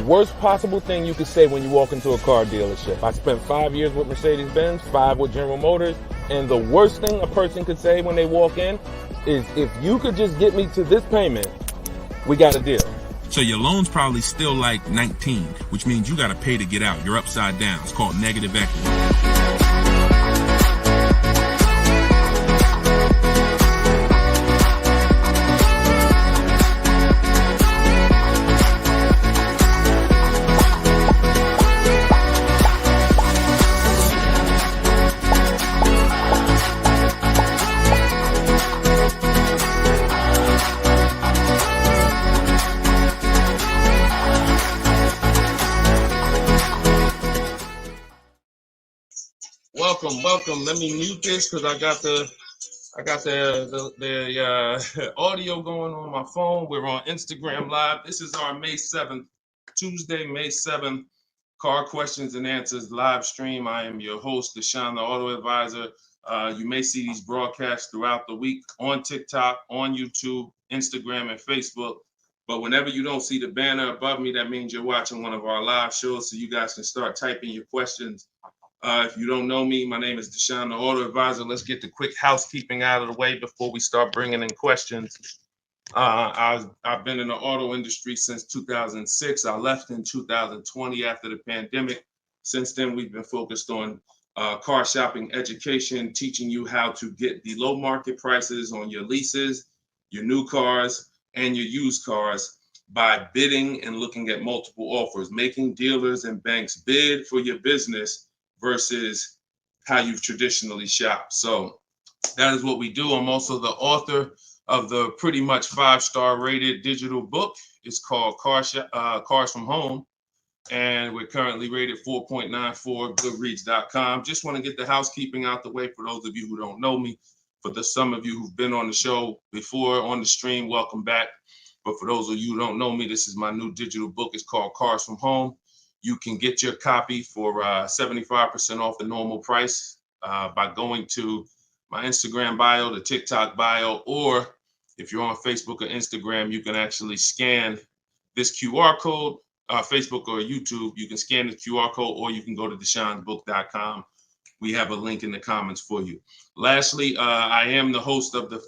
worst possible thing you could say when you walk into a car dealership. I spent 5 years with Mercedes-Benz, 5 with General Motors, and the worst thing a person could say when they walk in is, if you could just get me to this payment, we got a deal. So your loan's probably still like 19, which means you got to pay to get out. You're upside down. It's called negative equity. Welcome. Let me mute this because I got the audio going on my phone. We're on Instagram Live. This is our May 7th, Tuesday, May 7th, Car Questions and Answers live stream. I am your host, Deshone the Auto Advisor. You may see these broadcasts throughout the week on TikTok, on YouTube, Instagram, and Facebook. But whenever you don't see the banner above me, that means you're watching one of our live shows, so you guys can start typing your questions. If you don't know me, my name is Deshone the Auto Advisor. Let's get the quick housekeeping out of the way before we start bringing in questions. I've been in the auto industry since 2006. I left in 2020 after the pandemic. Since then, we've been focused on car shopping education, teaching you how to get the low market prices on your leases, your new cars, and your used cars by bidding and looking at multiple offers, making dealers and banks bid for your business versus how you've traditionally shopped. So that is what we do. I'm also the author of the pretty much 5-star rated digital book. It's called Cars from Home, and we're currently rated 4.94, goodreads.com. Just want to get the housekeeping out the way for those of you who don't know me. For some of you who've been on the show before on the stream, welcome back. But for those of you who don't know me, this is my new digital book. It's called Cars from Home. You can get your copy for 75% off the normal price by going to my Instagram bio, the TikTok bio, or if you're on Facebook or Instagram, you can actually scan this QR code, Facebook or YouTube. You can scan the QR code, or you can go to Deshone'sBook.com. We have a link in the comments for you. Lastly, I am the host of the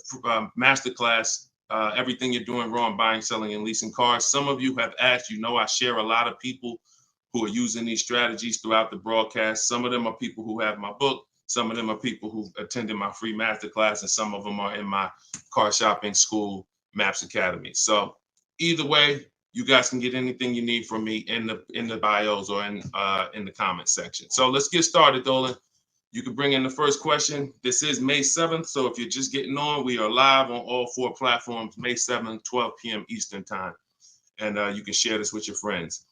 masterclass, Everything You're Doing Wrong, Buying, Selling, and Leasing Cars. Some of you have asked, I share a lot of people who are using these strategies throughout the broadcast. Some of them are people who have my book. Some of them are people who attended my free masterclass, and some of them are in my car shopping school, Maps Academy. So either way, you guys can get anything you need from me in the bios or in the comment section. So let's get started, Dolan. You can bring in the first question. This is May 7th. So if you're just getting on, we are live on all 4 platforms, May 7th, 12 p.m. Eastern time. And you can share this with your friends.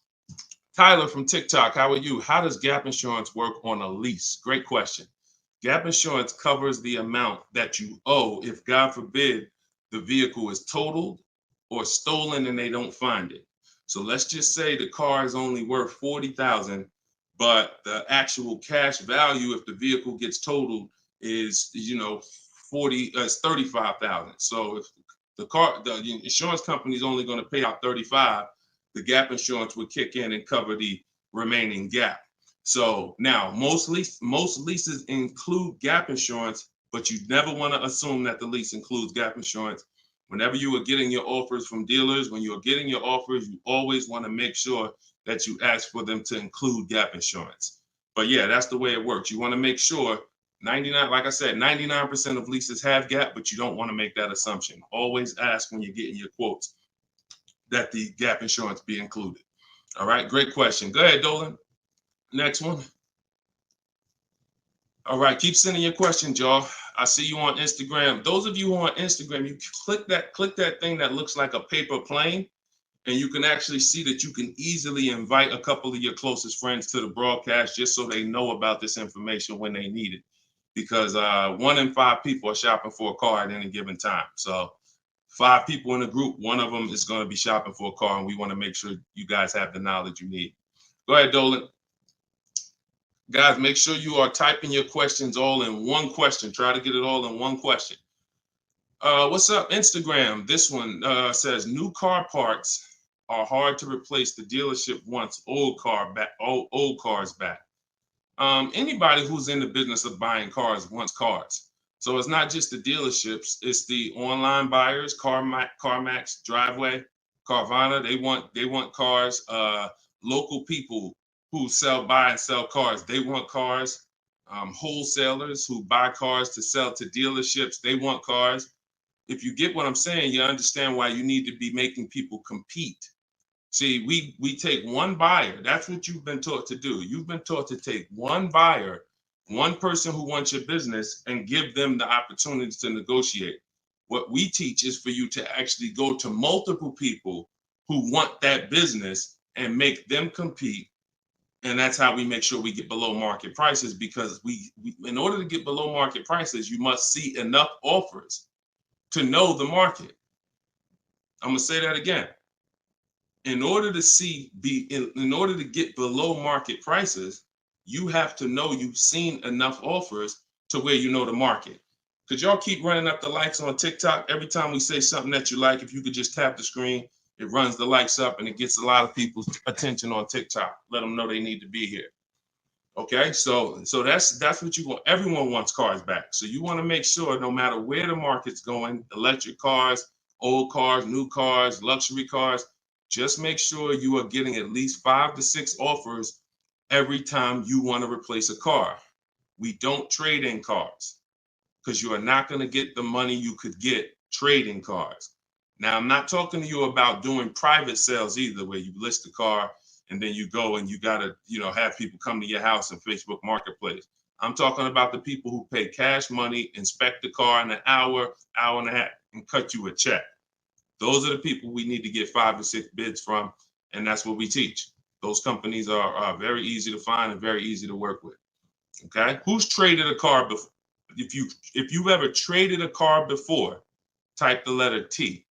Tyler from TikTok, how are you? How does gap insurance work on a lease? Great question. Gap insurance covers the amount that you owe if, God forbid, the vehicle is totaled or stolen and they don't find it. So let's just say the car is only worth $40,000, but the actual cash value if the vehicle gets totaled is, $35,000. So if the insurance company is only going to pay out $35,000, the gap insurance would kick in and cover the remaining gap. So now most leases include gap insurance, but you never want to assume that the lease includes gap insurance. Whenever you are getting your offers from dealers, when you're getting your offers, you always want to make sure that you ask for them to include gap insurance. But yeah, that's the way it works. You want to make sure 99% of leases have gap, but you don't want to make that assumption. Always ask when you're getting your quotes that the gap insurance be included. All right, great question. Go ahead, Dolan. Next one. All right, keep sending your questions, y'all. I see you on Instagram. Those of you who are on Instagram, you click that thing that looks like a paper plane, and you can actually see that you can easily invite a couple of your closest friends to the broadcast just so they know about this information when they need it. Because 1 in 5 people are shopping for a car at any given time. So 5 people in a group, 1 of them is going to be shopping for a car, and we want to make sure you guys have the knowledge you need. Go ahead, Dolan. Guys, make sure you are typing your questions all in one question. Try to get it all in one question. What's up, Instagram? This one says new car parts are hard to replace. The dealership wants old cars back. Anybody who's in the business of buying cars wants cars. So it's not just the dealerships, it's the online buyers, CarMax, Driveway, Carvana. They want cars. Local people who buy and sell cars, they want cars. Wholesalers who buy cars to sell to dealerships, they want cars. If you get what I'm saying, you understand why you need to be making people compete. See, we take one buyer. That's what you've been taught to do. You've been taught to take one buyer, one person who wants your business, and give them the opportunity to negotiate. What we teach is for you to actually go to multiple people who want that business and make them compete. And that's how we make sure we get below market prices, because we in order to get below market prices, you must see enough offers to know the market. I'm gonna say that again. In order to get below market prices, you have to know you've seen enough offers to where you know the market. Could y'all keep running up the likes on TikTok? Every time we say something that you like, if you could just tap the screen, it runs the likes up and it gets a lot of people's attention on TikTok. Let them know they need to be here. Okay, so that's what you want. Everyone wants cars back. So you want to make sure no matter where the market's going, electric cars, old cars, new cars, luxury cars, just make sure you are getting at least 5 to 6 offers every time you want to replace a car. We don't trade in cars because you are not going to get the money you could get trading cars. Now, I'm not talking to you about doing private sales either, where you list the car and then you go and you got to, have people come to your house in Facebook Marketplace. I'm talking about the people who pay cash money, inspect the car in an hour, hour and a half, and cut you a check. Those are the people we need to get 5 or 6 bids from, and that's what we teach. Those companies are very easy to find and very easy to work with. Okay, who's traded a car before? If you've ever traded a car before, type the letter T.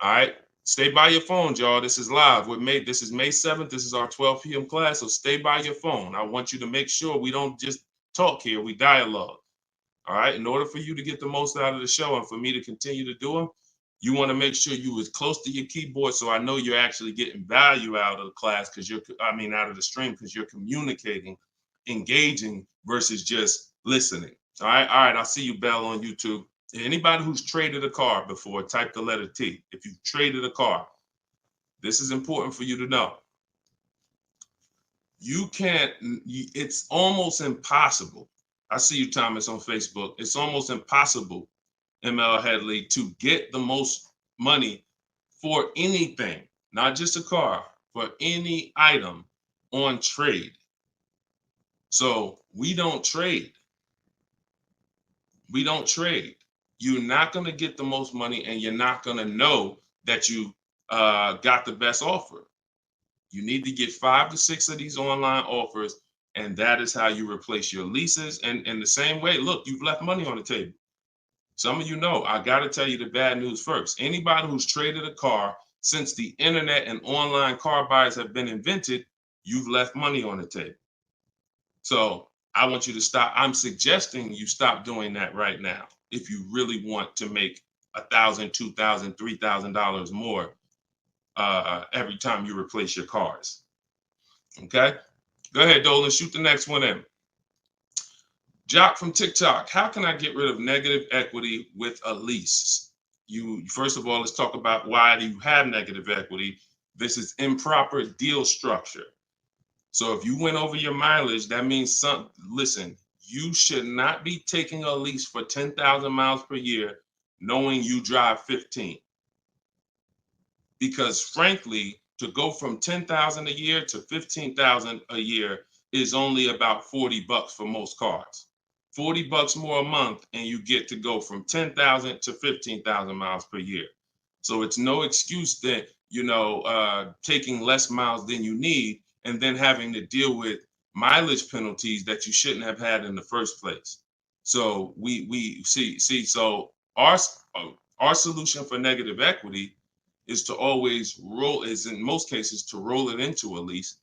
All right, stay by your phone, y'all. This is live. This is May 7th. This is our 12 p.m. class, so stay by your phone. I want you to make sure we don't just talk here, we dialogue. All right, in order for you to get the most out of the show and for me to continue to do them, you want to make sure you as close to your keyboard so I know you're actually getting value out of the class, out of the stream, because you're communicating, engaging versus just listening. All right, I'll see you, Bell, on YouTube. Anybody who's traded a car before, type the letter T. If you've traded a car, this is important for you to know. It's almost impossible. I see you, Thomas, on Facebook. It's almost impossible, ML Headley, to get the most money for anything, not just a car, for any item on trade. So we don't trade. We don't trade. You're not going to get the most money, and you're not going to know that you got the best offer. You need to get 5 to 6 of these online offers, and that is how you replace your leases. And in the same way, look, you've left money on the table. Some of you know, I got to tell you the bad news first. Anybody who's traded a car since the internet and online car buyers have been invented, you've left money on the table. So I want you to stop. I'm suggesting you stop doing that right now if you really want to make $1,000, $2,000, $3,000 more every time you replace your cars. Okay? Go ahead, Dolan. Shoot the next one in. Jock from TikTok, how can I get rid of negative equity with a lease? First of all, let's talk about why do you have negative equity. This is improper deal structure. So if you went over your mileage, that means listen, you should not be taking a lease for 10,000 miles per year knowing you drive 15. Because frankly, to go from 10,000 a year to 15,000 a year is only about $40 for most cars. $40 more a month, and you get to go from 10,000 to 15,000 miles per year. So it's no excuse that, taking less miles than you need and then having to deal with mileage penalties that you shouldn't have had in the first place. So we see. So our solution for negative equity is to always in most cases to roll it into a lease,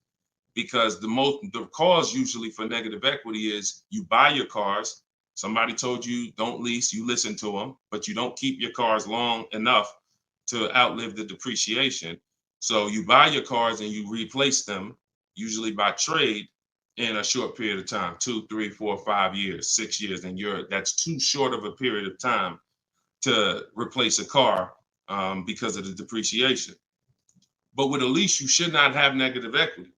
because the cause usually for negative equity is you buy your cars. Somebody told you don't lease, you listen to them, but you don't keep your cars long enough to outlive the depreciation. So you buy your cars and you replace them, usually by trade, in a short period of time, 2, 3, 4, 5 years, 6 years, and that's too short of a period of time to replace a car because of the depreciation. But with a lease, you should not have negative equity.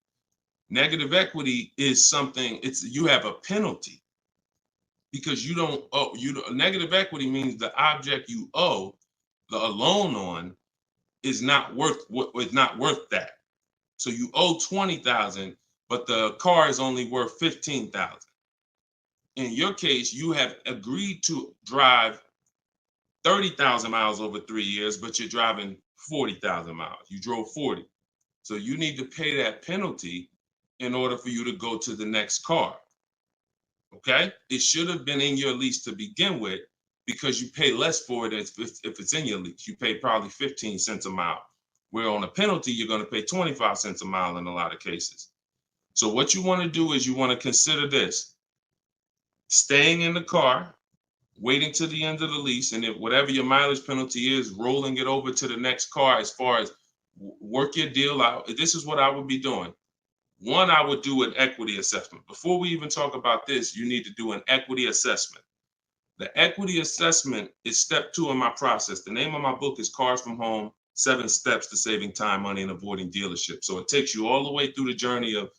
Negative equity is something, you have a penalty because you don't owe. Negative equity means the object you owe a loan on is not worth that. So you owe 20,000, but the car is only worth 15,000. In your case, you have agreed to drive 30,000 miles over 3 years, but you're driving 40,000 miles. You drove 40. So you need to pay that penalty in order for you to go to the next car. Okay? It should have been in your lease to begin with because you pay less for it if it's in your lease. You pay probably 15 cents a mile, where on a penalty, you're going to pay 25 cents a mile in a lot of cases. So what you want to do is you want to consider this: staying in the car, waiting to the end of the lease, and if whatever your mileage penalty is, rolling it over to the next car. As far as work your deal out, this is what I would be doing. One, I would do an equity assessment. Before we even talk about this, you need to do an equity assessment. The equity assessment is step 2 in my process. The name of my book is Cars from Home, 7 Steps to Saving Time, Money, and Avoiding Dealerships. So it takes you all the way through the journey of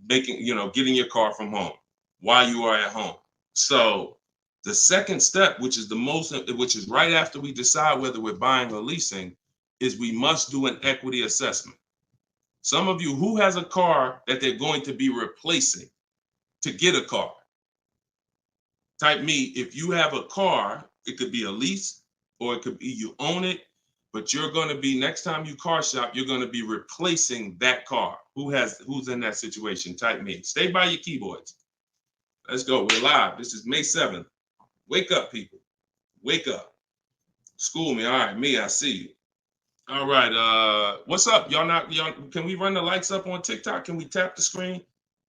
getting your car from home while you are at home. So the second step, which is right after we decide whether we're buying or leasing, is we must do an equity assessment. Some of you, who has a car that they're going to be replacing to get a car? Type me. If you have a car, it could be a lease or it could be you own it, but you're going to be, next time you car shop, you're going to be replacing that car. Who's in that situation? Type me. Stay by your keyboards. Let's go. We're live. This is May 7th. Wake up, people. Wake up. School me. All right, me, I see you. All right. What's up? Y'all can we run the lights up on TikTok? Can we tap the screen?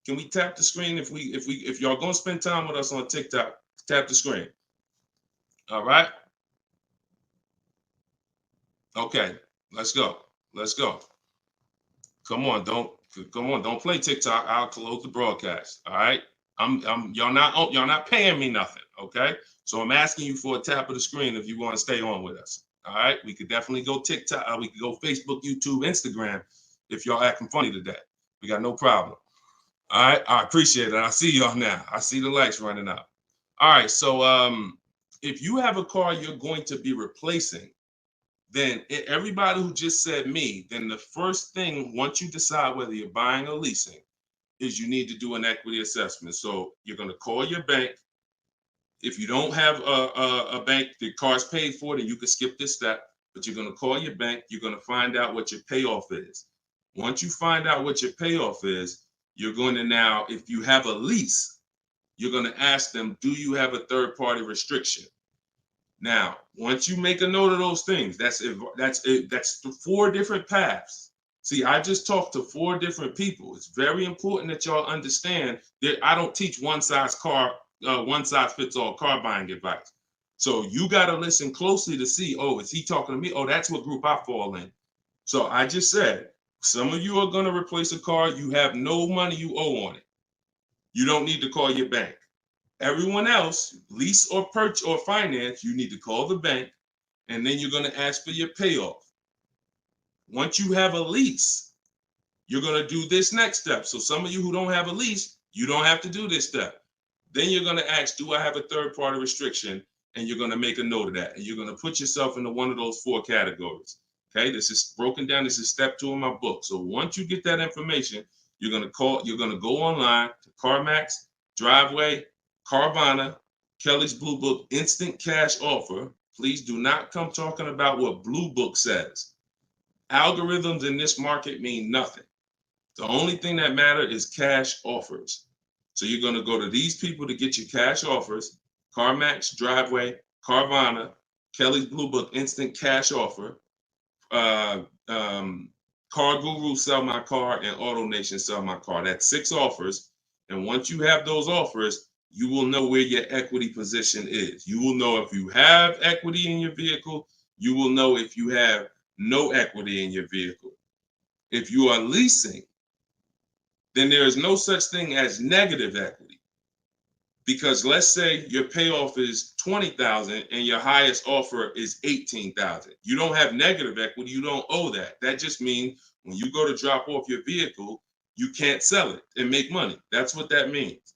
Can we tap the screen if y'all gonna spend time with us on TikTok? Tap the screen. All right. Okay. Let's go. Let's go. Come on, don't play TikTok. I'll close the broadcast. All right. Y'all not paying me nothing. Okay. So I'm asking you for a tap of the screen if you want to stay on with us. All right. We could definitely go TikTok. We could go Facebook, YouTube, Instagram if y'all acting funny today. We got no problem. All right. I appreciate it. I see y'all now. I see the lights running up. All right. So if you have a car you're going to be replacing, then everybody who just said me, then the first thing, once you decide whether you're buying or leasing, is you need to do an equity assessment. So you're going to call your bank. If you don't have a bank, the car's paid for, then you can skip this step, but you're going to call your bank. You're going to find out what your payoff is. Once you find out what your payoff is, you're going to now, if you have a lease, you're going to ask them, do you have a third-party restriction? Now, once you make a note of those things, that's 4 different paths. See, I just talked to 4 different people. It's very important that y'all understand that I don't teach one size fits all car buying advice. So you got to listen closely to see, oh, is he talking to me? Oh, that's what group I fall in. So I just said, some of you are going to replace a car. You have no money you owe on it. You don't need to call your bank. Everyone else, lease or purchase or finance, you need to call the bank, and then you're going to ask for your payoff. Once you have a lease, you're going to do this next step. So some of you who don't have a lease, you don't have to do this step. Then you're going to ask, do I have a third-party restriction? And you're going to make a note of that. And you're going to put yourself into one of those 4 categories. Okay, this is broken down. This is step 2 in my book. So once you get that information, you're going to go online to CarMax, Driveway, Carvana, Kelly's Blue Book, Instant Cash Offer. Please do not come talking about what Blue Book says. Algorithms in this market mean nothing. The only thing that matters is cash offers. So you're going to go to these people to get your cash offers: CarMax, Driveway, Carvana, Kelly's Blue Book, Instant Cash Offer, Car Guru, Sell My Car, and Auto Nation, Sell My Car. That's 6 offers. And once you have those offers, you will know where your equity position is. You will know if you have equity in your vehicle. You will know if you have no equity in your vehicle. If you are leasing, then there is no such thing as negative equity. Because let's say your payoff is $20,000 and your highest offer is $18,000. You don't have negative equity, you don't owe that. That just means when you go to drop off your vehicle, you can't sell it and make money. That's what that means.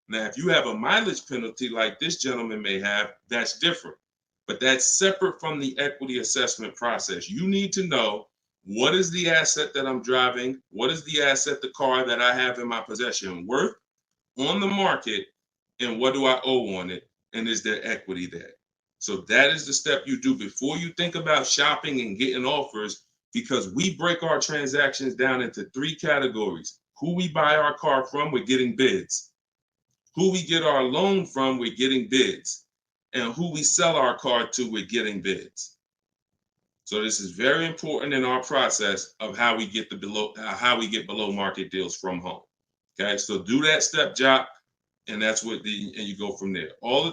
Now, if you have a mileage penalty like this gentleman may have, that's different. But that's separate from the equity assessment process. You need to know, what is the asset that I'm driving? What is the asset, the car that I have in my possession, worth on the market? And what do I owe on it? And is there equity there? So that is the step you do before you think about shopping and getting offers, because we break our transactions down into 3 categories. Who we buy our car from, we're getting bids. Who we get our loan from, we're getting bids. And who we sell our car to, we're getting bids. So this is very important in our process of how we get below market deals from home. Okay, so do that step, Jock, and that's what and you go from there.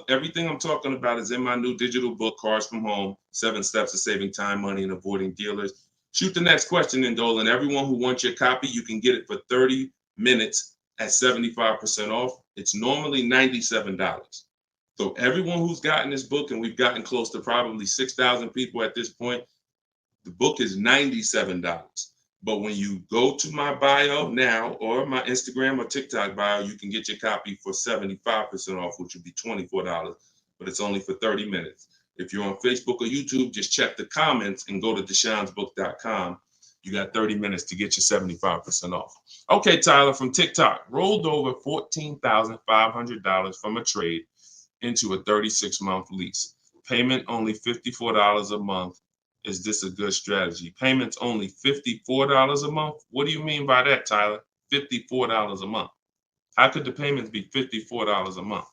Everything I'm talking about is in my new digital book, Cars from Home: 7 Steps to Saving Time, Money, and Avoiding Dealers. Shoot the next question in, Dolan. Everyone who wants your copy, you can get it for 30 minutes at 75% off. It's normally $97. So everyone who's gotten this book, and we've gotten close to probably 6,000 people at this point, the book is $97. But when you go to my bio now, or my Instagram or TikTok bio, you can get your copy for 75% off, which would be $24, but it's only for 30 minutes. If you're on Facebook or YouTube, just check the comments and go to deshonsbook.com. You got 30 minutes to get your 75% off. Okay, Tyler from TikTok, rolled over $14,500 from a trade into a 36-month lease. Payment only $54 a month. Is this a good strategy? Payments only $54 a month? What do you mean by that, Tyler? $54 a month. How could the payments be $54 a month?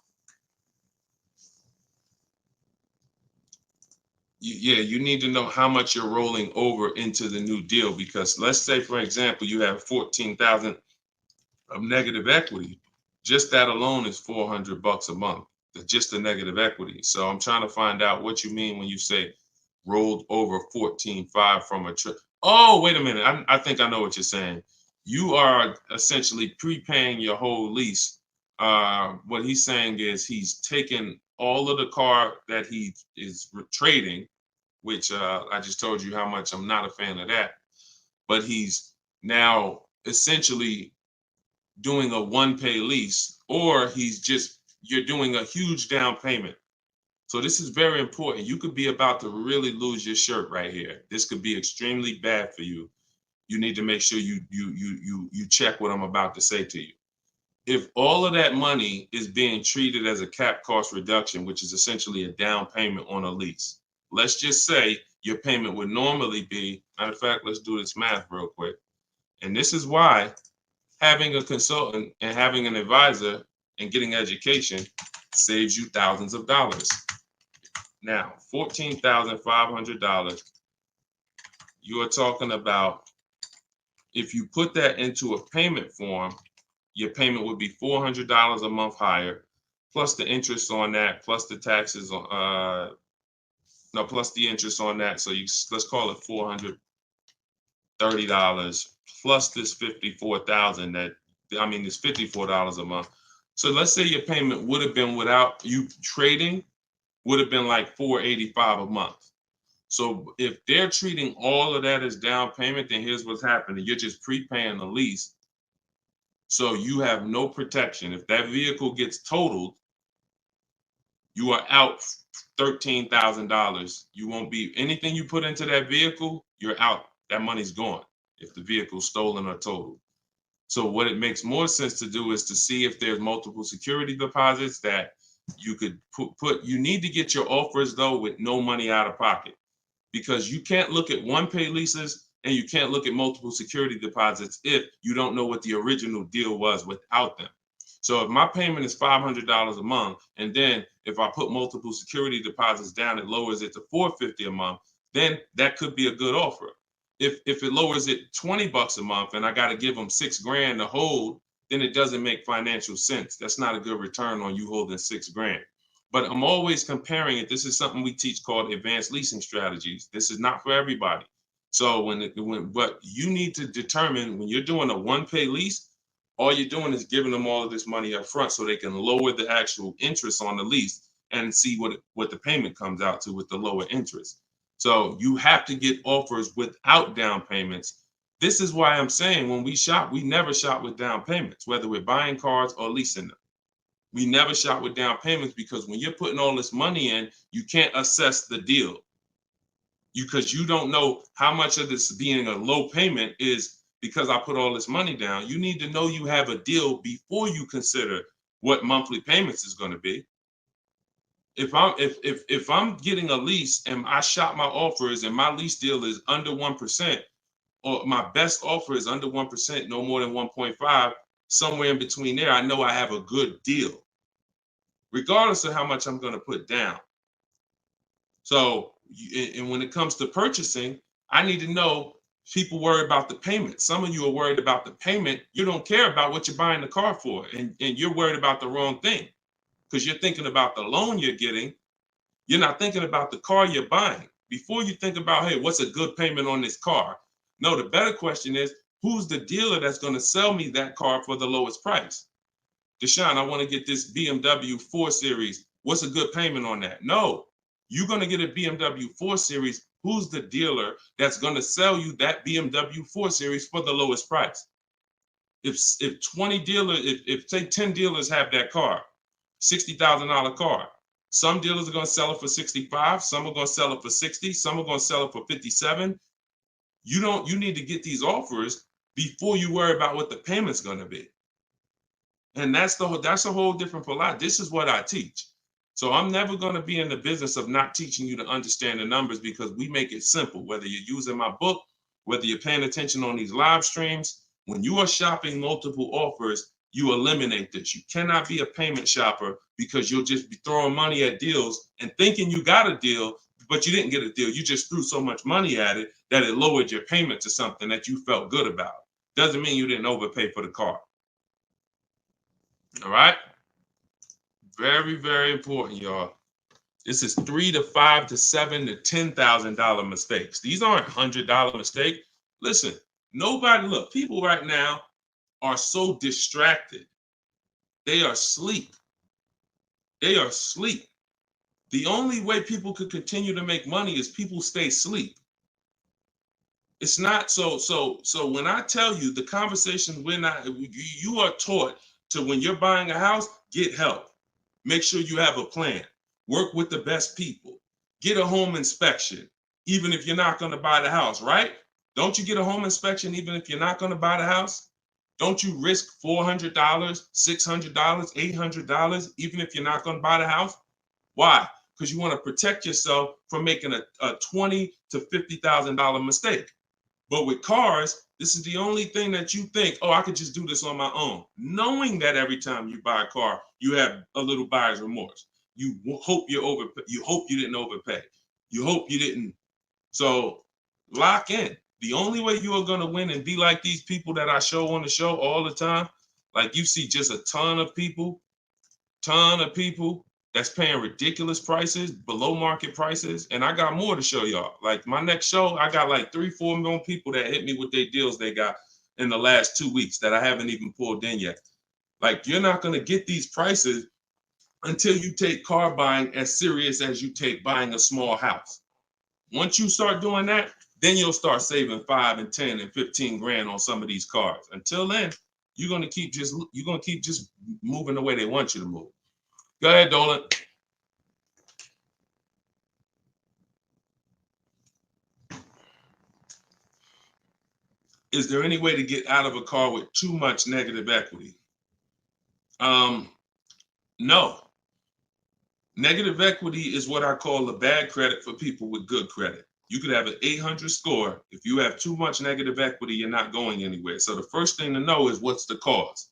You need to know how much you're rolling over into the new deal, because let's say, for example, you have $14,000 of negative equity. Just that alone is $400 a month. Just the negative equity. So I'm trying to find out what you mean when you say rolled over 14.5 from a trip. Oh, wait a minute. I think I know what you're saying. You are essentially prepaying your whole lease. What he's saying is he's taken all of the car that he is trading, which I just told you how much I'm not a fan of that. But he's now essentially doing a one-pay lease, or you're doing a huge down payment. So this is very important. You could be about to really lose your shirt right here. This could be extremely bad for you. You need to make sure you check what I'm about to say to you. If all of that money is being treated as a cap cost reduction, which is essentially a down payment on a lease, let's just say your payment would normally be, matter of fact, let's do this math real quick. And this is why having a consultant and having an advisor and getting education saves you thousands of dollars. Now, $14,500, you are talking about, if you put that into a payment form, your payment would be $400 a month higher, plus the interest on that, plus the taxes, plus the interest on that. So let's call it $430 plus this $54,000 this $54 a month. So let's say your payment would have been, without you trading, would have been like $485 a month. So if they're treating all of that as down payment, then here's what's happening. You're just prepaying the lease. So you have no protection. If that vehicle gets totaled, you are out $13,000. You won't be, anything you put into that vehicle, you're out. That money's gone if the vehicle's stolen or totaled. So what it makes more sense to do is to see if there's multiple security deposits that you could put. You need to get your offers, though, with no money out of pocket, because you can't look at one-pay leases and you can't look at multiple security deposits if you don't know what the original deal was without them. So if my payment is $500 a month, and then if I put multiple security deposits down, it lowers it to $450 a month, then that could be a good offer. If it lowers it $20 a month and I got to give them $6,000 to hold, then it doesn't make financial sense. That's not a good return on you holding $6,000. But I'm always comparing it. This is something we teach called advanced leasing strategies. This is not for everybody. So but you need to determine when you're doing a one-pay lease, all you're doing is giving them all of this money up front so they can lower the actual interest on the lease and see what the payment comes out to with the lower interest. So you have to get offers without down payments. This is why I'm saying when we shop, we never shop with down payments, whether we're buying cars or leasing them. We never shop with down payments because when you're putting all this money in, you can't assess the deal because you don't know how much of this being a low payment is because I put all this money down. You need to know you have a deal before you consider what monthly payments is going to be. If I'm getting a lease and I shop my offers and my lease deal is under 1%, or my best offer is under 1%, no more than 1.5, somewhere in between there, I know I have a good deal, regardless of how much I'm going to put down. So, and when it comes to purchasing, I need to know people worry about the payment. Some of you are worried about the payment. You don't care about what you're buying the car for, and you're worried about the wrong thing because you're thinking about the loan you're getting. You're not thinking about the car you're buying. Before you think about, hey, what's a good payment on this car? No, the better question is, who's the dealer that's going to sell me that car for the lowest price? Deshone, I want to get this BMW 4 Series. What's a good payment on that? No, you're going to get a BMW 4 Series. Who's the dealer that's going to sell you that BMW 4 Series for the lowest price? If 20 dealers, if say 10 dealers have that car, $60,000 car, some dealers are going to sell it for 65, some are going to sell it for 60, some are going to sell it for 57. You need to get these offers before you worry about what the payment's going to be. And that's a whole different philosophy. This is what I teach. So I'm never going to be in the business of not teaching you to understand the numbers because we make it simple. Whether you're using my book, whether you're paying attention on these live streams, when you are shopping multiple offers, you eliminate this. You cannot be a payment shopper because you'll just be throwing money at deals and thinking you got a deal, but you didn't get a deal. You just threw so much money at it that it lowered your payment to something that you felt good about. Doesn't mean you didn't overpay for the car. All right. Very, very important, y'all. This is $3,000 to $5,000 to $7,000 to $10,000 mistakes. These aren't $100 mistakes. Listen, look, people right now are so distracted. They are asleep. They are asleep. The only way people could continue to make money is people stay asleep. It's not so when I tell you the conversation, you are taught to, when you're buying a house, get help. Make sure you have a plan. Work with the best people. Get a home inspection, even if you're not going to buy the house, right? Don't you get a home inspection even if you're not going to buy the house? Don't you risk $400, $600, $800, even if you're not going to buy the house? Why? Because you want to protect yourself from making a $20,000 to $50,000 mistake. But with cars, this is the only thing that you think, oh, I could just do this on my own. Knowing that every time you buy a car, you have a little buyer's remorse. You hope you hope you didn't overpay. You hope you didn't. So lock in. The only way you are going to win and be like these people that I show on the show all the time, like you see just a ton of people that's paying ridiculous prices, below market prices. And I got more to show y'all. Like my next show, I got like 3-4 million people that hit me with their deals they got in the last 2 weeks that I haven't even pulled in yet. Like you're not going to get these prices until you take car buying as serious as you take buying a small house. Once you start doing that, then you'll start saving 5 and 10 and 15 grand on some of these cars. Until then, you're going to keep just moving the way they want you to move. Go ahead, Dolan. Is there any way to get out of a car with too much negative equity? No. Negative equity is what I call a bad credit for people with good credit. You could have an 800 score. If you have too much negative equity, you're not going anywhere. So the first thing to know is what's the cause.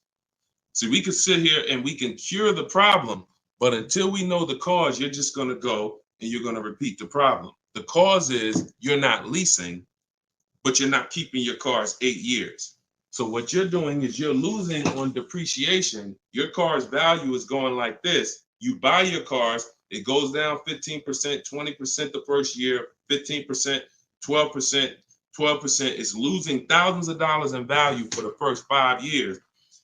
See, we could sit here and we can cure the problem, but until we know the cause, you're just going to go and you're going to repeat the problem. The cause is you're not leasing, but you're not keeping your cars 8 years. So what you're doing is you're losing on depreciation. Your car's value is going like this. You buy your cars, it goes down 15%, 20% the first year, 15%, 12%, 12% is losing thousands of dollars in value for the first 5 years.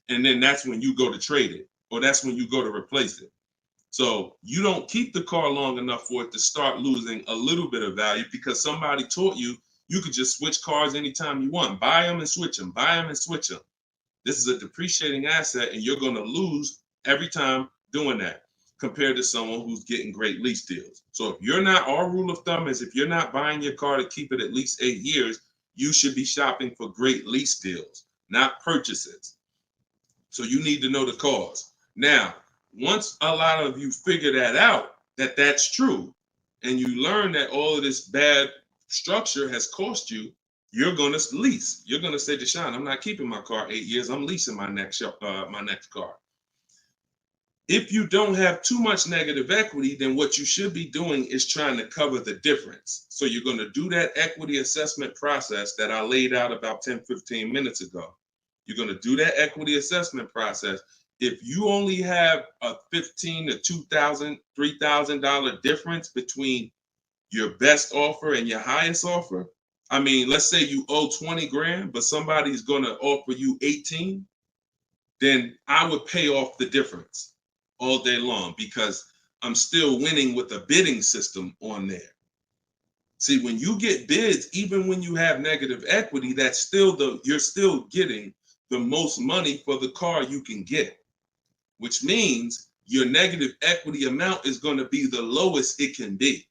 And then that's when you go to trade it, or that's when you go to replace it. So you don't keep the car long enough for it to start losing a little bit of value because somebody taught you could just switch cars anytime you want. Buy them and switch them, buy them and switch them. This is a depreciating asset, and you're going to lose every time doing that compared to someone who's getting great lease deals. So if you're not, our rule of thumb is if you're not buying your car to keep it at least 8 years, you should be shopping for great lease deals, not purchases. So you need to know the cause. Now, once a lot of you figure that out, that that's true, and you learn that all of this bad structure has cost you, you're going to lease. You're going to say, Deshone, I'm not keeping my car 8 years. I'm leasing my next car. If you don't have too much negative equity, then what you should be doing is trying to cover the difference. So you're going to do that equity assessment process that I laid out about 10, 15 minutes ago. You're going to do that equity assessment process. If you only have a $1,500 to $2,000, $3,000 difference between your best offer and your highest offer, I mean, let's say you owe 20 grand, but somebody's going to offer you 18, then I would pay off the difference all day long because I'm still winning with a bidding system on there. See, when you get bids, even when you have negative equity, that's still you're still getting the most money for the car you can get, which means your negative equity amount is going to be the lowest it can be.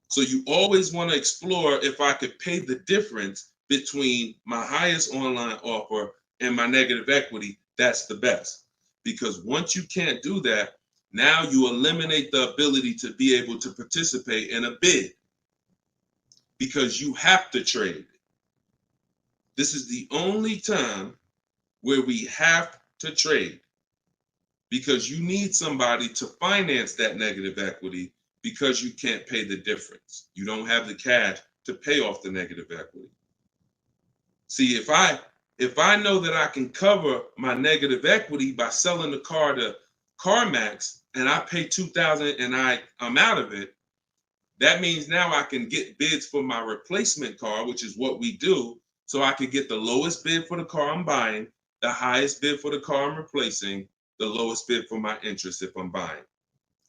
So you always want to explore if I could pay the difference between my highest online offer and my negative equity, that's the best. Because once you can't do that, now you eliminate the ability to be able to participate in a bid because you have to trade. This is the only time where we have to trade because you need somebody to finance that negative equity because you can't pay the difference. You don't have the cash to pay off the negative equity. See, if I know that I can cover my negative equity by selling the car to CarMax and I pay $2,000 and I'm out of it, that means now I can get bids for my replacement car, which is what we do. So I could get the lowest bid for the car I'm buying, the highest bid for the car I'm replacing, the lowest bid for my interest if I'm buying.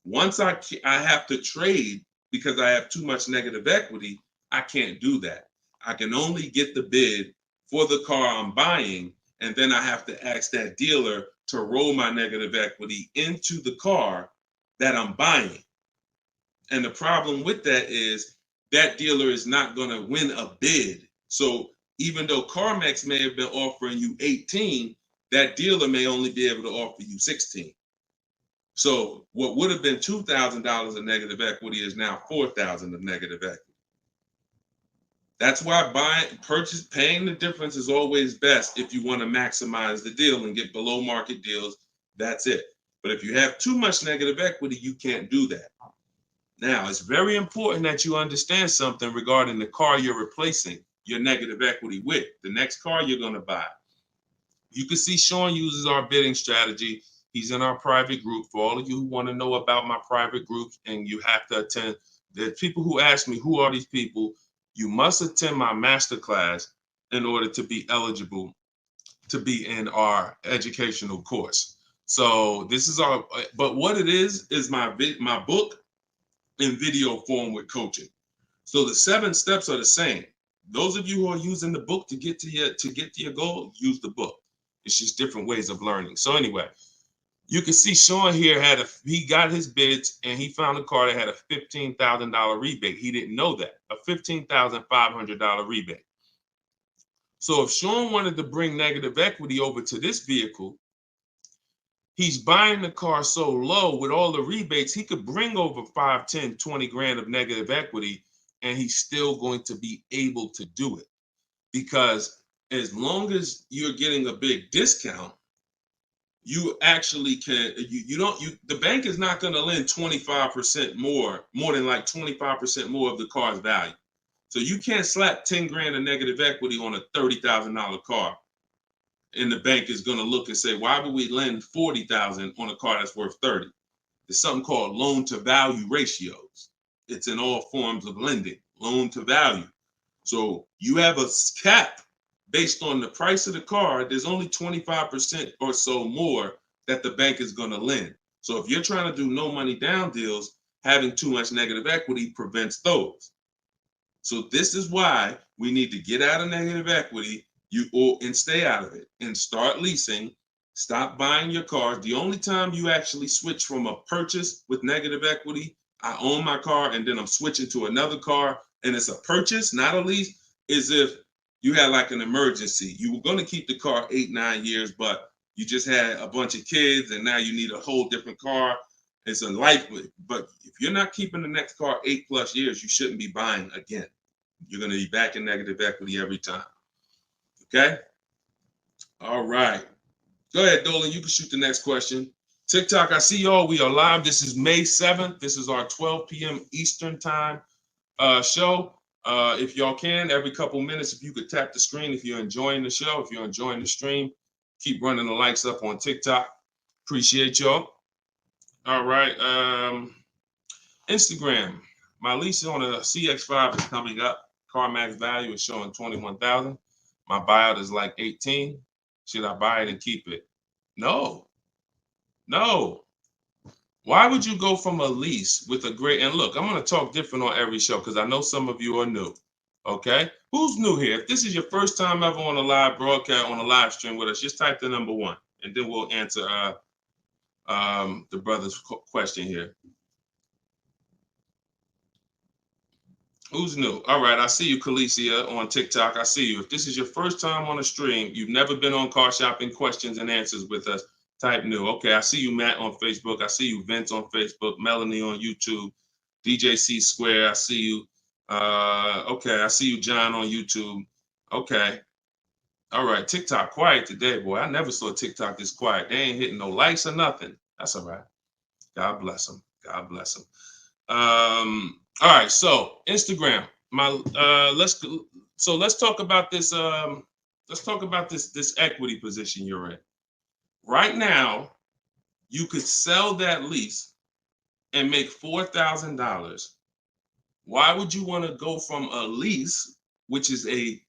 Once I have to trade because I have too much negative equity, I can't do that. I can only get the bid for the car I'm buying, and then I have to ask that dealer to roll my negative equity into the car that I'm buying. And the problem with that is that dealer is not going to win a bid. So even though CarMax may have been offering you 18, that dealer may only be able to offer you 16. So what would have been $2,000 of negative equity is now $4,000 of negative equity. That's why paying the difference is always best if you want to maximize the deal and get below market deals. That's it. But if you have too much negative equity, you can't do that. Now, it's very important that you understand something regarding the car you're replacing your negative equity with, the next car you're going to buy. You can see Sean uses our bidding strategy. He's in our private group. For all of you who want to know about my private groups and you have to attend, there's people who ask me, who are these people? You must attend my masterclass in order to be eligible to be in our educational course. So this is but what it is my book in video form with coaching. So the 7 steps are the same. Those of you who are using the book to get to your goal, use the book. It's just different ways of learning. So anyway, you can see Sean here he got his bids and he found a car that had a $15,000 rebate. He didn't know that, a $15,500 rebate. So if Sean wanted to bring negative equity over to this vehicle, he's buying the car so low with all the rebates, he could bring over 5, 10, 20 grand of negative equity and he's still going to be able to do it. Because as long as you're getting a big discount, you actually can, the bank is not going to lend 25% more than like 25% more of the car's value. So you can't slap 10 grand of negative equity on a $30,000 car. And the bank is going to look and say, why would we lend $40,000 on a car that's worth 30? There's something called loan to value ratios. It's in all forms of lending, loan to value. So you have a cap based on the price of the car. There's only 25% or so more that the bank is going to lend. So if you're trying to do no money down deals, having too much negative equity prevents those. So this is why we need to get out of negative equity and stay out of it and start leasing. Stop buying your cars. The only time you actually switch from a purchase with negative equity, I own my car and then I'm switching to another car and it's a purchase, not a lease, is if you had like an emergency. You were going to keep the car 8-9 years, but you just had a bunch of kids and now you need a whole different car. It's a life, but if you're not keeping the next car 8+ years, you shouldn't be buying again. You're going to be back in negative equity every time. Okay? All right. Go ahead, Dolan. You can shoot the next question. TikTok, I see y'all. We are live. This is May 7th. This is our 12 p.m. Eastern time show. If y'all can, every couple minutes, if you could tap the screen, if you're enjoying the show, if you're enjoying the stream, keep running the likes up on TikTok. Appreciate y'all. All right. Instagram. My lease on a CX5 is coming up. CarMax value is showing 21,000. My buyout is like 18. Should I buy it and keep it? No. Why would you go from a lease with a great, and look, I'm going to talk different on every show because I know some of you are new. Okay. Who's new here? If this is your first time ever on a live broadcast, on a live stream with us, just type the number 1 and then we'll answer the brother's question here. Who's new? All right, I see you, Khaleesi, on TikTok. I see you. If this is your first time on a stream, you've never been on Car Shopping Questions and Answers with us, type new. Okay, I see you, Matt, on Facebook. I see you, Vince, on Facebook. Melanie on YouTube. DJC Square, I see you. Okay, I see you, John, on YouTube. Okay. All right, TikTok quiet today, boy. I never saw TikTok this quiet. They ain't hitting no likes or nothing. That's all right. God bless them. God bless them. All right, so Instagram. Let's talk about this. Let's talk about this equity position you're in. Right now, you could sell that lease and make $4,000. Why would you want to go from a lease, which is a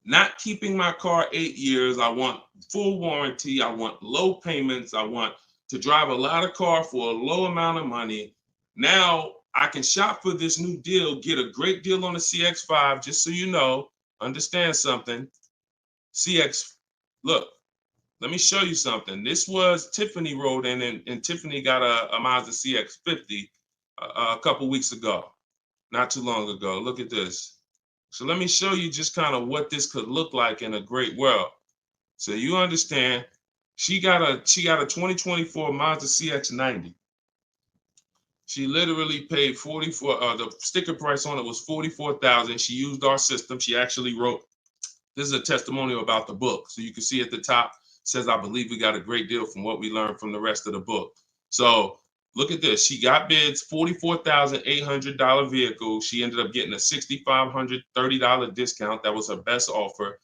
not keeping my car 8 years? I want full warranty. I want low payments. I want to drive a lot of car for a low amount of money. Now I can shop for this new deal, get a great deal on the CX5. Just so you know, understand something. CX, look, let me show you something. This was Tiffany rode in, and Tiffany got a Mazda CX50 a couple weeks ago, not too long ago. Look at this. So let me show you just kind of what this could look like in a great world. So you understand, she got a 2024 Mazda CX90. She literally paid 44. The sticker price on it was 44,000. She used our system. She actually wrote. This is a testimonial about the book, so you can see at the top says, "I believe we got a great deal from what we learned from the rest of the book." So look at this. She got bids, $44,800 vehicle. She ended up getting a $6,530 discount. That was her best offer.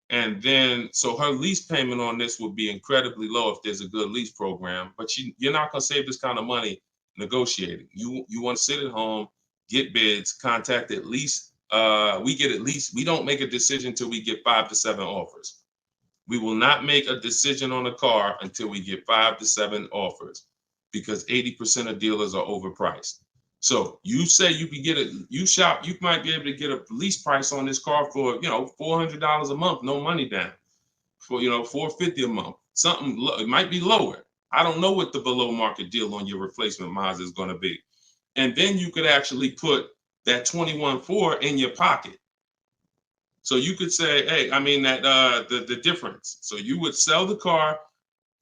And then, so her lease payment on this would be incredibly low if there's a good lease program. But you're not going to save this kind of money negotiating. You want to sit at home, get bids, contact at least. We don't make a decision until we get 5 to 7 offers. We will not make a decision on a car until we get 5 to 7 offers, because 80% of dealers are overpriced. So you say you can get you might be able to get a lease price on this car for, $400 a month, no money down, for, $450 a month. Something, it might be lower. I don't know what the below market deal on your replacement Mazda is going to be. And then you could actually put that 21.4 in your pocket. So you could say, hey, the difference. So you would sell the car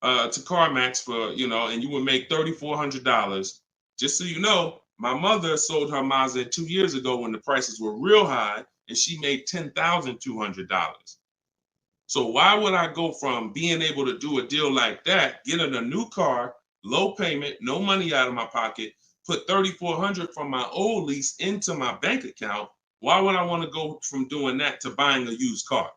to CarMax for, and you would make $3,400. Just so you know, my mother sold her Mazda 2 years ago when the prices were real high, and she made $10,200. So why would I go from being able to do a deal like that, getting a new car, low payment, no money out of my pocket, put $3,400 from my old lease into my bank account? Why would I want to go from doing that to buying a used car,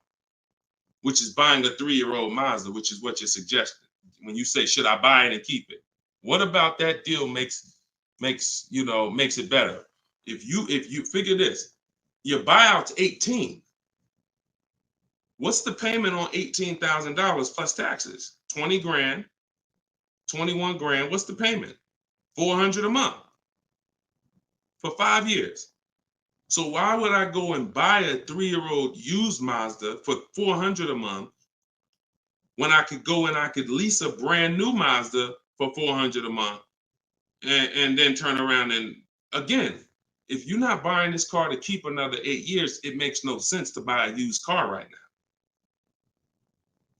which is buying a 3-year-old Mazda, which is what you're suggesting when you say, should I buy it and keep it? What about that deal makes it better? If you figure this, Your buyout's 18. What's the payment on $18,000 plus taxes? 20 grand, 21 grand. What's the payment? 400 a month for 5 years. So why would I go and buy a 3-year-old used Mazda for 400 a month when I could go and I could lease a brand new Mazda for 400 a month and then turn around and again, if you're not buying this car to keep another 8 years, it makes no sense to buy a used car right now.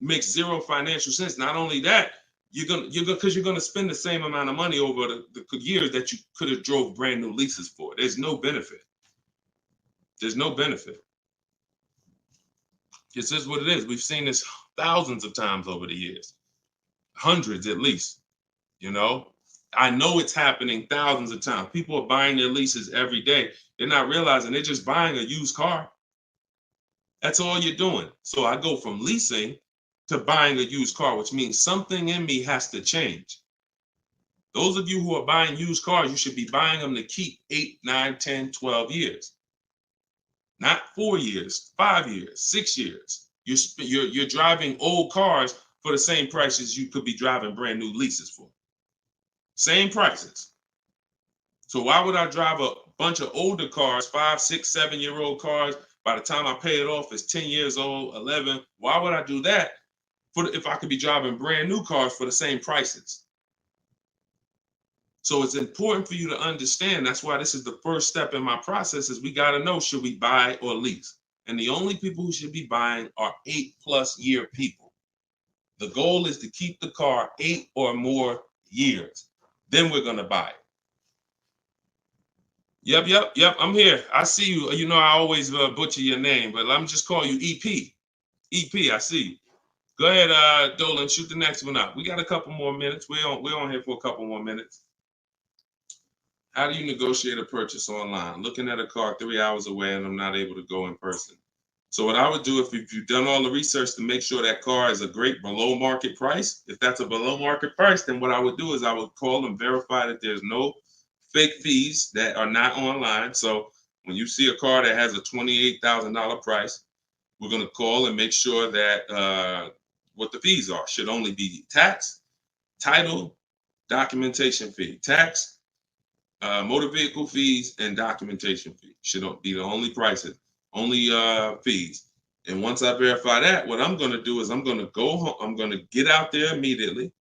It makes zero financial sense. Not only that, you're gonna spend the same amount of money over the years that you could have drove brand new leases for. There's no benefit. There's no benefit. This is what it is. We've seen this thousands of times over the years, hundreds at least. You know, I know it's happening thousands of times. People are buying their leases every day. They're not realizing they're just buying a used car. That's all you're doing. So I go from leasing to buying a used car, which means something in me has to change. Those of you who are buying used cars, you should be buying them to keep 8, 9, 10, 12 years. Not 4 years, 5 years, 6 years. You're driving old cars for the same prices you could be driving brand new leases for. Same prices. So why would I drive a bunch of older cars, 5, 6, 7-year-old cars? By the time I pay it off, it's 10 years old, 11. Why would I do that if I could be driving brand new cars for the same prices? So it's important for you to understand. That's why this is the first step in my process is we got to know, should we buy or lease? And the only people who should be buying are 8+ year people. The goal is to keep the car 8 or more years. Then we're going to buy it. Yep. I'm here. I see you. You know, I always butcher your name, but let me just call you EP. EP, I see you. Go ahead, Dolan, shoot the next one up. We got a couple more minutes. We're on here for a couple more minutes. How do you negotiate a purchase online? Looking at a car 3 hours away and I'm not able to go in person. So what I would do if you've done all the research to make sure that car is a great below market price, if that's a below market price, then what I would do is I would call and verify that there's no fake fees that are not online. So when you see a car that has a $28,000 price, we're going to call and make sure that what the fees are should only be tax, title, documentation fee. Tax, motor vehicle fees, and documentation fee should be the only prices, only fees. And once I verify that, what I'm going to do is I'm going to go home. I'm going to get out there immediately,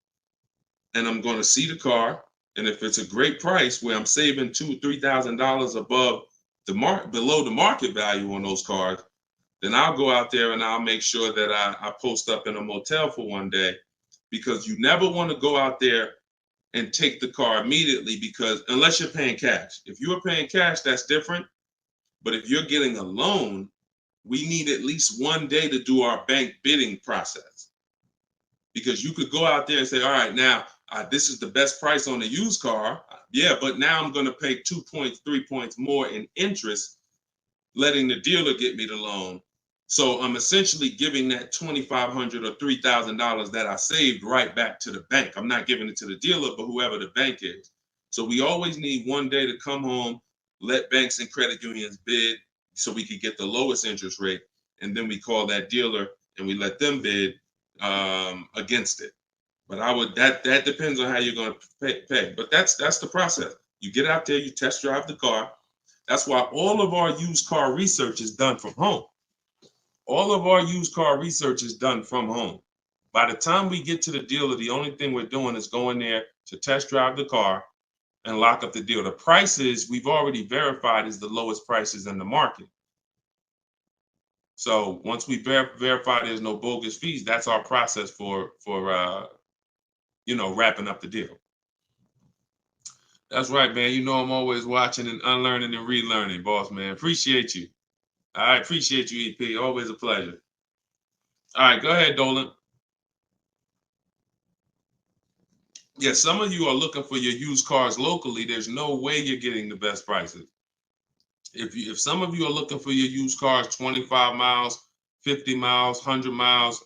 and I'm going to see the car. And if it's a great price where I'm saving $2,000-3,000 above below the market value on those cars, then I'll go out there and I'll make sure that I post up in a motel for one day, because you never want to go out there and take the car immediately, because unless you're paying cash. If you are paying cash, that's different. But if you're getting a loan, we need at least one day to do our bank bidding process. Because you could go out there and say, all right, now this is the best price on a used car. Yeah, but now I'm going to pay 2 points, 3 points more in interest, letting the dealer get me the loan. So I'm essentially giving that $2,500 or $3,000 that I saved right back to the bank. I'm not giving it to the dealer, but whoever the bank is. So we always need one day to come home, let banks and credit unions bid so we could get the lowest interest rate. And then we call that dealer and we let them bid against it. But that depends on how you're going to pay. But that's the process. You get out there, you test drive the car. That's why all of our used car research is done from home. All of our used car research is done from home. By the time we get to the dealer, the only thing we're doing is going there to test drive the car and lock up the deal. The prices we've already verified is the lowest prices in the market. So once we verify there's no bogus fees, that's our process for wrapping up the deal. That's right, man. You know I'm always watching and unlearning and relearning, boss man. Appreciate you. I appreciate you, EP. Always a pleasure. All right, go ahead, Dolan. Yeah, some of you are looking for your used cars locally. There's no way you're getting the best prices. If some of you are looking for your used cars 25 miles, 50 miles, 100 miles,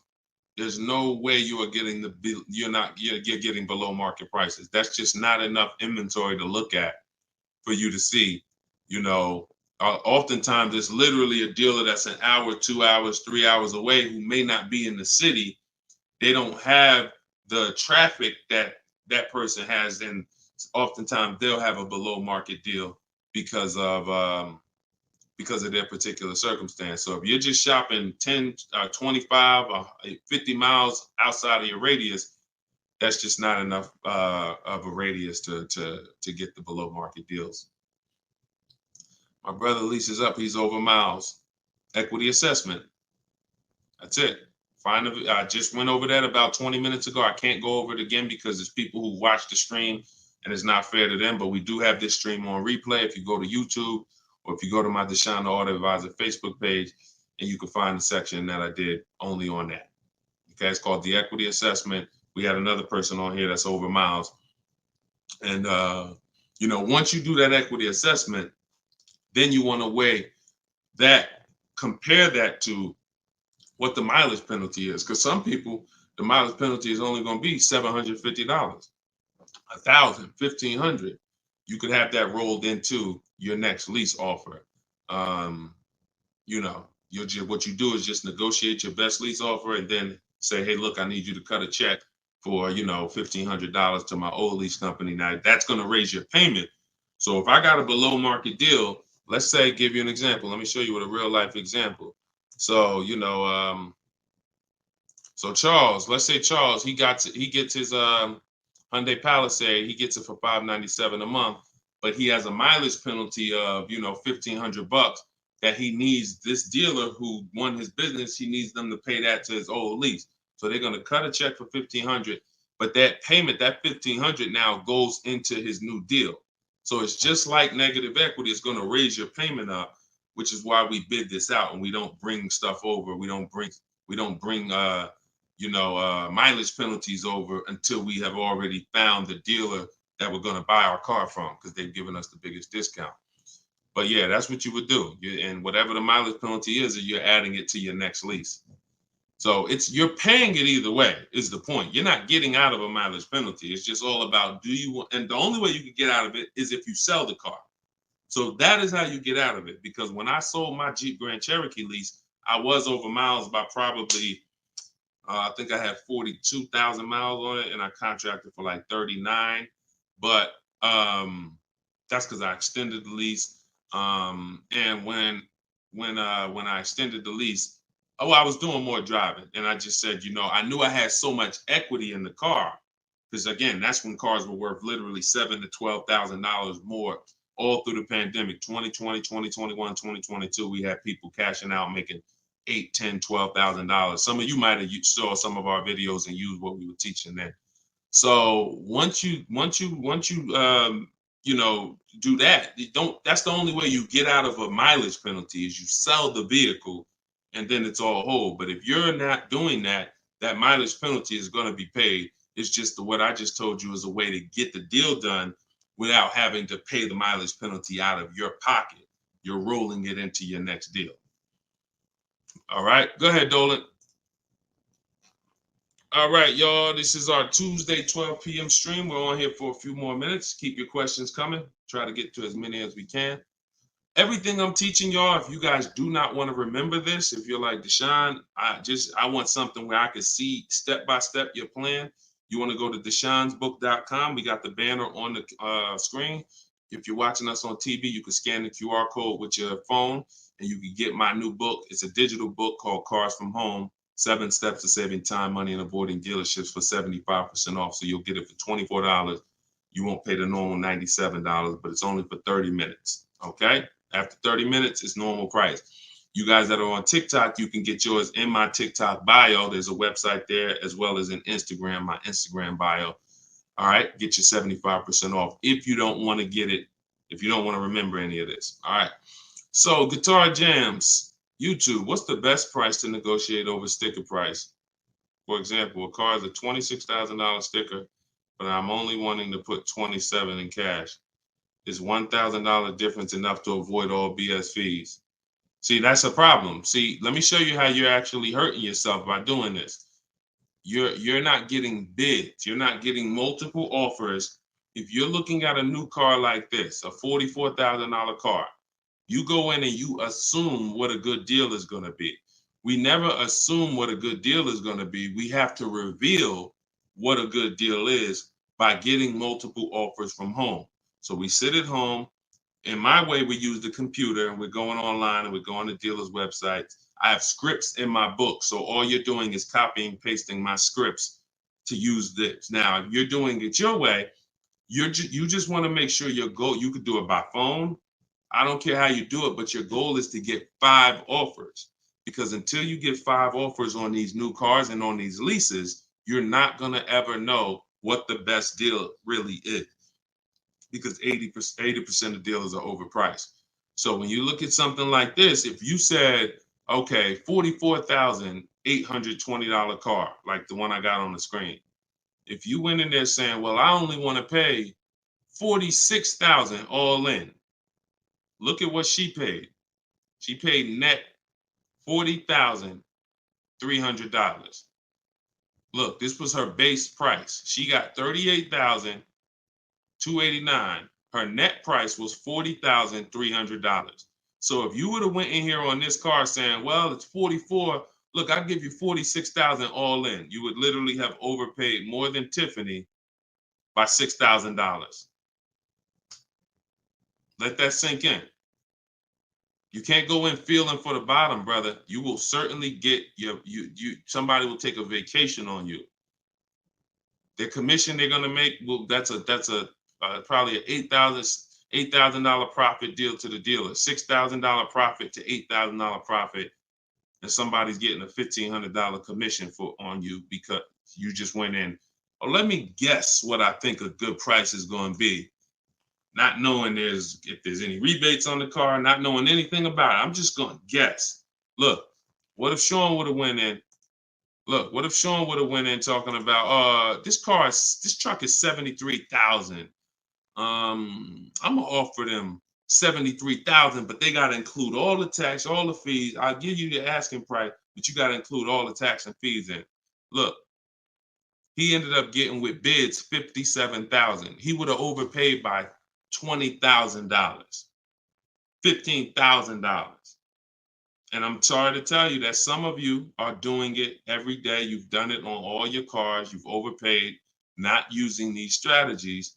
there's no way you are getting you're getting below market prices. That's just not enough inventory to look at for you to see, Oftentimes, it's literally a dealer that's an hour, 2 hours, 3 hours away who may not be in the city. They don't have the traffic that that person has, and oftentimes they'll have a below market deal because of their particular circumstance. So if you're just shopping 10, 25, 50 miles outside of your radius, that's just not enough of a radius to get the below market deals. My brother leases up, he's over miles. Equity assessment. That's it. I just went over that about 20 minutes ago. I can't go over it again because there's people who watch the stream and it's not fair to them, but we do have this stream on replay. If you go to YouTube or if you go to my Deshone the Auto Advisor Facebook page, and you can find the section that I did only on that. Okay, it's called the equity assessment. We had another person on here that's over miles. And, once you do that equity assessment, then you want to weigh that, compare that to what the mileage penalty is. Because some people, the mileage penalty is only going to be $750, $1,000, $1,500. You could have that rolled into your next lease offer. What you do is just negotiate your best lease offer and then say, hey, look, I need you to cut a check for, $1,500 to my old lease company. Now that's going to raise your payment. So if I got a below market deal, let's say, give you an example. Let me show you with a real life example. So, so Charles, let's say Charles, he gets his Hyundai Palisade, he gets it for $597 a month, but he has a mileage penalty of, $1,500 that he needs. This dealer who won his business, he needs them to pay that to his old lease. So they're going to cut a check for $1,500, but that payment, that $1,500 now goes into his new deal. So it's just like negative equity. It's going to raise your payment up, which is why we bid this out and we don't bring stuff over. We don't bring mileage penalties over until we have already found the dealer that we're going to buy our car from, because they've given us the biggest discount. But yeah, that's what you would do. And whatever the mileage penalty is, you're adding it to your next lease. So you're paying it either way is the point. You're not getting out of a mileage penalty. It's just all about and the only way you can get out of it is if you sell the car. So that is how you get out of it. Because when I sold my Jeep Grand Cherokee lease, I was over miles by probably, I think I had 42,000 miles on it, and I contracted for like 39. But that's because I extended the lease. And when I extended the lease, I was doing more driving, and I just said, I knew I had so much equity in the car, because again, that's when cars were worth literally $7,000 to $12,000 more all through the pandemic. 2020, 2021, 2022, we had people cashing out, making $8,000, $10,000, $12,000. Some of you might have saw some of our videos and used what we were teaching then. So once you do that, that's the only way you get out of a mileage penalty is you sell the vehicle, and then it's all whole. But if you're not doing that, that mileage penalty is going to be paid. It's just what I just told you is a way to get the deal done without having to pay the mileage penalty out of your pocket. You're rolling it into your next deal. All right, go ahead, Dolan. All right, y'all, this is our Tuesday 12 p.m. stream. We're on here for a few more minutes. Keep your questions coming. Try to get to as many as we can. Everything I'm teaching y'all, if you guys do not want to remember this, if you're like, Deshone, I want something where I can see step-by-step your plan, you want to go to deshonesbook.com. We got the banner on the screen. If you're watching us on TV, you can scan the QR code with your phone, and you can get my new book. It's a digital book called Cars from Home, 7 Steps to Saving Time, Money, and Avoiding Dealerships for 75% off. So you'll get it for $24. You won't pay the normal $97, but it's only for 30 minutes, okay? After 30 minutes, it's normal price. You guys that are on TikTok, you can get yours in my TikTok bio. There's a website there, as well as in Instagram, my Instagram bio. All right, get your 75% off if you don't want to get it, if you don't want to remember any of this. All right, so Guitar Jams, YouTube, what's the best price to negotiate over sticker price? For example, a car is a $26,000 sticker, but I'm only wanting to put $27,000 in cash. Is $1,000 difference enough to avoid all BS fees? See, that's a problem. See, let me show you how you're actually hurting yourself by doing this. You're not getting bids. You're not getting multiple offers. If you're looking at a new car like this, a $44,000 car, You go in and you assume what a good deal is going to be. We never assume what a good deal is going to be. We have to reveal what a good deal is by getting multiple offers from home. So we sit at home. In my way, we use the computer and we're going online and we're going to dealers' websites. I have scripts in my book. So all you're doing is copying, pasting my scripts to use this. Now, if you're doing it your way, you just want to make sure your goal, you could do it by phone. I don't care how you do it, but your goal is to get 5 offers, because until you get 5 offers on these new cars and on these leases, you're not going to ever know what the best deal really is, because 80% of dealers are overpriced. So when you look at something like this, if you said, okay, $44,820 car, like the one I got on the screen, if you went in there saying, well, I only want to pay $46,000 all in, look at what she paid. She paid net $40,300. Look, this was her base price. She got $38,289. Her net price was $40,300. So if you would have went in here on this car saying, well, it's 44, look, I'll give you 46,000 all in, you would literally have overpaid more than Tiffany by $6,000. Let that sink in. You can't go in feeling for the bottom, brother. You will certainly get somebody will take a vacation on you. Their commission they're gonna make, well, that's probably an $8,000 profit deal to the dealer, $6,000 profit to $8,000 profit, and somebody's getting a $1,500 commission on you because you just went in. Oh, let me guess what I think a good price is going to be. Not knowing if there's any rebates on the car, not knowing anything about it. I'm just going to guess. Look, what if Sean would have went in? Look, what if Sean would have went in talking about, this truck is 73,000. I'm gonna offer them 73,000, but they gotta include all the tax, all the fees. I'll give you the asking price, but you gotta include all the tax and fees in. Look, he ended up getting with bids 57,000. He would have overpaid by $20,000, $15,000. And I'm sorry to tell you that some of you are doing it every day. You've done it on all your cars. You've overpaid, not using these strategies.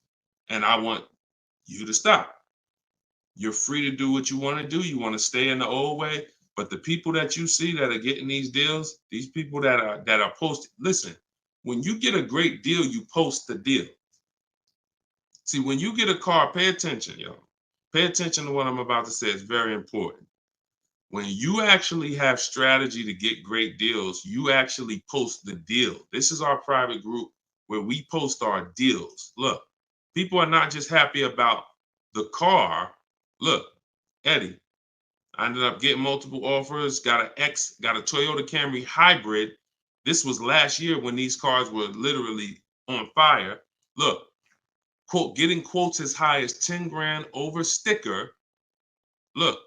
And I want you to stop. You're free to do what you want to do. You want to stay in the old way. But the people that you see that are getting these deals, these people that are posting, listen, when you get a great deal, you post the deal. See, when you get a car, pay attention, yo. Pay attention to what I'm about to say. It's very important. When you actually have strategy to get great deals, you actually post the deal. This is our private group where we post our deals. Look, people are not just happy about the car. Look, Eddie, I ended up getting multiple offers, got a Toyota Camry hybrid. This was last year when these cars were literally on fire. Look, quote, getting quotes as high as 10 grand over sticker. Look,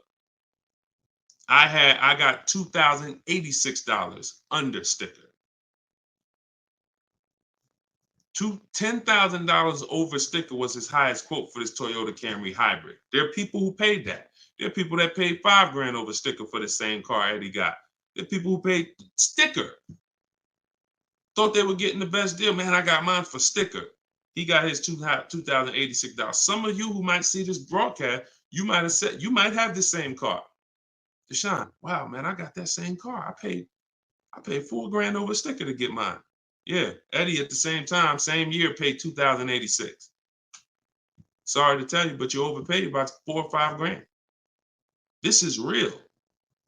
I got $2,086 under sticker. $10,000 over sticker was his highest quote for this Toyota Camry hybrid. There are people who paid that. There are people that paid 5 grand over sticker for the same car Eddie got. There are people who paid sticker. Thought they were getting the best deal. Man, I got mine for sticker. He got his $2,086. Some of you who might see this broadcast, you might have the same car. Deshone, wow, man, I got that same car. I paid 4 grand over sticker to get mine. Yeah, Eddie at the same time, same year, paid $2,086. Sorry to tell you, but you overpaid by 4 or 5 grand. This is real.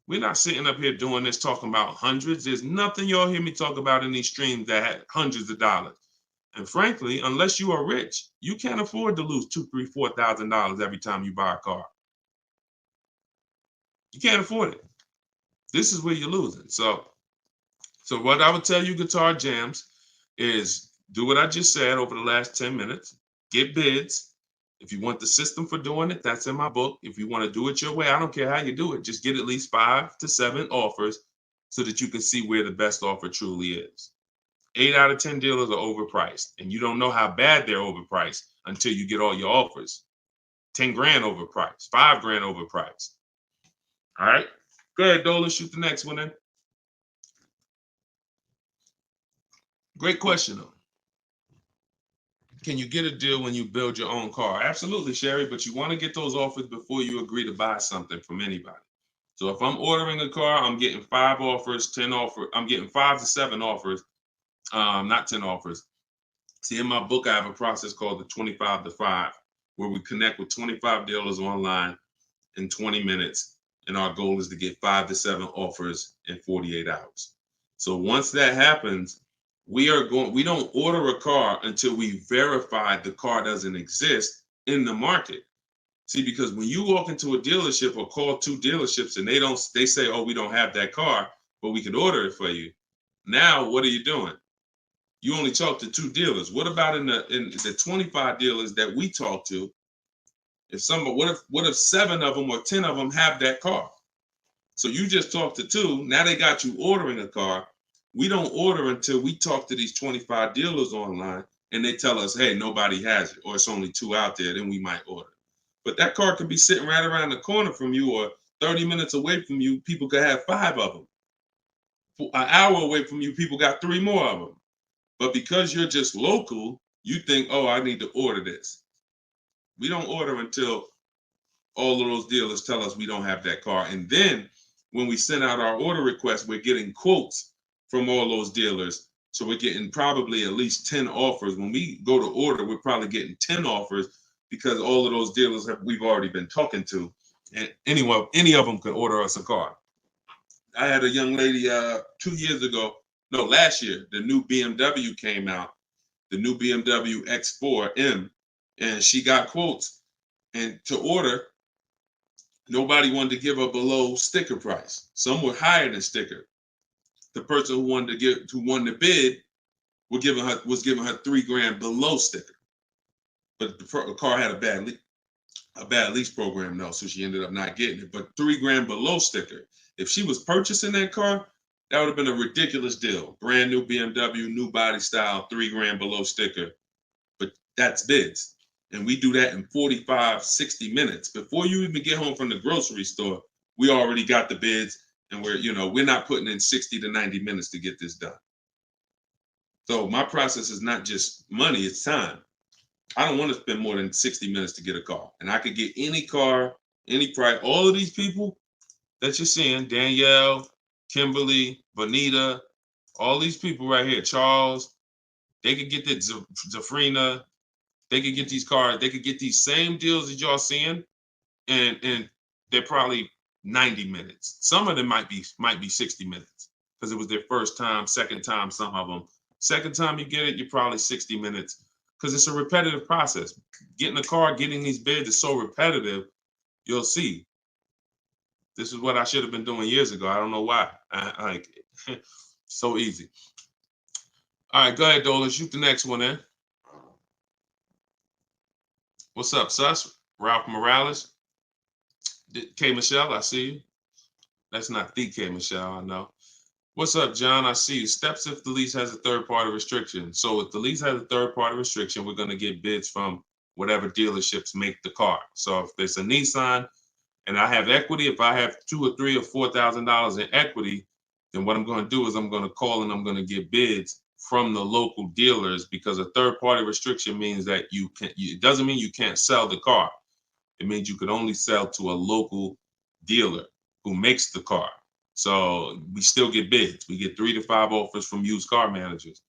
We're not sitting up here doing this talking about hundreds. There's nothing y'all hear me talk about in these streams that had hundreds of dollars. And frankly, unless you are rich, you can't afford to lose $2,000, $3,000, $4,000 every time you buy a car. You can't afford it. This is where you're losing. So what I would tell you, Guitar Jams, is do what I just said over the last 10 minutes. Get bids. If you want the system for doing it, that's in my book. If you want to do it your way, I don't care how you do it. Just get at least 5 to 7 offers so that you can see where the best offer truly is. 8 out of 10 dealers are overpriced, and you don't know how bad they're overpriced until you get all your offers. 10 grand overpriced, 5 grand overpriced. All right. Go ahead, Dolan. Shoot the next one in. Great question, though. Can you get a deal when you build your own car? Absolutely, Sherry, but you want to get those offers before you agree to buy something from anybody. So if I'm ordering a car, I'm getting 5 offers, 10 offers. I'm getting 5 to 7 offers, not 10 offers. See, in my book, I have a process called the 25 to 5, where we connect with 25 dealers online in 20 minutes. And our goal is to get 5 to 7 offers in 48 hours. So once that happens, we don't order a car until we verify the car doesn't exist in the market. See, because when you walk into a dealership or call 2 dealerships and they say, oh, we don't have that car, but we could order it for you. Now, what are you doing? You only talk to 2 dealers. What about in the 25 dealers that we talk to? What if 7 of them or 10 of them have that car? So you just talked to 2. Now they got you ordering a car. We don't order until we talk to these 25 dealers online and they tell us, hey, nobody has it, or it's only 2 out there, then we might order. But that car could be sitting right around the corner from you, or 30 minutes away from you. People could have 5 of them. An hour away from you, people got 3 more of them. But because you're just local, you think, oh, I need to order this. We don't order until all of those dealers tell us we don't have that car. And then when we send out our order request, we're getting quotes from all those dealers. So we're getting probably at least 10 offers. When we go to order, we're probably getting 10 offers because all of those dealers we've already been talking to. And any of them could order us a car. I had a young lady 2 years ago, no, last year, the new BMW came out, the new BMW X4M, and she got quotes. And to order, nobody wanted to give her below sticker price. Some were higher than sticker. The person who won the bid was giving her $3,000 below sticker. But the car had a bad lease program though, so she ended up not getting it. But $3,000 below sticker. If she was purchasing that car, that would have been a ridiculous deal. Brand new BMW, new body style, $3,000 below sticker. But that's bids. And we do that in 45, 60 minutes. Before you even get home from the grocery store, we already got the bids, and we're not putting in 60 to 90 minutes to get this done. So my process is not just money, it's time. I don't want to spend more than 60 minutes to get a car. And I could get any car, any price. All of these people that you're seeing, Danielle, Kimberly, Bonita, all these people right here, Charles, they could get that Zafrina, they could get these cars, they could get these same deals that y'all seeing, and they're probably 90 minutes. Some of them might be 60 minutes because it was their first time, second time, some of them. Second time you get it, you're probably 60 minutes because it's a repetitive process. Getting a car, getting these bids is so repetitive, you'll see. This is what I should have been doing years ago. I don't know why. So easy. All right, go ahead, Dola. Shoot the next one in. What's up, Sus? Ralph Morales. K. Michelle, I see you. That's not the K. Michelle, I know. What's up, John? I see you. Steps if the lease has a third-party restriction. So if the lease has a third-party restriction, we're going to get bids from whatever dealerships make the car. So if there's a Nissan and I have equity, if I have $2,000 or $3,000 or $4,000 in equity, then what I'm going to do is I'm going to call and I'm going to get bids from the local dealers, because a third-party restriction means that it doesn't mean you can't sell the car. It means you could only sell to a local dealer who makes the car. So we still get bids. We get 3 to 5 offers from used car managers.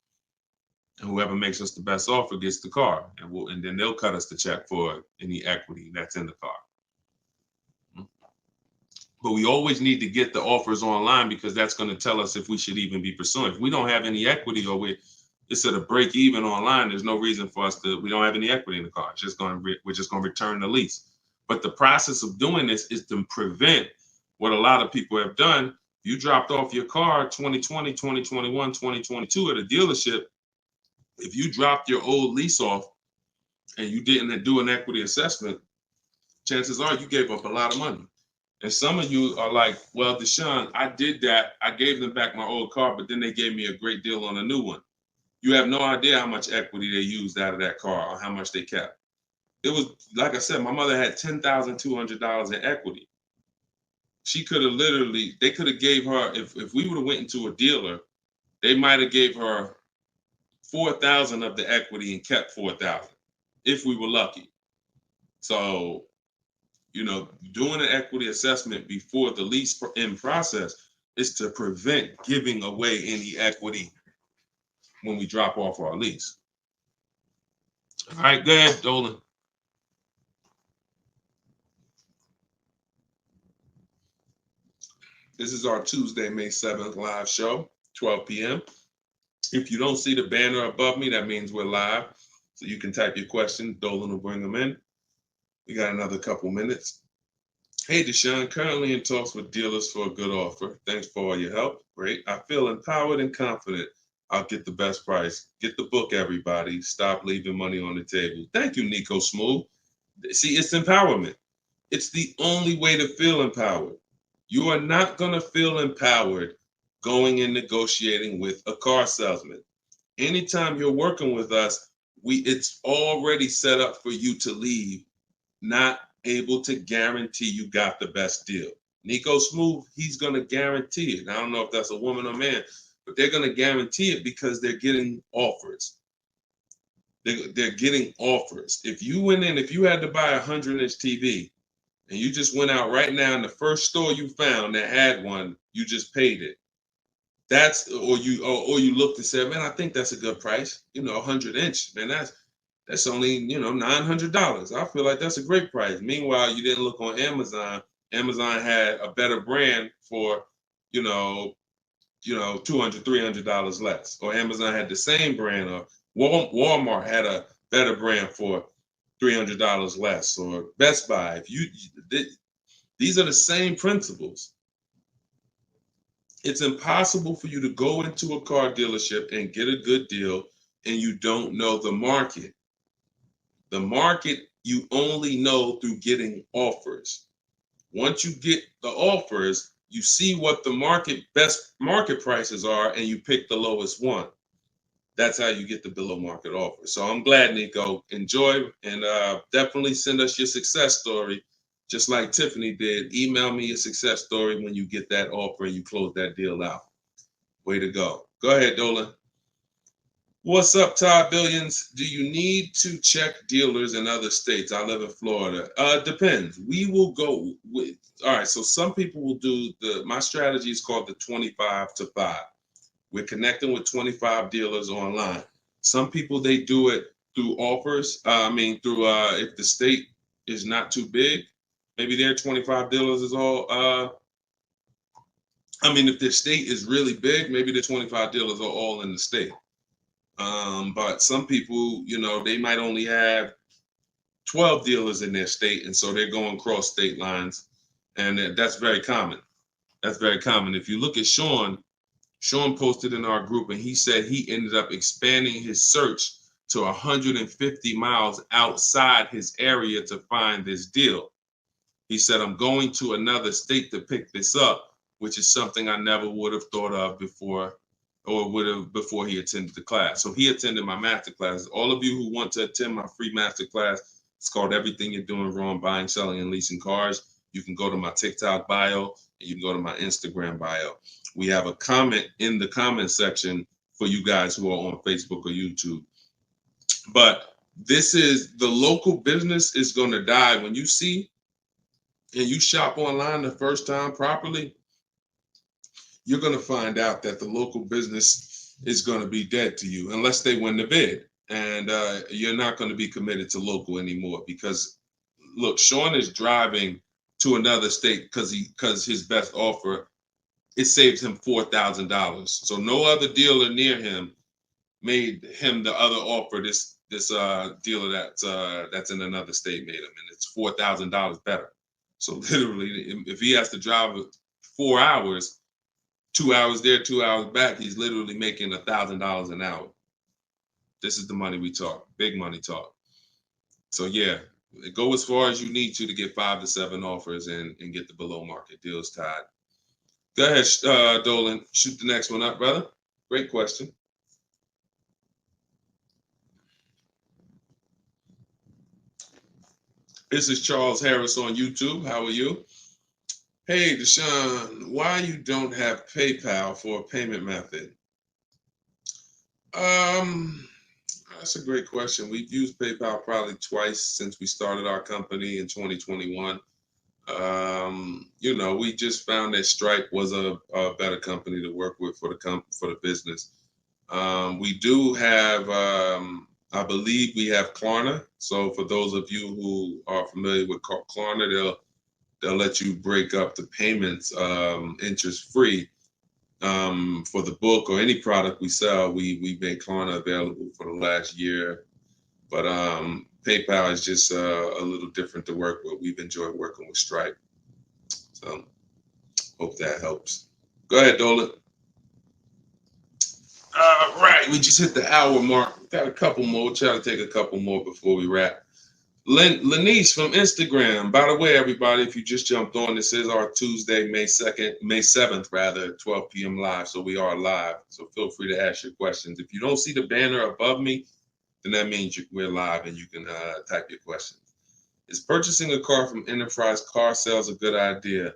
And whoever makes us the best offer gets the car. And then they'll cut us the check for any equity that's in the car. But we always need to get the offers online, because that's going to tell us if we should even be pursuing. If we don't have any equity, or it's at a break even online, there's no reason for us we don't have any equity in the car. We're just going to return the lease. But the process of doing this is to prevent what a lot of people have done. You dropped off your car 2020, 2021, 2022 at a dealership. If you dropped your old lease off and you didn't do an equity assessment, chances are you gave up a lot of money. And some of you are like, well, Deshone, I did that. I gave them back my old car, but then they gave me a great deal on a new one. You have no idea how much equity they used out of that car or how much they kept. It was, like I said, my mother had $10,200 in equity. She could have literally, they could have gave her, if we would have went into a dealer, they might have gave her 4,000 of the equity and kept 4,000 if we were lucky. So, doing an equity assessment before the lease in process is to prevent giving away any equity when we drop off our lease. All right, go ahead, Dolan. This is our Tuesday, May 7th live show, 12 p.m. If you don't see the banner above me, that means we're live. So you can type your question. Dolan will bring them in. We got another couple minutes. Hey, Deshone, currently in talks with dealers for a good offer. Thanks for all your help. Great. I feel empowered and confident I'll get the best price. Get the book, everybody. Stop leaving money on the table. Thank you, Nico Smooth. See, it's empowerment. It's the only way to feel empowered. You are not going to feel empowered going and negotiating with a car salesman. Anytime you're working with us, it's already set up for you to leave not able to guarantee you got the best deal. Nico Smooth, he's going to guarantee it. I don't know if that's a woman or man, but they're going to guarantee it because they're getting offers. They're getting offers. If you went in, if you had to buy a 100-inch TV and you just went out right now in the first store you found that had one, you just paid it. Or you looked and said, man, I think that's a good price. 100-inch, man, that's only, $900. I feel like that's a great price. Meanwhile, you didn't look on Amazon. Amazon had a better brand for, $200, $300 less. Or Amazon had the same brand, or Walmart had a better brand for $300 less, or Best Buy. These are the same principles. It's impossible for you to go into a car dealership and get a good deal and you don't know the market. The market you only know through getting offers. Once you get the offers, you see what the best market prices are and you pick the lowest one. That's how you get the below market offer. So I'm glad, Nico. Enjoy, and definitely send us your success story. Just like Tiffany did, email me your success story when you get that offer and you close that deal out. Way to go. Go ahead, Dolan. What's up, Todd Billions? Do you need to check dealers in other states? I live in Florida. Depends. We will go with, all right, so some people will do my strategy is called the 25 to 5. We're connecting with 25 dealers online. Some people, they do it through offers. If the state is not too big, maybe their 25 dealers is all, if the state is really big, maybe the 25 dealers are all in the state. But some people, they might only have 12 dealers in their state, and so they're going cross state lines, and that's very common. That's very common. If you look at Sean posted in our group, and he said he ended up expanding his search to 150 miles outside his area to find this deal. He said, I'm going to another state to pick this up, which is something I never would have thought of before, or would have before he attended the class. So he attended my master class. All of you who want to attend my free master class, it's called Everything You're Doing Wrong, Buying, Selling, and Leasing Cars. You can go to my TikTok bio, and you can go to my Instagram bio. We have a comment in the comment section for you guys who are on Facebook or YouTube. But this is, the local business is going to die. When you see and you shop online the first time properly, you're going to find out that the local business is going to be dead to you unless they win the bid. And you're not going to be committed to local anymore, because look, Sean is driving to another state because his best offer, it saves him $4,000. So no other dealer near him made him the other offer. This dealer that's in another state made him, and it's $4,000 better. So literally, if he has to drive 4 hours, 2 hours there, 2 hours back, he's literally making $1,000 an hour. This is the money we talk, big money talk. So yeah, go as far as you need to get 5 to 7 offers and get the below market deals tied. Go ahead, Dolan, shoot the next one up, brother. Great question. This is Charles Harris on YouTube. How are you? Hey, Deshone, why you don't have PayPal for a payment method? Um, that's a great question. We've used PayPal probably twice since we started our company in 2021. We just found that Stripe was a better company to work with for the business. We do have, I believe we have Klarna. So for those of you who are familiar with Klarna, they'll let you break up the payments interest free. For the book or any product we sell, we make Klarna available for the last year. But PayPal is just a little different to work with. We've enjoyed working with Stripe. So hope that helps. Go ahead, Dolan. Right, we just hit the hour mark. Got a couple more. Try to take a couple more before we wrap. Lenice from Instagram. By the way, everybody, if you just jumped on, this is our Tuesday, May 7th, rather, 12 p.m. live. So we are live. So feel free to ask your questions. If you don't see the banner above me, then that means we're live and you can type your questions. Is purchasing a car from Enterprise Car Sales a good idea?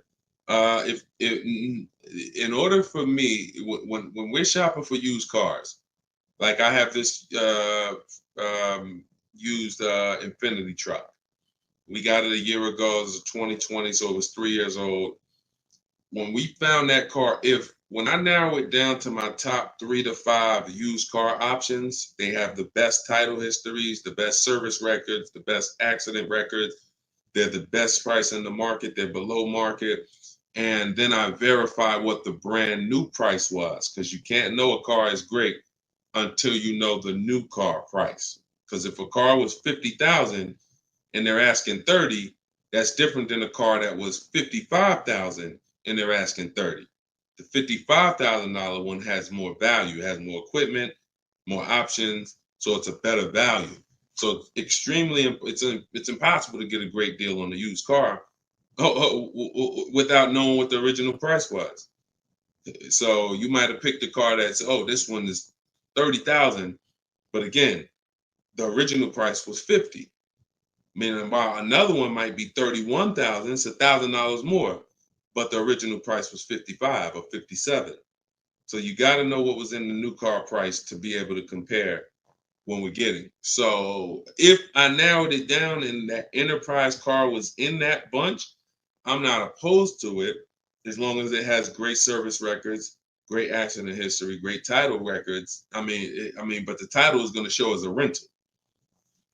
If in order for me, when we're shopping for used cars, like I have this used Infinity truck. We got it a year ago. It was 2020, so it was 3 years old. When we found that car, when I narrow it down to my top 3 to 5 used car options, they have the best title histories, the best service records, the best accident records. They're the best price in the market. They're below market. And then I verify what the brand new price was, because you can't know a car is great until you know the new car price. Because if a car was 50,000 and they're asking 30, that's different than a car that was 55,000 and they're asking 30. The $55,000 one has more value, has more equipment, more options, so it's a better value. So it's impossible to get a great deal on a used car without knowing what the original price was. So you might have picked a car that's, this one is 30,000, but again, the original price was 50. Meaning, while another one might be 31,000, it's $1,000 more, but the original price was 55 or 57. So you got to know what was in the new car price to be able to compare when we're getting. So if I narrowed it down and that Enterprise car was in that bunch, I'm not opposed to it as long as it has great service records, great accident history, great title records. But the title is going to show as a rental.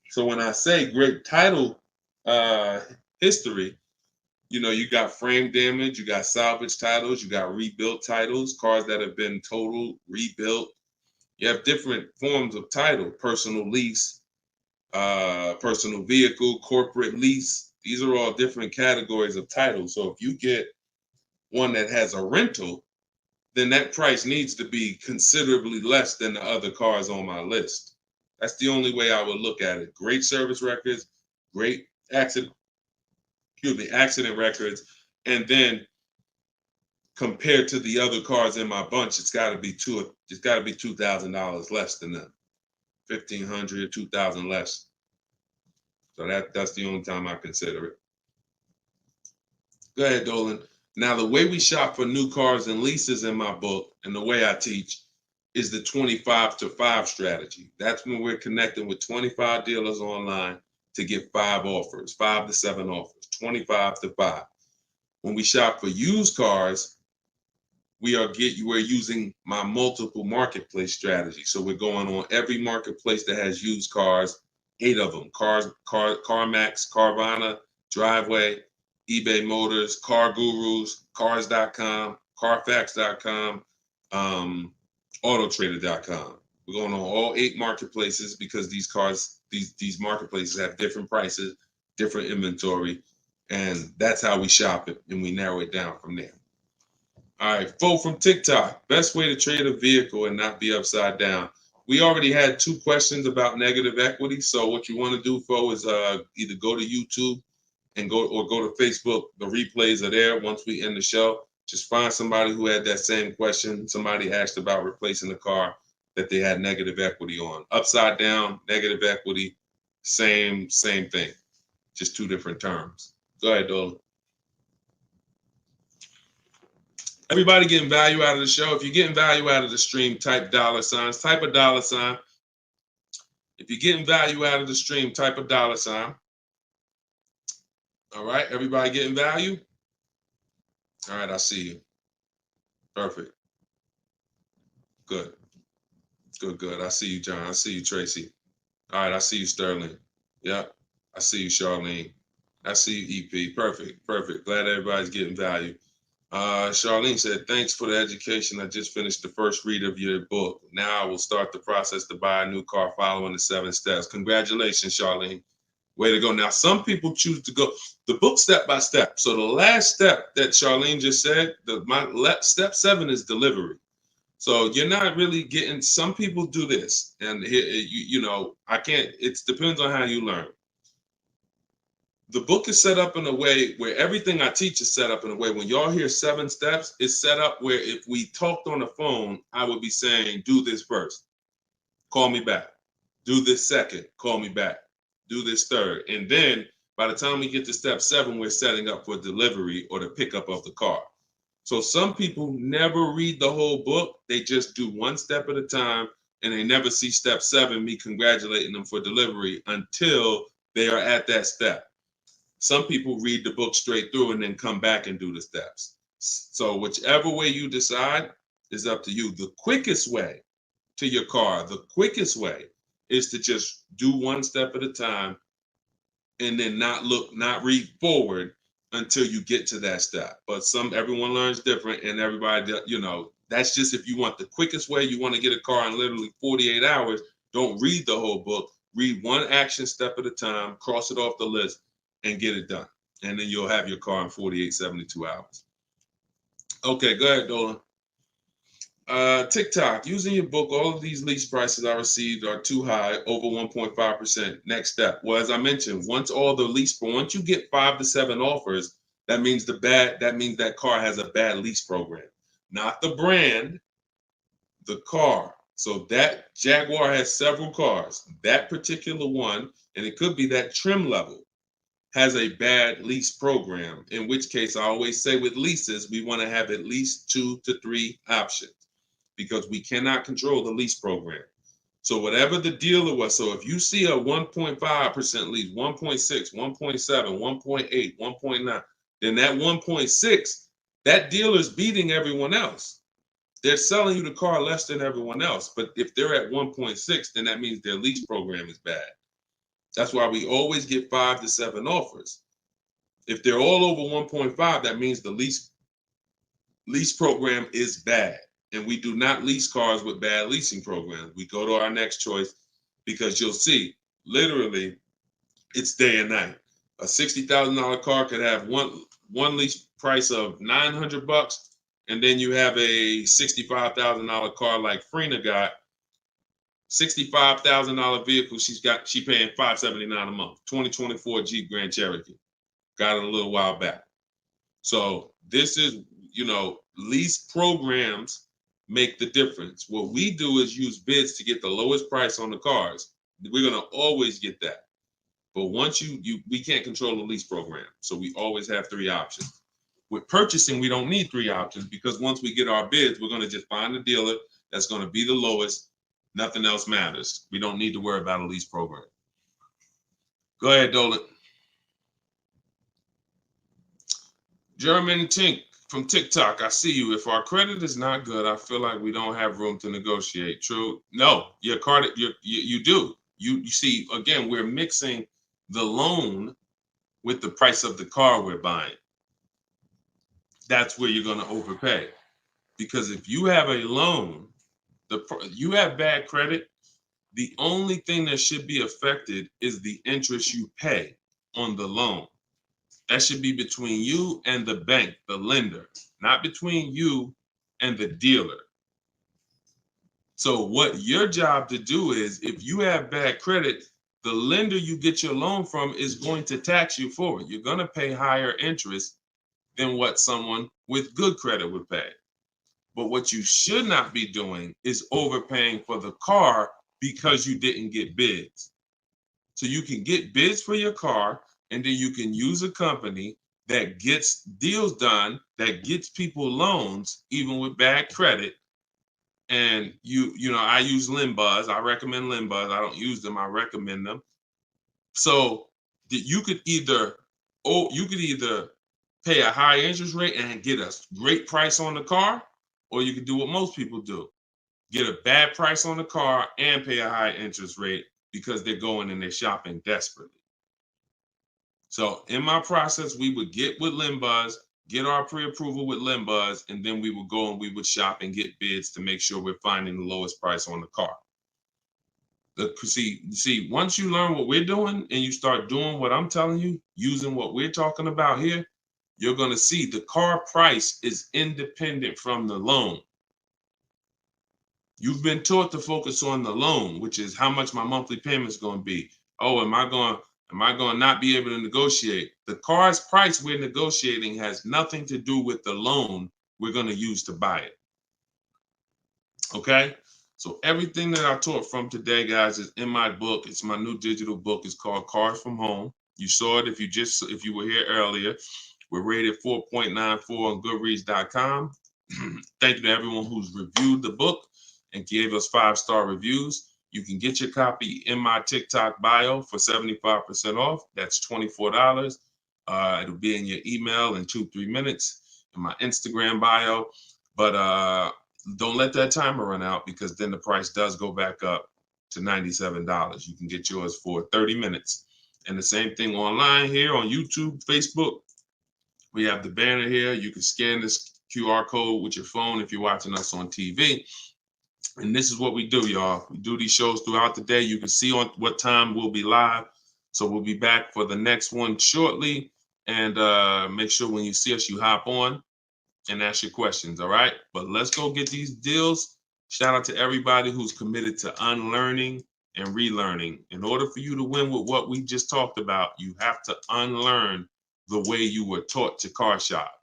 So when I say great title history, you got frame damage, you got salvage titles, you got rebuilt titles, cars that have been totaled, rebuilt. You have different forms of title: personal lease, personal vehicle, corporate lease. These are all different categories of title. So if you get one that has a rental, then that price needs to be considerably less than the other cars on my list. That's the only way I would look at it. Great service records, great accident records, and then compared to the other cars in my bunch, it's got to be $2,000 less than them. 1,500, 2,000 less. So that's the only time I consider it. Go ahead, Dolan. Now, the way we shop for new cars and leases in my book, and the way I teach, is the 25 to 5 strategy. That's when we're connecting with 25 dealers online to get 5 offers, 5 to 7 offers, 25 to 5. When we shop for used cars, we're using my multiple marketplace strategy. So we're going on every marketplace that has used cars, 8 of them: CarMax, Carvana, Driveway, eBay Motors, Car Gurus, Cars.com, Carfax.com, Autotrader.com. We're going on all 8 marketplaces because these marketplaces have different prices, different inventory, and that's how we shop it, and we narrow it down from there. All right, Fo from TikTok. Best way to trade a vehicle and not be upside down. We already had 2 questions about negative equity. So what you want to do, Fo, is either go to YouTube and go to Facebook. The replays are there once we end the show. Just find somebody who had that same question. Somebody asked about replacing a car that they had negative equity on. Upside down, negative equity, same thing. Just 2 different terms. Go ahead, Dolan. Everybody getting value out of the show. If you're getting value out of the stream, type $. Type a $. If you're getting value out of the stream, type a $. All right, everybody getting value? All right, I see you. Perfect. Good. Good. I see you, John. I see you, Tracy. All right, I see you, Sterling. Yep. I see you, Charlene. I see you, EP. Perfect. Glad everybody's getting value. Charlene said, thanks for the education. I just finished the first read of your book. Now I will start the process to buy a new car following the 7 steps. Congratulations, Charlene. Way to go. Now, some people choose to go the book step by step. So the last step that Charlene just said, step 7 is delivery. So you're not really getting, some people do this. And I can't, it depends on how you learn. The book is set up in a way where everything I teach is set up in a way when y'all hear 7 steps, it's set up where if we talked on the phone, I would be saying, do this first, call me back. Do this second, call me back. Do this third. And then by the time we get to step 7, we're setting up for delivery or the pickup of the car. So some people never read the whole book. They just do 1 step at a time and they never see step 7, me congratulating them for delivery until they are at that step. Some people read the book straight through and then come back and do the steps. So whichever way you decide is up to you. The quickest way to your car, the quickest way is to just do 1 step at a time and then not read forward until you get to that step. But everyone learns different, and everybody, that's just if you want the quickest way, you want to get a car in literally 48 hours, don't read the whole book. Read 1 action step at a time, cross it off the list, and get it done. And then you'll have your car in 48, 72 hours. Okay, go ahead, Dolan. TikTok, using your book, all of these lease prices I received are too high, over 1.5%. Next step. Well, as I mentioned, once you get 5 to 7 offers, that means that car has a bad lease program. Not the brand, the car. So that Jaguar has several cars. That particular one, and it could be that trim level, has a bad lease program, in which case I always say with leases, we want to have at least 2 to 3 options, because we cannot control the lease program. So whatever the dealer was, so if you see a 1.5% lease, 1.6, 1.7, 1.8, 1.9, then that 1.6, that dealer's beating everyone else. They're selling you the car less than everyone else. But if they're at 1.6, then that means their lease program is bad. That's why we always get 5 to 7 offers. If they're all over 1.5, that means the lease program is bad. And we do not lease cars with bad leasing programs. We go to our next choice, because you'll see, literally, it's day and night. A $60,000 car could have one lease price of $900, and then you have a $65,000 car like Frena got. $65,000 vehicle, she paying $579 a month. 2024 Jeep Grand Cherokee. Got it a little while back. So this is, lease programs make the difference. What we do is use bids to get the lowest price on the cars. We're gonna always get that. But once we can't control the lease program. So we always have 3 options. With purchasing, we don't need 3 options, because once we get our bids, we're gonna just find a dealer that's gonna be the lowest. Nothing else matters. We don't need to worry about a lease program. Go ahead, Dolan. German Tink from TikTok, I see you. If our credit is not good, I feel like we don't have room to negotiate. True? No, your credit, you do. You see, again, we're mixing the loan with the price of the car we're buying. That's where you're going to overpay. Because if you have a loan, you have bad credit, the only thing that should be affected is the interest you pay on the loan. That should be between you and the bank, the lender, not between you and the dealer. So what your job to do is, if you have bad credit, the lender you get your loan from is going to tax you for it. You're going to pay higher interest than what someone with good credit would pay. But what you should not be doing is overpaying for the car because you didn't get bids. So you can get bids for your car, and then you can use a company that gets deals done, that gets people loans, even with bad credit. And you know, I use Limbuzz. I recommend Limbuzz. I don't use them. I recommend them. So you could either, pay a high interest rate and get a great price on the car, or you could do what most people do: get a bad price on the car and pay a high interest rate because they're going and they're shopping desperately. So in my process, we would get with Limbuzz, get our pre-approval with Limbuzz, and then we would go and we would shop and get bids to make sure we're finding the lowest price on the car. See, once you learn what we're doing and you start doing what I'm telling you, using what we're talking about here, you're going to see the car price is independent from the loan. You've been taught to focus on the loan, which is how much my monthly payment is going to be. Oh, am I going to not be able to negotiate? The car's price we're negotiating has nothing to do with the loan we're going to use to buy it. Okay? So everything that I taught from today, guys, is in my book. It's my new digital book. It's called Cars from Home. You saw it if you were here earlier. We're rated 4.94 on Goodreads.com. Thank you to everyone who's reviewed the book and gave us 5-star reviews. You can get your copy in my TikTok bio for 75% off. That's $24. It'll be in your email in 2-3 minutes, in my Instagram bio. But don't let that timer run out, because then the price does go back up to $97. You can get yours for 30 minutes. And the same thing online here on YouTube, Facebook. We have the banner here. You can scan this QR code with your phone if you're watching us on TV. And this is what we do, y'all. We do these shows throughout the day. You can see on what time we'll be live. So we'll be back for the next one shortly. And make sure when you see us, you hop on and ask your questions, all right? But let's go get these deals. Shout out to everybody who's committed to unlearning and relearning. In order for you to win with what we just talked about, you have to unlearn the way you were taught to car shop.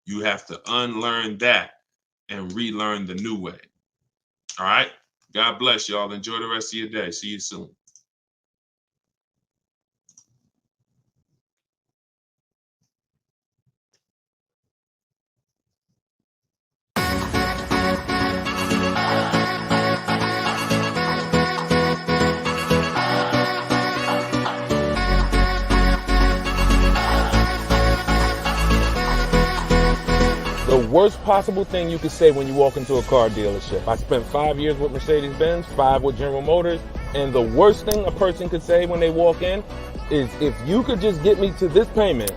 You have to unlearn that and relearn the new way. All right? God bless y'all. Enjoy the rest of your day. See you soon. The worst possible thing you could say when you walk into a car dealership. I spent 5 years with Mercedes-Benz, 5 with General Motors, and the worst thing a person could say when they walk in is, if you could just get me to this payment,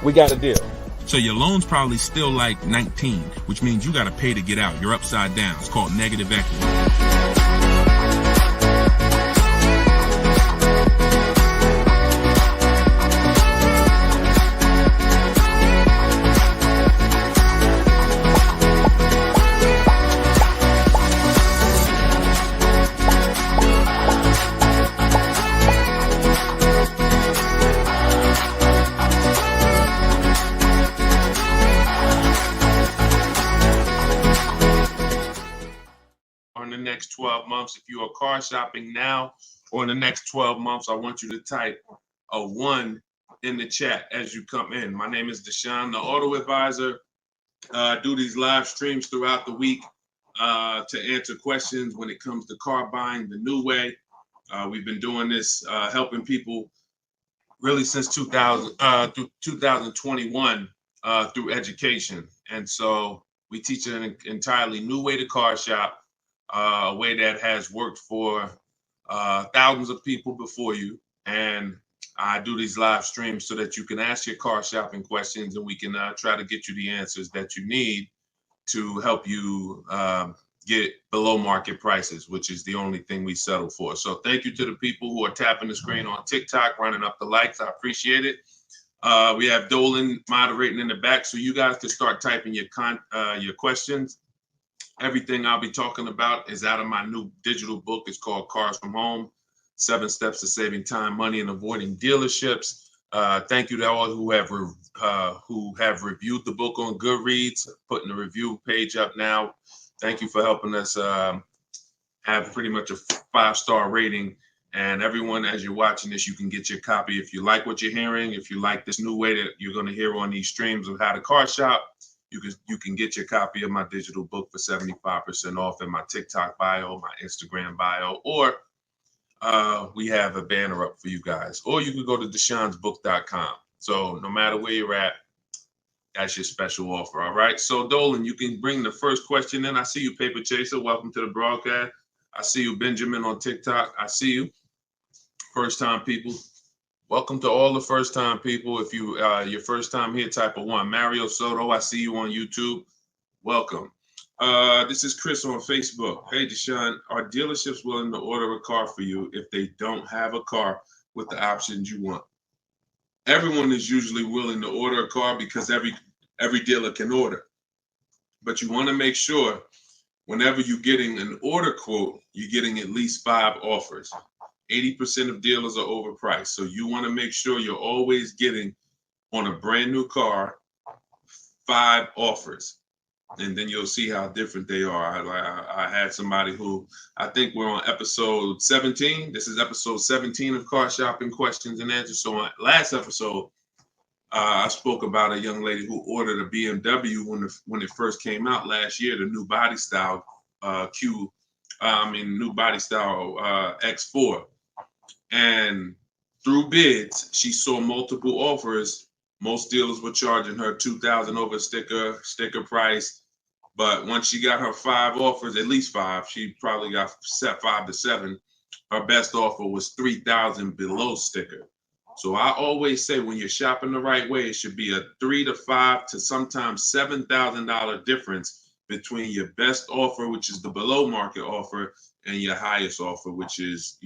we got a deal. So your loan's probably still like 19, which means you got to pay to get out. You're upside down. It's called negative equity. In the next 12 months, if you are car shopping now, or in the next 12 months, I want you to type a 1 in the chat as you come in. My name is Deshone the Auto Advisor. I do these live streams throughout the week to answer questions when it comes to car buying the new way. We've been doing this, helping people really since 2021 through education. And so we teach an entirely new way to car shop. A way that has worked for thousands of people before you. And I do these live streams so that you can ask your car shopping questions, and we can try to get you the answers that you need to help you get below market prices, which is the only thing we settle for. So thank you to the people who are tapping the screen on TikTok, running up the likes. I appreciate it. We have Dolan moderating in the back, so you guys can start typing your questions. Everything I'll be talking about is out of my new digital book. It's called Cars from Home, 7 Steps to Saving Time, Money, and Avoiding Dealerships. Thank you to all who have reviewed the book on Goodreads, putting the review page up now. Thank you for helping us have pretty much a 5-star rating And everyone, as you're watching this, you can get your copy. If you like what you're hearing, if you like this new way that you're going to hear on these streams of how to car shop, you can get your copy of my digital book for 75% off in my TikTok bio, my Instagram bio, or we have a banner up for you guys. Or you can go to deshonsbook.com. So no matter where you're at, that's your special offer. All right. So Dolan, you can bring the first question in. I see you, Paper Chaser. Welcome to the broadcast. I see you, Benjamin, on TikTok. I see you. First time people. Welcome to all the first time people. If you your first time here, type of 1. Mario Soto, I see you on YouTube. Welcome. This is Chris on Facebook. Hey, Deshone, are dealerships willing to order a car for you if they don't have a car with the options you want? Everyone is usually willing to order a car because every dealer can order. But you want to make sure whenever you're getting an order quote, you're getting at least 5 offers. 80% of dealers are overpriced. So you want to make sure you're always getting on a brand new car 5 offers. And then you'll see how different they are. I had somebody who, I think we're on episode 17. This is episode 17 of Car Shopping Questions and Answers. So on last episode, I spoke about a young lady who ordered a BMW when it first came out last year, the new body style new body style X4. And through bids, she saw multiple offers. Most dealers were charging her $2,000 over sticker price. But once she got her 5 offers, at least 5, she probably got set 5 to 7. Her best offer was $3,000 below sticker. So I always say when you're shopping the right way, it should be a $3,000 to $5,000 to sometimes $7,000 difference between your best offer, which is the below market offer, and your highest offer, which is,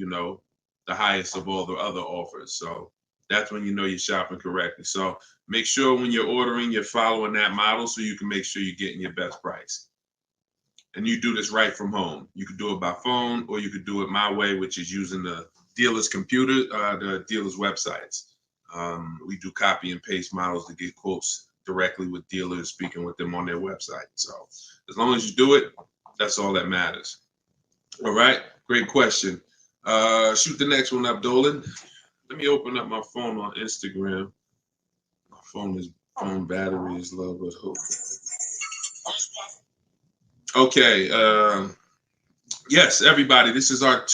the highest of all the other offers. So that's when you know you're shopping correctly. So make sure when you're ordering, you're following that model so you can make sure you're getting your best price. And you do this right from home. You could do it by phone, or you could do it my way, which is using the dealer's computer, the dealer's websites. We do copy and paste models to get quotes directly with dealers, speaking with them on their website. So as long as you do it, that's all that matters. All right, great question. Shoot the next one up, Dolan. Let me open up my phone on Instagram. My phone battery is low, but hope. Okay. Yes, everybody. This is our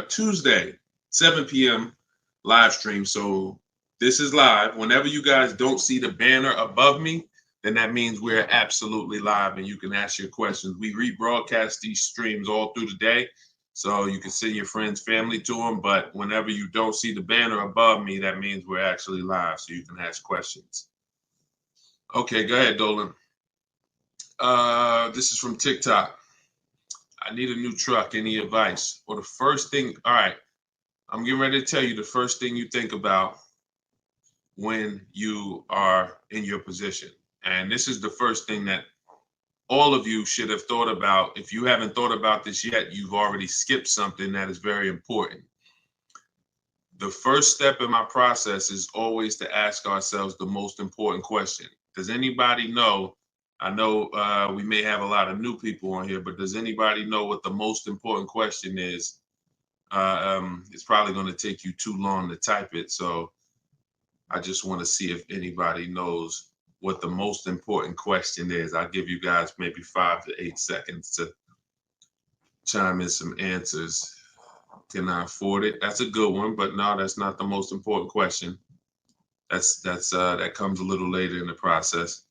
Tuesday 7 p.m. live stream. So this is live. Whenever you guys don't see the banner above me, then that means we're absolutely live, and you can ask your questions. We rebroadcast these streams all through the day, so you can send your friends, family to them. But whenever you don't see the banner above me, that means we're actually live, so you can ask questions. Okay, go ahead, Dolan. This is from TikTok. I need a new truck. Any advice? Or the first thing, all right, I'm getting ready to tell you the first thing you think about when you are in your position. And this is the first thing that all of you should have thought about. If you haven't thought about this yet, you've already skipped something that is very important. The first step in my process is always to ask ourselves the most important question. Does anybody know? I know we may have a lot of new people on here, but does anybody know what the most important question is? It's probably going to take you too long to type it. So I just want to see if anybody knows what the most important question is. I'll give you guys maybe 5 to 8 seconds to chime in some answers. Can I afford it? That's a good one, but no, that's not the most important question. That comes a little later in the process.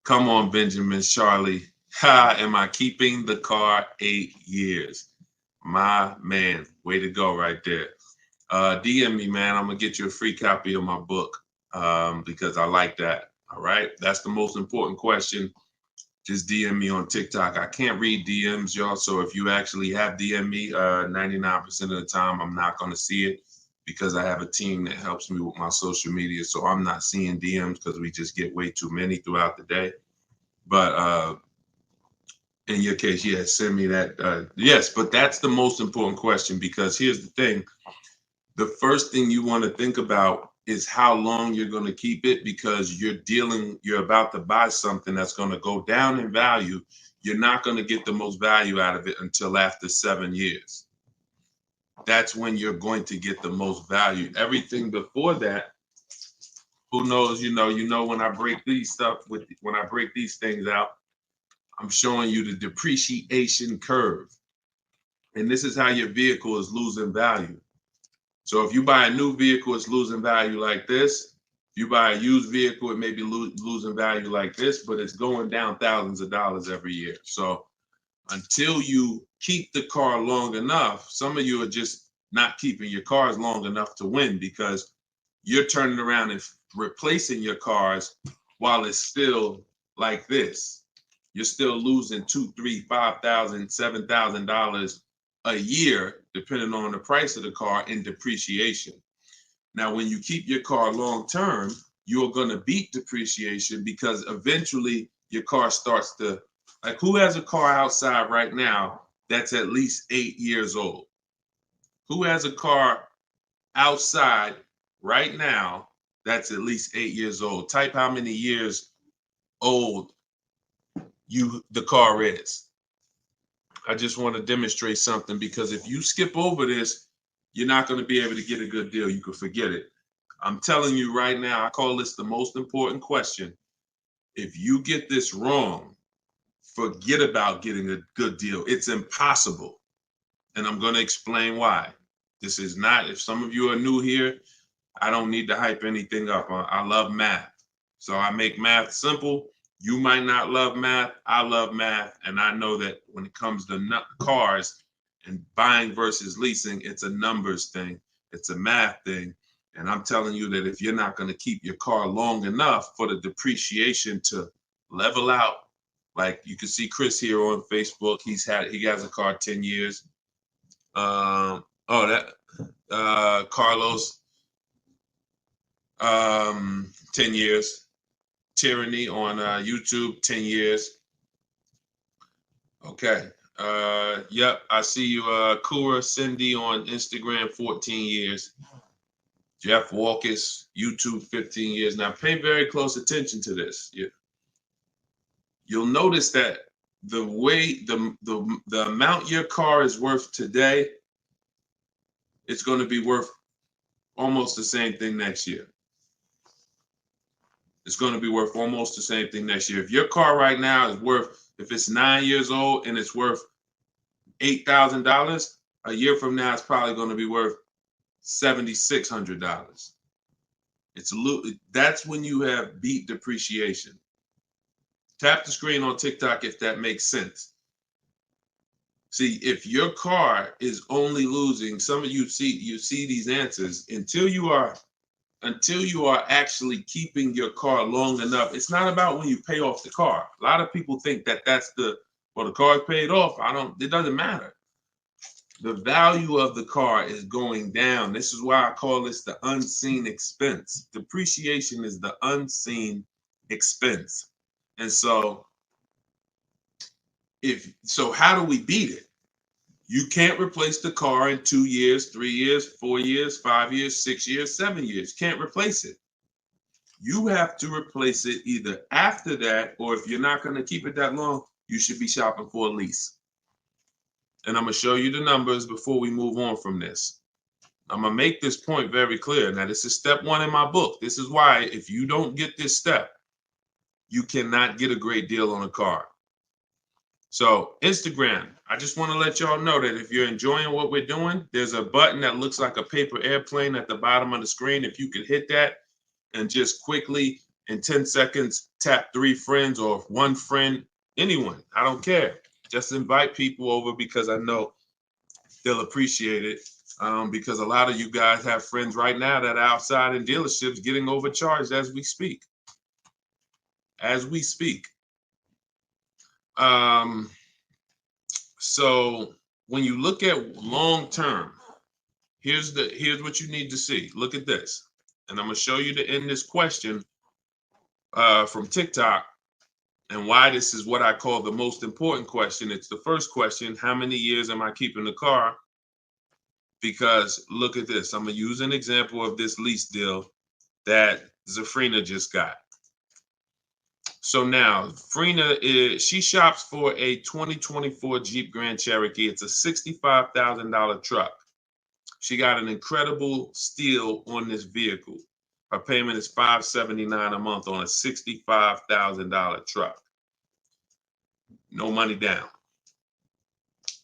Come on, Benjamin, Charlie. Am I keeping the car 8 years? My man, way to go right there. DM me, man. I'm gonna get you a free copy of my book because I like that. All right, that's the most important question. Just DM me on TikTok. I can't read DMs, y'all. So if you actually have DM me, 99% of the time, I'm not gonna see it because I have a team that helps me with my social media. So I'm not seeing DMs because we just get way too many throughout the day. But in your case, yes, send me that. Yes, but that's the most important question because here's the thing. The first thing you want to think about is how long you're going to keep it because you're about to buy something that's going to go down in value. You're not going to get the most value out of it until after 7 years. that's when you're going to get the most value. Everything before that, who knows, when I break these things out, I'm showing you the depreciation curve. And this is how your vehicle is losing value. So if you buy a new vehicle, it's losing value like this. If you buy a used vehicle, it may be losing value like this, but it's going down thousands of dollars every year. So until you keep the car long enough, some of you are just not keeping your cars long enough to win, because you're turning around and replacing your cars while it's still like this. You're still losing $2,000, $3,000, $5,000, $7,000 a year, depending on the price of the car, in depreciation. Now, when you keep your car long term, you're going to beat depreciation, because eventually your car starts to, like, who has a car outside right now that's at least 8 years old? Who has a car outside right now that's at least 8 years old? Type how many years old the car is. I just want to demonstrate something, because if you skip over this, you're not going to be able to get a good deal. You can forget it. I'm telling you right now, I call this the most important question. If you get this wrong, forget about getting a good deal. It's impossible. And I'm going to explain why. This is not, if some of you are new here, I don't need to hype anything up. I love math. So I make math simple. You might not love math. I love math. And I know that when it comes to cars and buying versus leasing, it's a numbers thing. It's a math thing. And I'm telling you that if you're not going to keep your car long enough for the depreciation to level out, like you can see Chris here on Facebook, he has a car 10 years. Carlos, 10 years. Tyranny on YouTube, 10 years. Okay. Yep, I see you. Kura Cindy on Instagram, 14 years. Jeff Walkus, YouTube, 15 years. Now pay very close attention to this. You'll notice that the way the amount your car is worth today, it's going to be worth almost the same thing next year. It's going to be worth almost the same thing next year. If your car right now is worth, if it's 9 years old and it's worth $8,000, a year from now it's probably going to be worth $7,600. That's when you have beat depreciation. Tap the screen on TikTok if that makes sense. See, if your car is only losing, some of you see these answers, until you are actually keeping your car long enough. It's not about when you pay off the car. A lot of people think that that's the car's paid off. It doesn't matter. The value of the car is going down. This is why I call this the unseen expense. Depreciation is the unseen expense. And so how do we beat it? You can't replace the car in 2 years, 3 years, 4 years, 5 years, 6 years, 7 years. Can't replace it. You have to replace it either after that, or if you're not going to keep it that long, you should be shopping for a lease. And I'm going to show you the numbers before we move on from this. I'm going to make this point very clear. Now, this is step 1 in my book. This is why if you don't get this step, you cannot get a great deal on a car. So Instagram, I just want to let y'all know that if you're enjoying what we're doing, there's a button that looks like a paper airplane at the bottom of the screen. If you could hit that and just quickly in 10 seconds, tap 3 friends or 1 friend, anyone, I don't care. Just invite people over, because I know they'll appreciate it. Because a lot of you guys have friends right now that are outside in dealerships getting overcharged as we speak. So when you look at long term, here's what you need to see. Look at this. And I'm going to show you to end this question from TikTok, and why this is what I call the most important question. It's the first question: how many years am I keeping the car? Because look at this. I'm going to use an example of this lease deal that Zafrina just got. So now Frina she shops for a 2024 Jeep Grand Cherokee. It's a $65,000 truck. She got an incredible steal on this vehicle. Her payment is $579 a month on a $65,000 truck. No money down.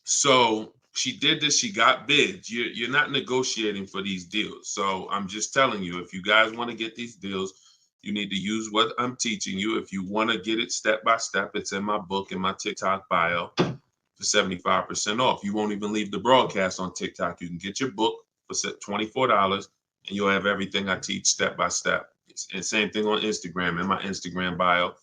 So she did this. She got bids. You're not negotiating for these deals. So I'm just telling you, if you guys want to get these deals, you need to use what I'm teaching you. If you want to get it step by step, it's in my book, in my TikTok bio for 75% off. You won't even leave the broadcast on TikTok. You can get your book for $24 and you'll have everything I teach step by step. And same thing on Instagram, in my Instagram bio.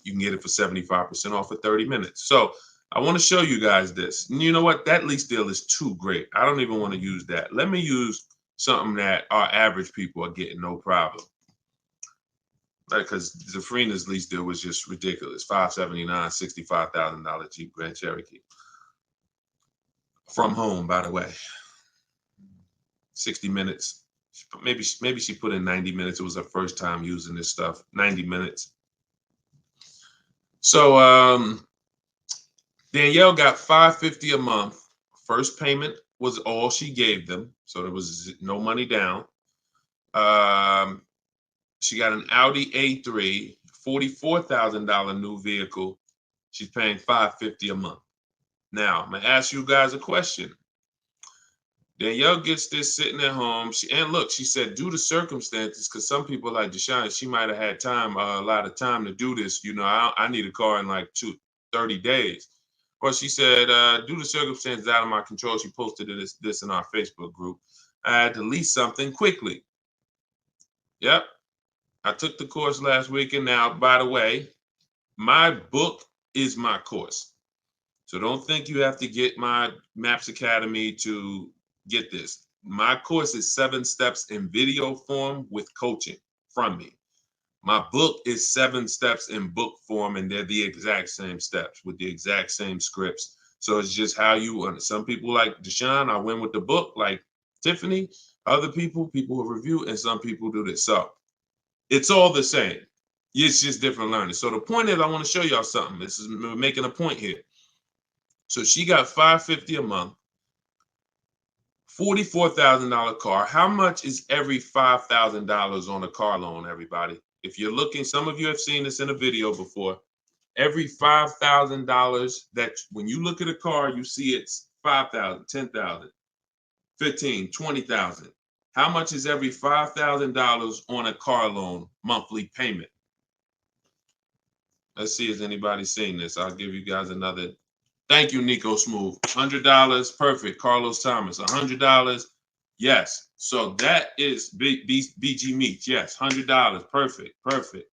You can get it for 75% off for 30 minutes. So I want to show you guys this. And you know what? That lease deal is too great. I don't even want to use that. Let me use something that our average people are getting no problem. Because Zafrina's lease deal was just ridiculous. $579, $65,000 Jeep Grand Cherokee. From home, by the way. 60 minutes. Maybe she put in 90 minutes. It was her first time using this stuff. 90 minutes. So Danielle got $550 a month. First payment was all she gave them, so there was no money down. She got an Audi A3, $44,000 new vehicle. She's paying $550 a month. Now, I'm gonna ask you guys a question. Danielle gets this sitting at home. And look, she said, due to circumstances, because some people like Deshone, she might have had time, a lot of time to do this. You know, I need a car in like 30 days. But she said, due to circumstances out of my control, she posted this in our Facebook group. I had to lease something quickly. Yep. I took the course last week. And now, by the way, my book is my course. So don't think you have to get my Maps Academy to get this. My course is 7 steps in video form with coaching from me. My book is 7 steps in book form, and they're the exact same steps with the exact same scripts. So it's just how you, some people like Deshone, I win with the book, like Tiffany, other people who review, and some people do this. So it's all the same. It's just different learning. So the point is, I want to show y'all something. We're making a point here. So she got $550 a month, $44,000 car. How much is every $5,000 on a car loan, everybody? If you're looking, some of you have seen this in a video before. Every $5,000 that when you look at a car, you see it's $5,000, $10,000, $15,000, $20,000. How much is every $5,000 on a car loan monthly payment? Let's see if anybody's seen this. I'll give you guys another. Thank you, Nico Smooth. $100, perfect. Carlos Thomas, $100. Yes. So that is BG Meats. Yes, $100. Perfect. Perfect.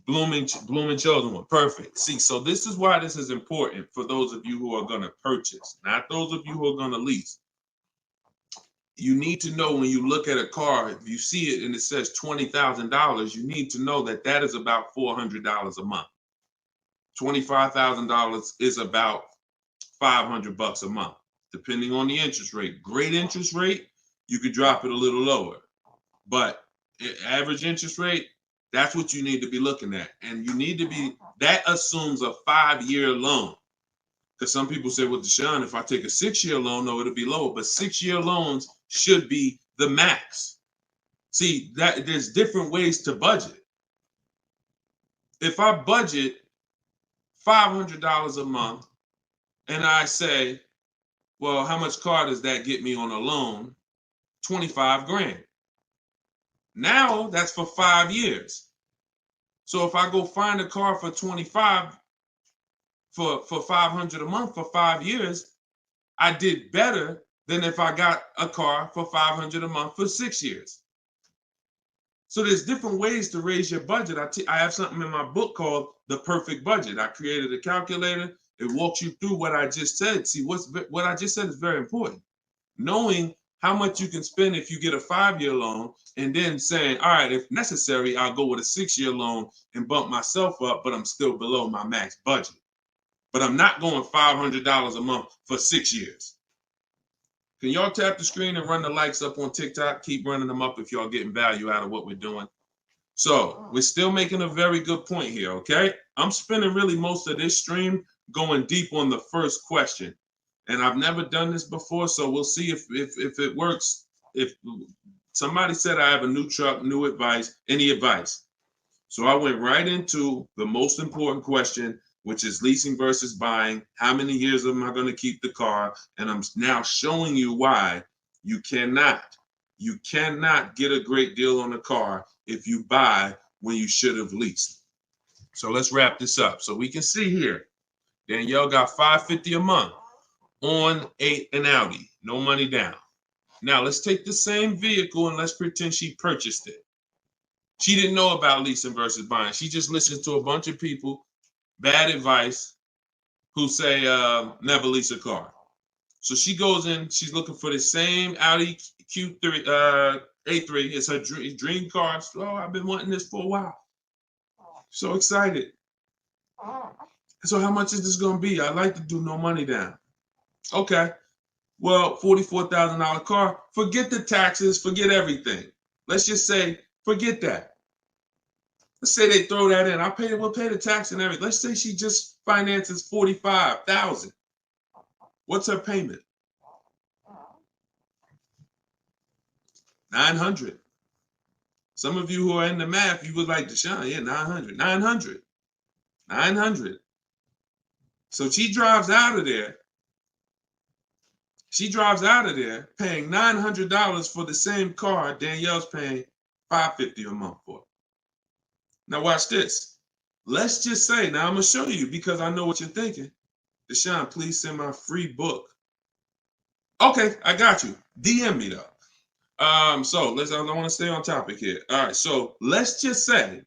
Blooming Chosen One. Perfect. See, so this is why this is important for those of you who are going to purchase, not those of you who are going to lease. You need to know when you look at a car, if you see it and it says $20,000, you need to know that that is about $400 a month. $25,000 is about $500 a month, depending on the interest rate. Great interest rate, you could drop it a little lower. But average interest rate, that's what you need to be looking at. And you need to be, that assumes a 5-year loan. Because some people say, well, Deshone, if I take a 6-year loan, no, it'll be lower. But 6-year loans should be the max. See, there's different ways to budget. If I budget $500 a month and I say, well, how much car does that get me on a loan? 25 grand. Now that's for 5 years. So if I go find a car for 25 for $500 a month for 5 years, I did better than if I got a car for $500 a month for 6 years. So there's different ways to raise your budget. I have something in my book called The Perfect Budget. I created a calculator. It walks you through what I just said. See, what I just said is very important. Knowing how much you can spend if you get a 5-year loan, and then saying, all right, if necessary, I'll go with a 6-year loan and bump myself up, but I'm still below my max budget. But I'm not going $500 a month for 6 years. Can y'all tap the screen and run the likes up on TikTok? Keep running them up if y'all getting value out of what we're doing. So we're still making a very good point here, okay? I'm spending really most of this stream going deep on the first question. And I've never done this before, so we'll see if it works. If somebody said I have a new truck, new advice, any advice? So I went right into the most important question, which is leasing versus buying. How many years am I going to keep the car? And I'm now showing you why you cannot get a great deal on a car if you buy when you should have leased. So let's wrap this up. So we can see here, Danielle got $550 a month on an Audi, no money down. Now let's take the same vehicle and let's pretend she purchased it. She didn't know about leasing versus buying. She just listened to a bunch of people, bad advice, who say never lease a car. So she goes in, she's looking for the same Audi Q3, A3. It's her dream car. So, I've been wanting this for a while. So excited. So how much is this going to be? I'd like to do no money down. Okay. Well, $44,000 car. Forget the taxes. Forget everything. Let's just say, forget that. Let's say they throw that in. We'll pay the tax and everything. Let's say she just finances $45,000. What's her payment? $900. Some of you who are in the math, you would like Deshone, yeah, $900. $900. So she drives out of there. She drives out of there paying $900 for the same car Danielle's paying $550 a month for. Now watch this. Let's just say, now I'm going to show you because I know what you're thinking. Deshone, please send my free book. Okay, I got you. DM me though. So I want to stay on topic here. All right, so let's just say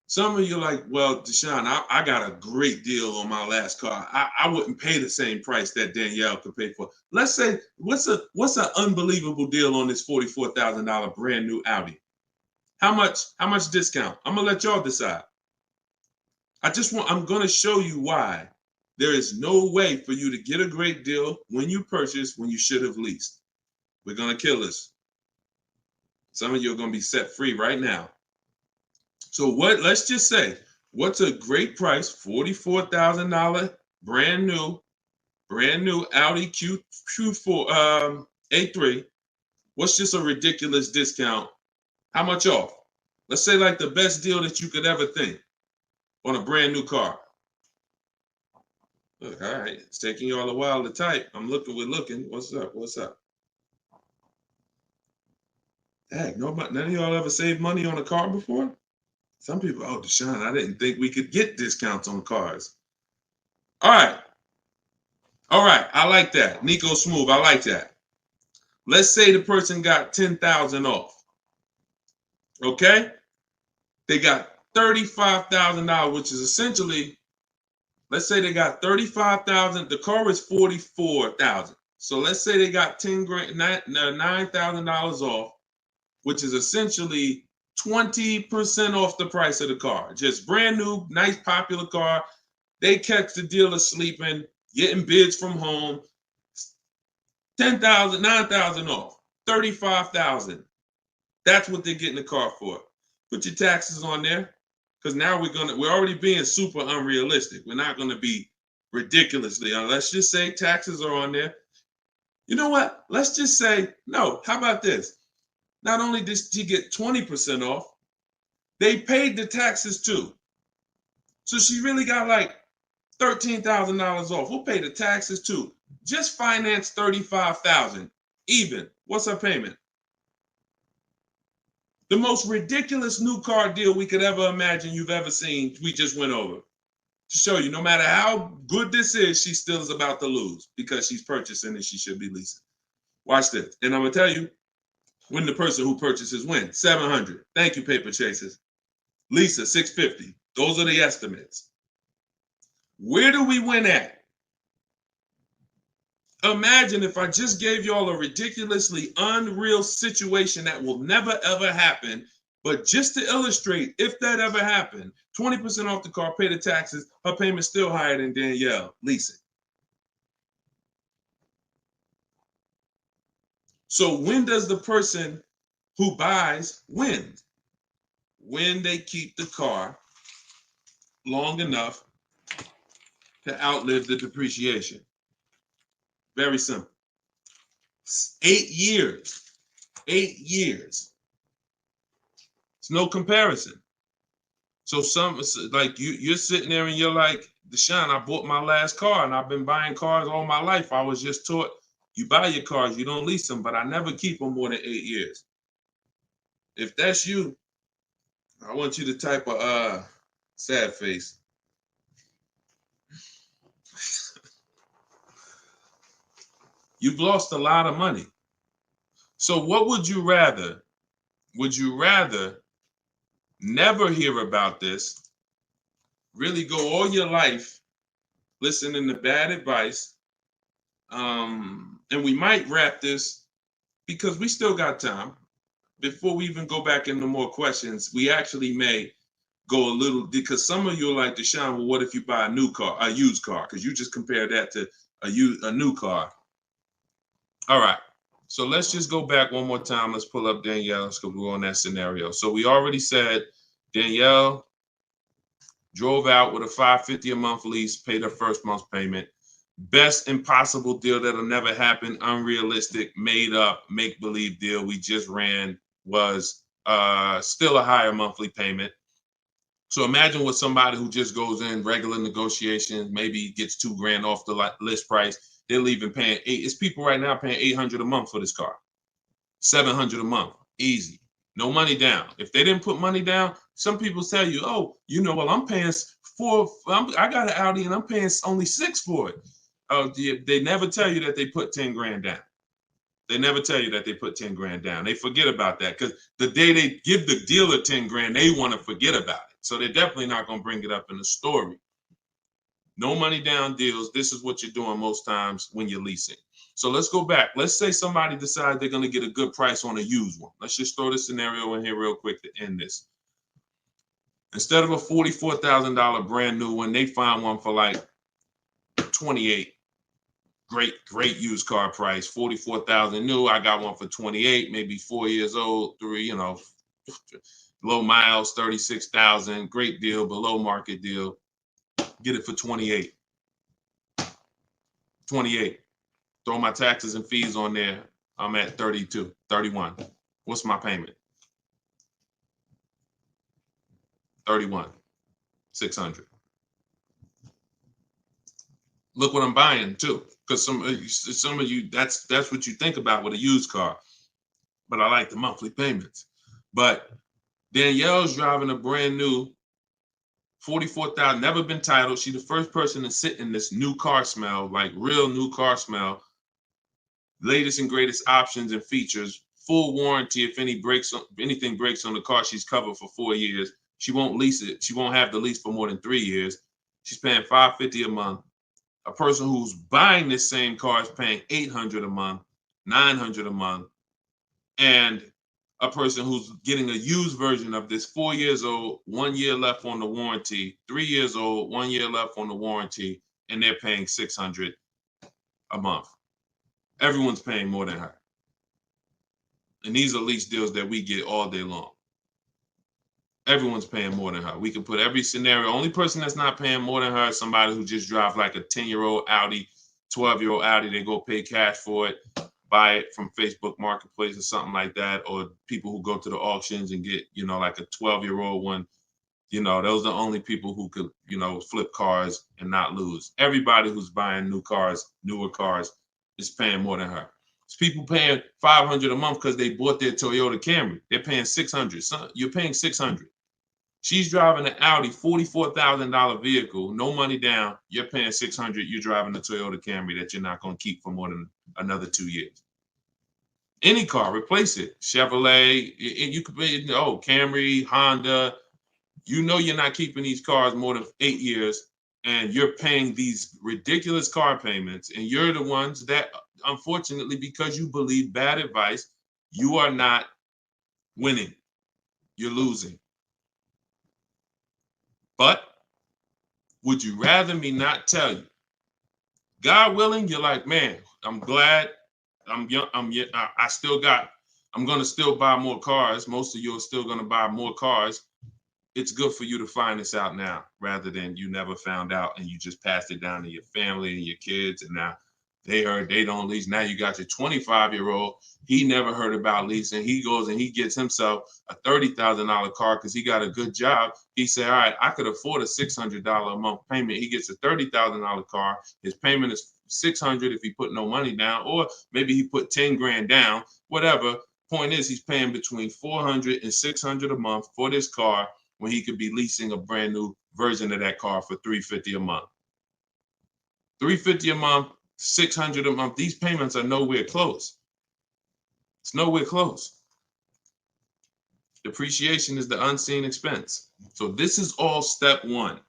some of you are like, well, Deshone, I got a great deal on my last car. I wouldn't pay the same price that Danielle could pay for. Let's say, what's an unbelievable deal on this $44,000 brand new Audi? How much discount? I'm gonna let y'all decide. I'm gonna show you why there is no way for you to get a great deal when you purchase when you should have leased. We're gonna kill this. Some of you are gonna be set free right now. So let's just say, what's a great price? $44,000 brand new Audi Q4 A3. What's just a ridiculous discount? How much off? Let's say like the best deal that you could ever think on a brand new car. Look, all right, it's taking y'all a while to type. We're looking. What's up? Heck, none of y'all ever saved money on a car before? Some people, oh, Deshone, I didn't think we could get discounts on cars. All right, I like that. Nico Smooth, I like that. Let's say the person got $10,000 off. Okay? They got $35,000, which is essentially, let's say they got $35,000. The car is $44,000. So let's say they got $9,000 off, which is essentially 20% off the price of the car. Just brand new, nice, popular car. They catch the dealer sleeping, getting bids from home. $10,000, $9,000 off, $35,000. That's what they're getting the car for. Put your taxes on there, because now we're already being super unrealistic. We're not gonna be ridiculously. Let's just say taxes are on there. You know what? Let's just say no. How about this? Not only did she get 20% off, they paid the taxes too. So she really got like $13,000 off. We'll pay the taxes too. Just finance $35,000 even. What's her payment? The most ridiculous new car deal we could ever imagine you've ever seen, we just went over. To show you, no matter how good this is, she still is about to lose because she's purchasing and she should be leasing. Watch this. And I'm going to tell you, when the person who purchases wins, $700. Thank you, paper chasers. Lisa, $650. Those are the estimates. Where do we win at? Imagine if I just gave y'all a ridiculously unreal situation that will never ever happen, but just to illustrate, if that ever happened, 20% off the car, pay the taxes, her payment's still higher than Danielle leasing. So when does the person who buys win? When they keep the car long enough to outlive the depreciation. Very simple. 8 years. 8 years. It's no comparison. So like you're sitting there and you're like, Deshone, I bought my last car and I've been buying cars all my life. I was just taught you buy your cars, you don't lease them, but I never keep them more than 8 years. If that's you, I want you to type a sad face. You've lost a lot of money. So what would you rather? Would you rather never hear about this, really go all your life listening to bad advice? And we might wrap this because we still got time. Before we even go back into more questions, we actually may go a little, because some of you are like, Deshone, well, what if you buy a new car, a used car? Because you just compared that to a new car. All right. So let's just go back one more time. Let's pull up Danielle's because we're on that scenario. So we already said Danielle drove out with a $550 a month lease, paid her first month's payment. Best impossible deal that'll never happen, unrealistic, made up, make-believe deal we just ran was still a higher monthly payment. So imagine with somebody who just goes in regular negotiations, maybe gets $2,000 off the list price. They're leaving paying it's people right now paying $800 a month for this car, $700 a month, easy, no money down. If they didn't put money down, some people tell you, oh, well, I'm paying I got an Audi and I'm paying only $6,000 for it. They never tell you that they put 10 grand down. They never tell you that they put 10 grand down. They forget about that because the day they give the dealer 10 grand, they want to forget about it. So they're definitely not going to bring it up in the story. No money down deals. This is what you're doing most times when you're leasing. So let's go back. Let's say somebody decides they're going to get a good price on a used one. Let's just throw this scenario in here real quick to end this. Instead of a $44,000 brand new one, they find one for like 28. Great used car price, 44,000 new. I got one for 28, maybe 4 years old, low miles, 36,000. Great deal, below market deal. Get it for 28. 28. Throw my taxes and fees on there. I'm at 32, 31. What's my payment? 31, 600. Look what I'm buying too, because some of you that's what you think about with a used car. But I like the monthly payments. But Danielle's driving a brand new 44,000, never been titled. She's the first person to sit in this new car smell, like real new car smell. Latest and greatest options and features, full warranty. If anything breaks on the car, she's covered for 4 years. She won't lease it. She won't have the lease for more than 3 years. She's paying $550 a month. A person who's buying this same car is paying $800 a month, $900 a month, and a person who's getting a used version of this, 4 years old, 1 year left on the warranty, 3 years old, 1 year left on the warranty, and they're paying $600 a month. Everyone's paying more than her. And these are lease deals that we get all day long. Everyone's paying more than her. We can put every scenario. Only person that's not paying more than her is somebody who just drives like a 10-year-old Audi, 12-year-old Audi. They go pay cash for it, buy it from Facebook Marketplace or something like that, or people who go to the auctions and get, like a 12-year-old one. Those are the only people who could, flip cars and not lose. Everybody who's buying new cars, newer cars, is paying more than her. It's people paying $500 a month because they bought their Toyota Camry. They're paying $600. So you're paying $600. She's driving an Audi, $44,000 vehicle, no money down. You're paying $600. You're driving a Toyota Camry that you're not going to keep for more than another 2 years. Any car, replace it. Chevrolet, you could pay, Camry, Honda. You're not keeping these cars more than 8 years, and you're paying these ridiculous car payments, and you're the ones that, unfortunately, because you believe bad advice, you are not winning. You're losing. But would you rather me not tell you? God willing, you're like, man, I'm glad I'm young. I'm going to still buy more cars. Most of you are still going to buy more cars. It's good for you to find this out now rather than you never found out and you just passed it down to your family and your kids. And now They heard they don't lease. Now you got your 25-year-old. He never heard about leasing. He goes and he gets himself a $30,000 car because he got a good job. He said, all right, I could afford a $600 a month payment. He gets a $30,000 car. His payment is $600 if he put no money down, or maybe he put 10 grand down, whatever. Point is, he's paying between $400 and $600 a month for this car when he could be leasing a brand new version of that car for $350 a month. $350 a month, $600 a month. These payments are nowhere close. It's nowhere close. Depreciation is the unseen expense. So this is all step one.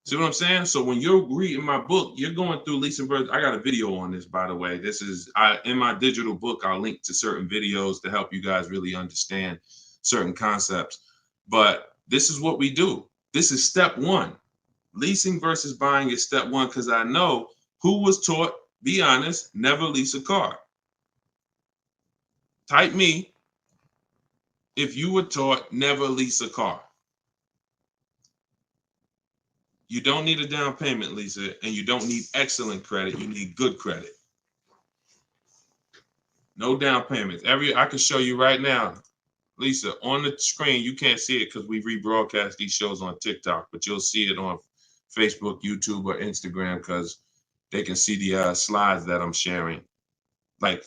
See what I'm saying? So when you're reading my book, you're going through leasing versions. I got a video on this, by the way. This is in my digital book. I'll link to certain videos to help you guys really understand certain concepts. But this is what we do. This is step one. Leasing versus buying is step one, because I know who was taught, be honest, never lease a car. Type me if you were taught never lease a car. You don't need a down payment, Lisa, and you don't need excellent credit. You need good credit. No down payments. I can show you right now, Lisa, on the screen. You can't see it because we rebroadcast these shows on TikTok, but you'll see it on Facebook, YouTube, or Instagram because they can see the slides that I'm sharing. Like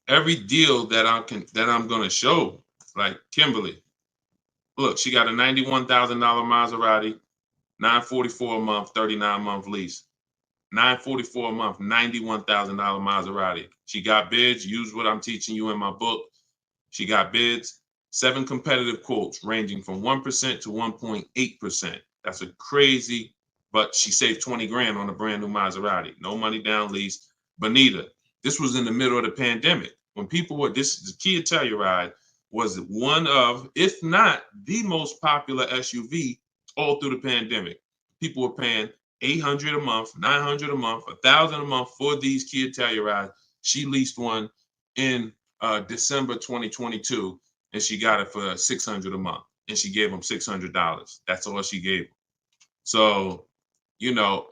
every deal that I'm gonna show, like Kimberly. Look, she got a $91,000 Maserati, $944 a month, 39-month lease. $944 a month, $91,000 Maserati. She got bids. Use what I'm teaching you in my book. She got bids. 7 competitive quotes ranging from 1% to 1.8%. That's a crazy, but she saved 20 grand on a brand new Maserati. No money down lease. Bonita, this was in the middle of the pandemic. When people were, the Kia Telluride was one of, if not the most popular SUV all through the pandemic. People were paying $800 a month, $900 a month, $1,000 a month for these Kia Tellurides. She leased one in December 2022, and she got it for $600 a month, and she gave them $600. That's all she gave them. So,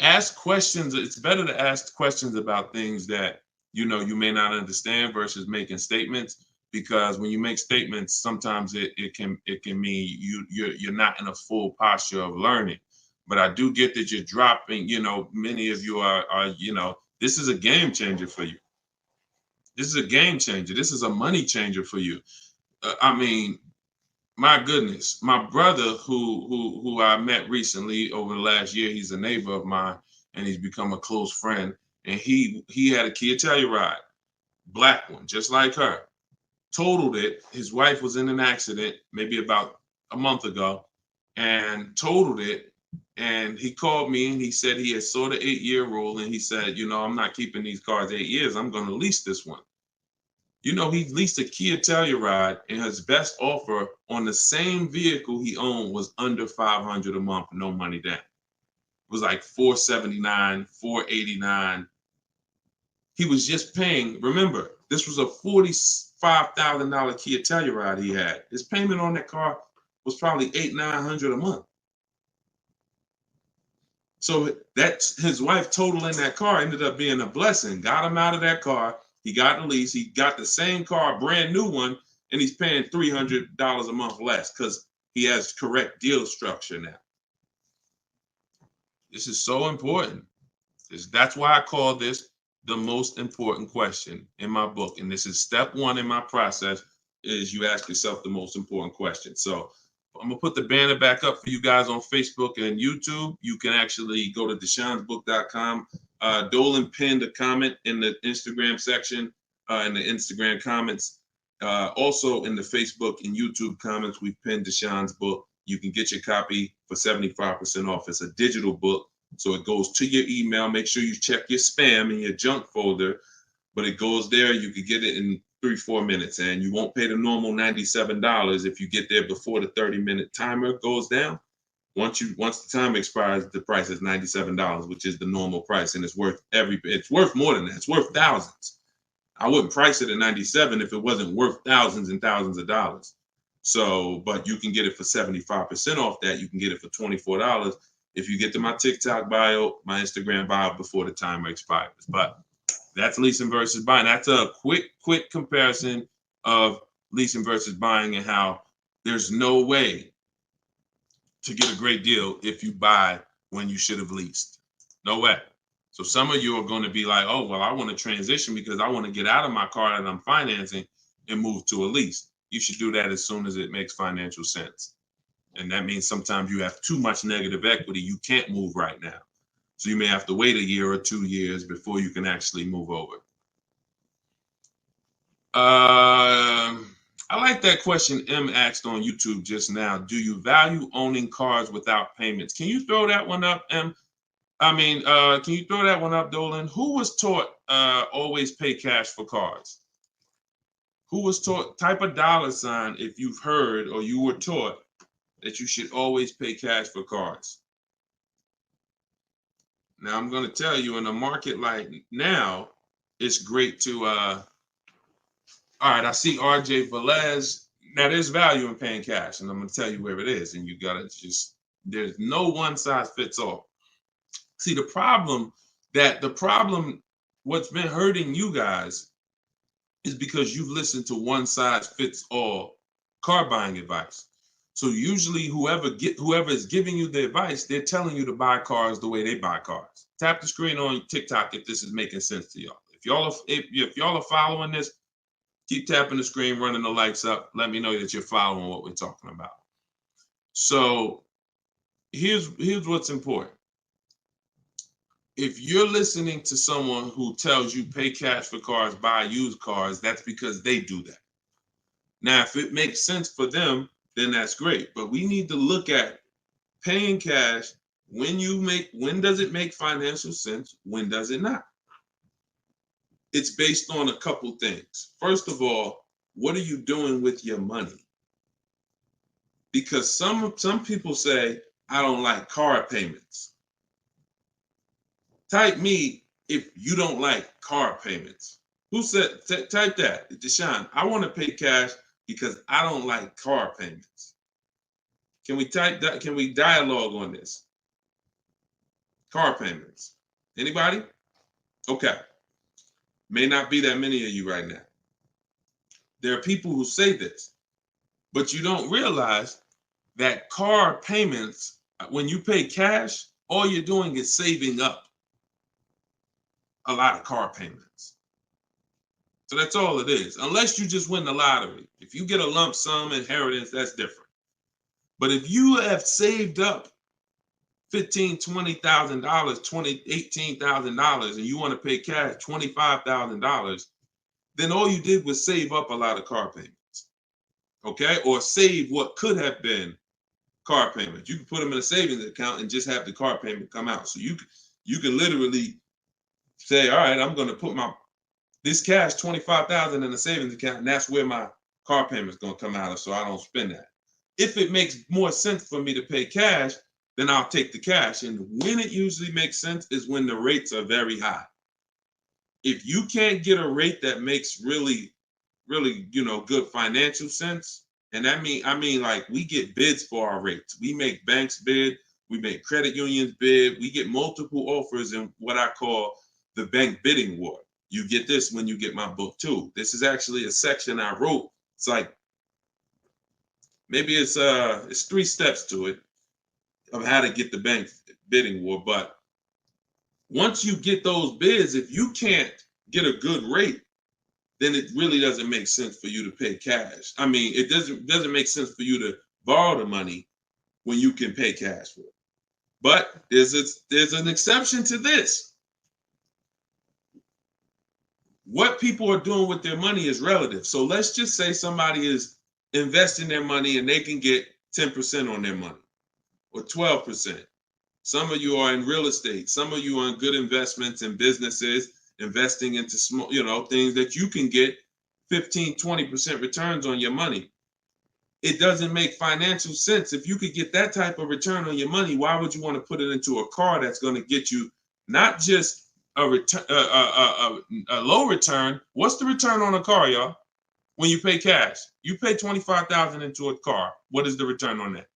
ask questions. It's better to ask questions about things that you may not understand versus making statements. Because when you make statements, sometimes it can mean you're not in a full posture of learning. But I do get that you're dropping. Many of you are this is a game changer for you. This is a game changer. This is a money changer for you. I mean, my goodness, my brother who I met recently over the last year, he's a neighbor of mine, and he's become a close friend. And he had a Kia Telluride, black one, just like her. Totaled it. His wife was in an accident maybe about a month ago and totaled it. And he called me and he said he had saw the 8-year rule, and he said, I'm not keeping these cars 8 years. I'm going to lease this one. He leased a Kia Telluride, and his best offer on the same vehicle he owned was under $500 a month, no money down. It was like $479, $489. He was just paying. Remember, this was a $45,000 Kia Telluride he had. His payment on that car was probably $800-900 a month. So that's his wife totaling that car ended up being a blessing. Got him out of that car. He got the lease. He got the same car, brand new one, and he's paying $300 a month less because he has correct deal structure now. This is so important. That's why I call this the most important question in my book. And this is step one in my process, is you ask yourself the most important question. So I'm gonna put the banner back up for you guys on Facebook and YouTube. You can actually go to Deshone'sBook.com. Dolan pinned a comment in the Instagram section, in the Instagram comments. Also in the Facebook and YouTube comments, we've pinned Deshone's book. You can get your copy for 75% off. It's a digital book, so it goes to your email. Make sure you check your spam and your junk folder, but it goes there. You can get it in 3-4 minutes, and you won't pay the normal $97 if you get there before the 30-minute timer goes down. Once the time expires, the price is $97, which is the normal price, and it's worth more than that. It's worth thousands. I wouldn't price it at $97 if it wasn't worth thousands and thousands of dollars. So, but you can get it for 75% off that. You can get it for $24. if you get to my TikTok bio, my Instagram bio before the timer expires. But that's leasing versus buying. That's a quick comparison of leasing versus buying and how there's no way to get a great deal if you buy when you should have leased. No way. So some of you are going to be like, oh, well, I want to transition because I want to get out of my car that I'm financing and move to a lease. You should do that as soon as it makes financial sense. And that means sometimes you have too much negative equity. You can't move right now. So you may have to wait a year or 2 years before you can actually move over. I like that question M asked on YouTube just now. Do you value owning cars without payments? Can you throw that one up, M? Can you throw that one up, Dolan? Who was taught always pay cash for cars? Who was taught, type a $sign if you've heard or you were taught that you should always pay cash for cars. Now, I'm going to tell you, in a market like now, it's great to, all right, I see RJ Velez. Now, there's value in paying cash, and I'm going to tell you where it is, and you got to just, there's no one size fits all. See, the problem, what's been hurting you guys is because you've listened to one size fits all car buying advice. So usually whoever is giving you the advice, they're telling you to buy cars the way they buy cars. Tap the screen on TikTok if this is making sense to y'all. If y'all are following this, keep tapping the screen, running the lights up. Let me know that you're following what we're talking about. So here's what's important. If you're listening to someone who tells you pay cash for cars, buy used cars, that's because they do that. Now, if it makes sense for them, then that's great. But we need to look at paying cash. When does it make financial sense? When does it not? It's based on a couple things. First of all, what are you doing with your money? Because some people say, I don't like car payments. Type me if you don't like car payments. Who said, type that, Deshone, I want to pay cash because I don't like car payments. Can we type that? Can we dialogue on this? Car payments. Anybody? Okay. May not be that many of you right now. There are people who say this, but you don't realize that car payments, when you pay cash, all you're doing is saving up a lot of car payments. So that's all it is, unless you just win the lottery. If you get a lump sum inheritance, that's different. But if you have saved up $15,000, $20,000, $18,000, and you want to pay cash $25,000, then all you did was save up a lot of car payments, okay? Or save what could have been car payments. You can put them in a savings account and just have the car payment come out. So you can literally say, all right, I'm going to put this cash, $25,000 in a savings account, and that's where my car payment's going to come out of, so I don't spend that. If it makes more sense for me to pay cash, then I'll take the cash. And when it usually makes sense is when the rates are very high. If you can't get a rate that makes really, really, good financial sense, and I mean like we get bids for our rates. We make banks bid, we make credit unions bid, we get multiple offers in what I call the bank bidding war. You get this when you get my book too. This is actually a section I wrote. It's like, maybe it's 3 steps to it of how to get the bank bidding war. But once you get those bids, if you can't get a good rate, then it really doesn't make sense for you to pay cash. I mean, it doesn't make sense for you to borrow the money when you can pay cash for it. But there's an exception to this. What people are doing with their money is relative. So let's just say somebody is investing their money and they can get 10% on their money or 12%. Some of you are in real estate. Some of you are in good investments and businesses, investing into small, things that you can get 15, 20% returns on your money. It doesn't make financial sense. If you could get that type of return on your money, why would you want to put it into a car that's going to get you not just a low return? What's the return on a car, y'all? When you pay cash, you pay $25,000 into a car. What is the return on that?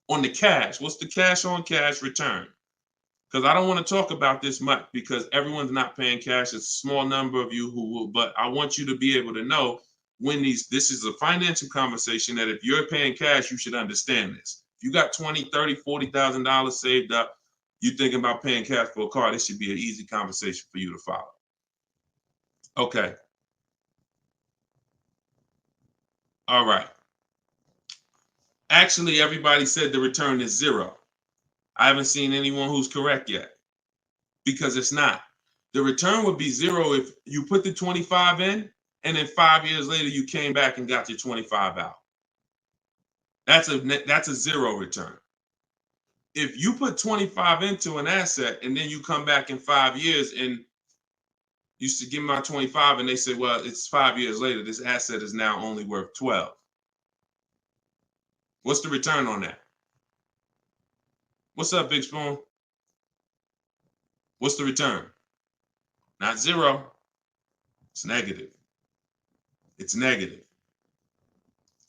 on the cash. What's the cash on cash return? Because I don't want to talk about this much because everyone's not paying cash. It's a small number of you who will, but I want you to be able to know when this is a financial conversation that if you're paying cash, you should understand this. If you got $20,000, $30,000, $40,000 saved up, you're thinking about paying cash for a car, this should be an easy conversation for you to follow. Okay. All right. Actually, everybody said the return is 0. I haven't seen anyone who's correct yet because it's not. The return would be 0 if you put the 25 in and then 5 years later you came back and got your 25 out. That's a 0 return. If you put 25 into an asset and then you come back in 5 years and you should give me my 25 and they say, well, it's 5 years later, this asset is now only worth 12. What's the return on that? What's up, Big Spoon? What's the return? Not 0. It's negative. It's negative.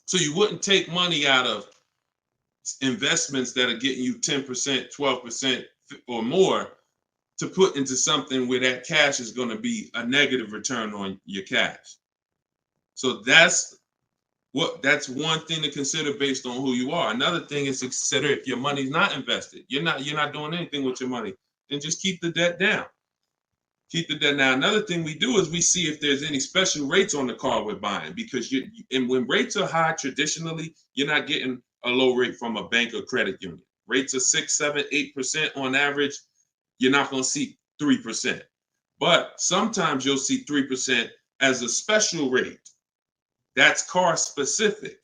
So you wouldn't take money out of investments that are getting you 10%, 12% or more to put into something where that cash is going to be a negative return on your cash. So that's one thing to consider based on who you are. Another thing is to consider if your money's not invested, you're not doing anything with your money, then just keep the debt down. Keep the debt down. Another thing we do is we see if there's any special rates on the car we're buying, because and when rates are high, traditionally, you're not getting a low rate from a bank or credit union. Rates are 6, 7, 8% on average. You're not going to see 3%. But sometimes you'll see 3% as a special rate. That's car specific.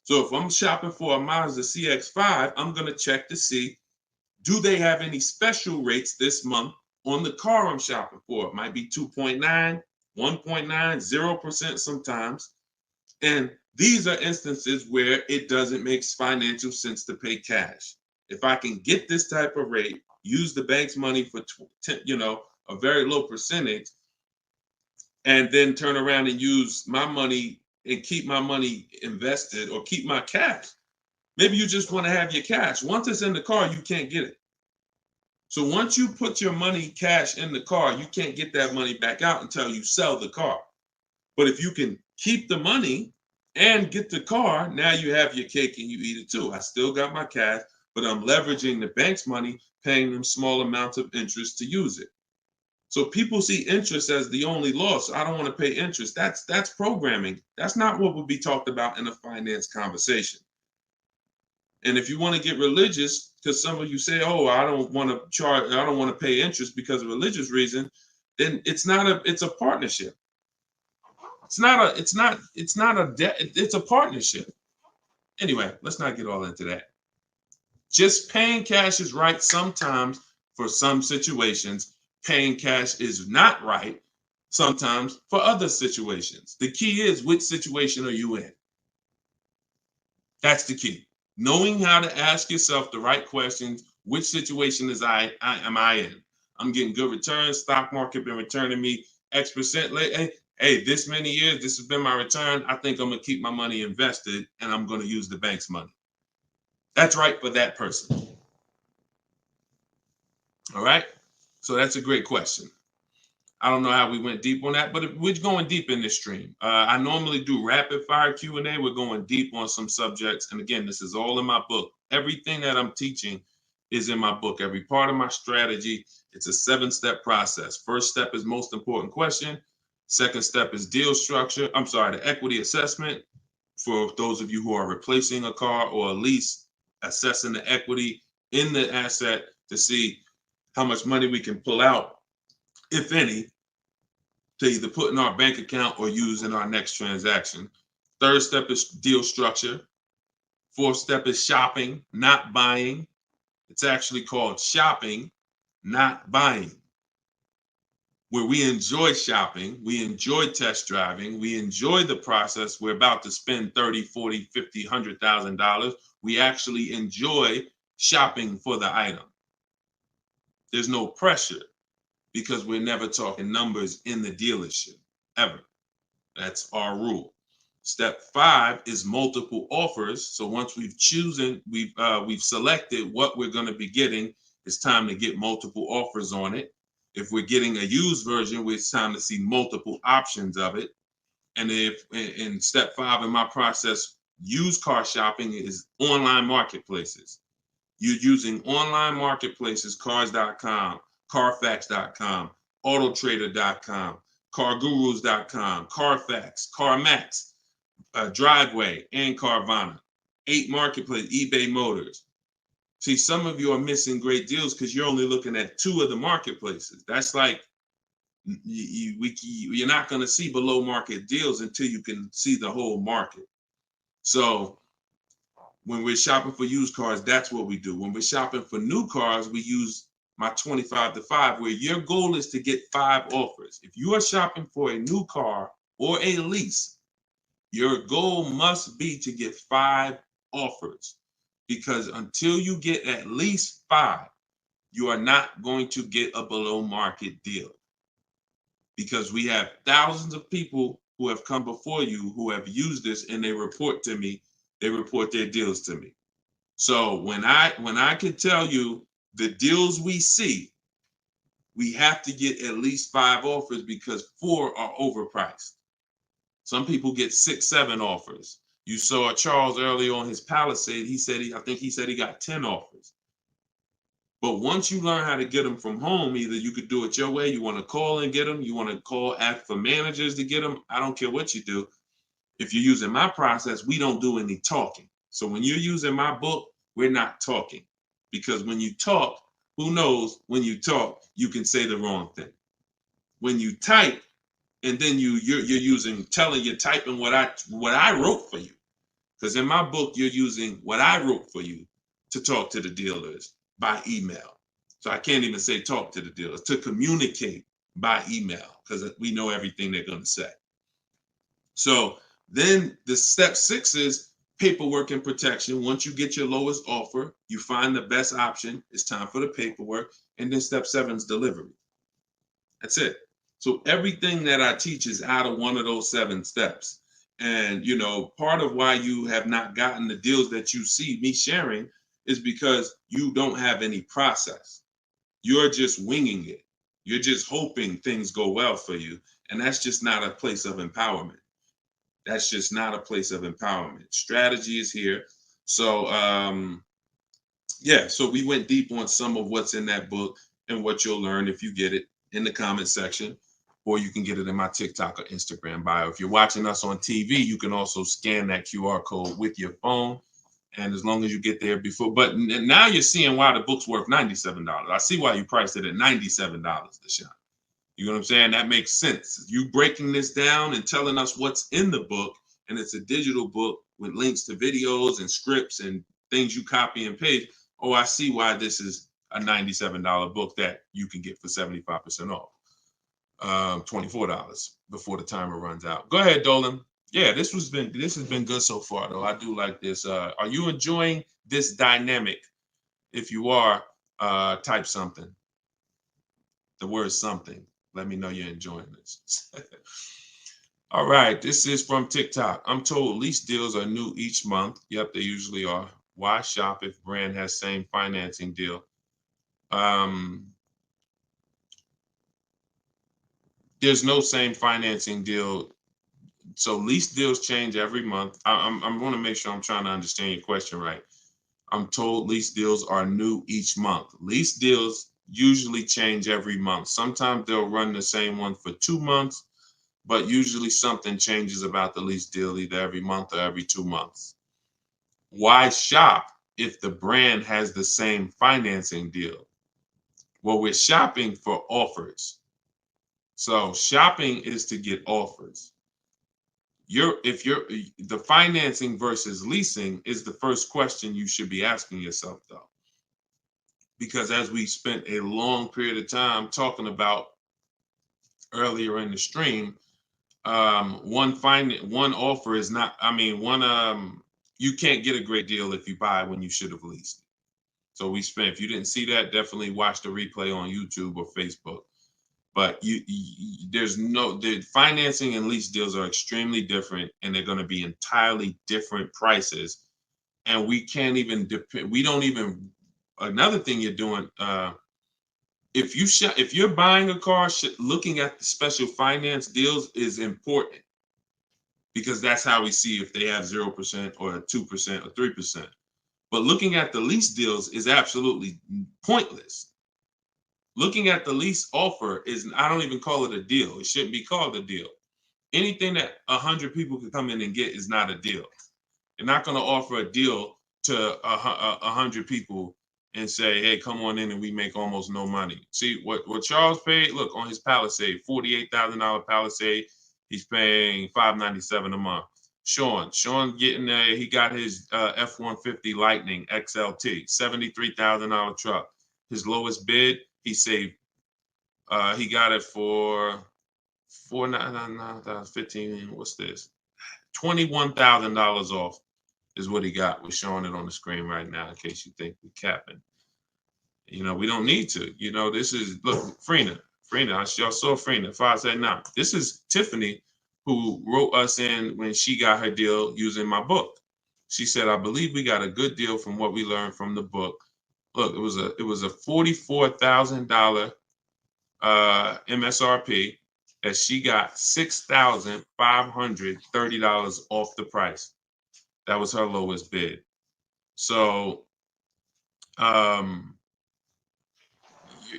So if I'm shopping for a Mazda CX-5, I'm going to check to see, do they have any special rates this month on the car I'm shopping for? It might be 2.9, 1.9, 0% sometimes. And these are instances where it doesn't make financial sense to pay cash. If I can get this type of rate, use the bank's money for a very low percentage, and then turn around and use my money and keep my money invested or keep my cash. Maybe you just want to have your cash. Once it's in the car, you can't get it. So once you put your money cash in the car, you can't get that money back out until you sell the car. But if you can keep the money and get the car, now you have your cake and you eat it too. I still got my cash, but I'm leveraging the bank's money, paying them small amounts of interest to use it. So people see interest as the only loss. I don't want to pay interest. That's programming. That's not what will be talked about in a finance conversation. And if you want to get religious, because some of you say, "Oh, I don't want to pay interest because of religious reason," then it's a partnership. It's not a debt. It's a partnership. Anyway, let's not get all into that. Just paying cash is right sometimes for some situations. Paying cash is not right sometimes for other situations. The key is, which situation are you in? That's the key. Knowing how to ask yourself the right questions. Which situation am I in? I'm getting good returns. Stock market been returning me X%. Hey, this many years, this has been my return. I think I'm going to keep my money invested and I'm going to use the bank's money. That's right for that person. All right. So that's a great question. I don't know how we went deep on that, but we're going deep in this stream. I normally do rapid fire Q&A. We're going deep on some subjects. And again, this is all in my book. Everything that I'm teaching is in my book. Every part of my strategy, it's a 7-step process. First step is most important question. Second step is deal structure. The equity assessment. For those of you who are replacing a car or a lease, assessing the equity in the asset to see how much money we can pull out, if any, to either put in our bank account or use in our next transaction. Third step is deal structure. Fourth step is shopping, not buying. It's actually called shopping, not buying, where we enjoy shopping, we enjoy test driving, we enjoy the process. We're about to spend $30,000, $40,000, $50,000, $100,000. We actually enjoy shopping for the item. There's no pressure because we're never talking numbers in the dealership, ever. That's our rule. Step 5 is multiple offers. So once we've selected what we're going to be getting, it's time to get multiple offers on it. If we're getting a used version, it's time to see multiple options of it. And if in step 5 in my process, used car shopping is online marketplaces. You're using online marketplaces, cars.com, carfax.com, autotrader.com, cargurus.com, Carfax, CarMax, Driveway, and Carvana. 8 marketplace, eBay Motors. See, some of you are missing great deals because you're only looking at 2 of the marketplaces. That's like you're not going to see below market deals until you can see the whole market. So when we're shopping for used cars, that's what we do. When we're shopping for new cars, we use my 25 to 5, where your goal is to get 5 offers. If you are shopping for a new car or a lease, your goal must be to get 5 offers, because until you get at least 5, you are not going to get a below market deal. Because we have thousands of people who have come before you who have used this, and they report to me, they report their deals to me. So when I can tell you the deals we see, we have to get at least 5 offers, because 4 are overpriced. Some people get 6, 7 offers. You saw Charles earlier on his Palisade. I think he said he got 10 offers. But once you learn how to get them from home, either you could do it your way, you want to call and get them, you want to call, ask for managers to get them. I don't care what you do. If you're using my process, we don't do any talking. So when you're using my book, we're not talking. Because when you talk, who knows, when you talk, you can say the wrong thing. When you type, and then you're typing what I wrote for you. Because in my book, you're using what I wrote for you to talk to the dealers by email. So I can't even say talk to the dealers, to communicate by email, because we know everything they're going to say. So then the step 6 is paperwork and protection. Once you get your lowest offer, you find the best option. It's time for the paperwork. And then step 7 is delivery. That's it. So everything that I teach is out of one of those 7 steps. And, part of why you have not gotten the deals that you see me sharing is because you don't have any process. You're just winging it. You're just hoping things go well for you. And that's just not a place of empowerment. That's just not a place of empowerment. Strategy is here. So, so we went deep on some of what's in that book and what you'll learn if you get it in the comment section, or you can get it in my TikTok or Instagram bio. If you're watching us on TV, you can also scan that QR code with your phone. And as long as you get there before, but now you're seeing why the book's worth $97. I see why you priced it at $97, Deshone. You know what I'm saying? That makes sense. You breaking this down and telling us what's in the book, and it's a digital book with links to videos and scripts and things you copy and paste. Oh, I see why this is a $97 book that you can get for 75% off. $24 before the timer runs out. Go ahead, Dolan. Yeah, this has been good so far, though. I do like this. Are you enjoying this dynamic? If you are, type something. The word something. Let me know you're enjoying this. All right, this is from TikTok. I'm told lease deals are new each month. Yep, they usually are. Why shop if brand has same financing deal? There's no same financing deal. So lease deals change every month. I'm going to make sure I'm trying to understand your question right. I'm told lease deals are new each month. Lease deals usually change every month. Sometimes they'll run the same one for 2 months, but usually something changes about the lease deal either every month or every 2 months. Why shop if the brand has the same financing deal? Well, we're shopping for offers. So shopping is to get offers. The financing versus leasing is the first question you should be asking yourself, though. Because as we spent a long period of time talking about earlier in the stream, one offer is not, you can't get a great deal if you buy when you should have leased. So if you didn't see that, definitely watch the replay on YouTube or Facebook. But the financing and lease deals are extremely different, and they're going to be entirely different prices. And we can't even depend. We don't even. Another thing you're doing, if you're buying a car, looking at the special finance deals is important, because that's how we see if they have 0% or 2% or 3%. But looking at the lease deals is absolutely pointless. Looking at the lease offer I don't even call it a deal. It shouldn't be called a deal. Anything that 100 people can come in and get is not a deal. You're not going to offer a deal to 100 people and say, hey, come on in and we make almost no money. See what Charles paid? Look, on his Palisade, $48,000 Palisade, he's paying $597 a month. Sean getting there, he got his F-150 Lightning XLT, $73,000 truck. His lowest bid, he saved, he got it for $4,999, what's this? $21,000 off is what he got. We're showing it on the screen right now in case you think we're capping. We don't need to. This is, look, Frina, y'all saw Frina, 579. This is Tiffany, who wrote us in when she got her deal using my book. She said, I believe we got a good deal from what we learned from the book. Look, it was a $44,000 MSRP that she got $6,530 off the price. That was her lowest bid. So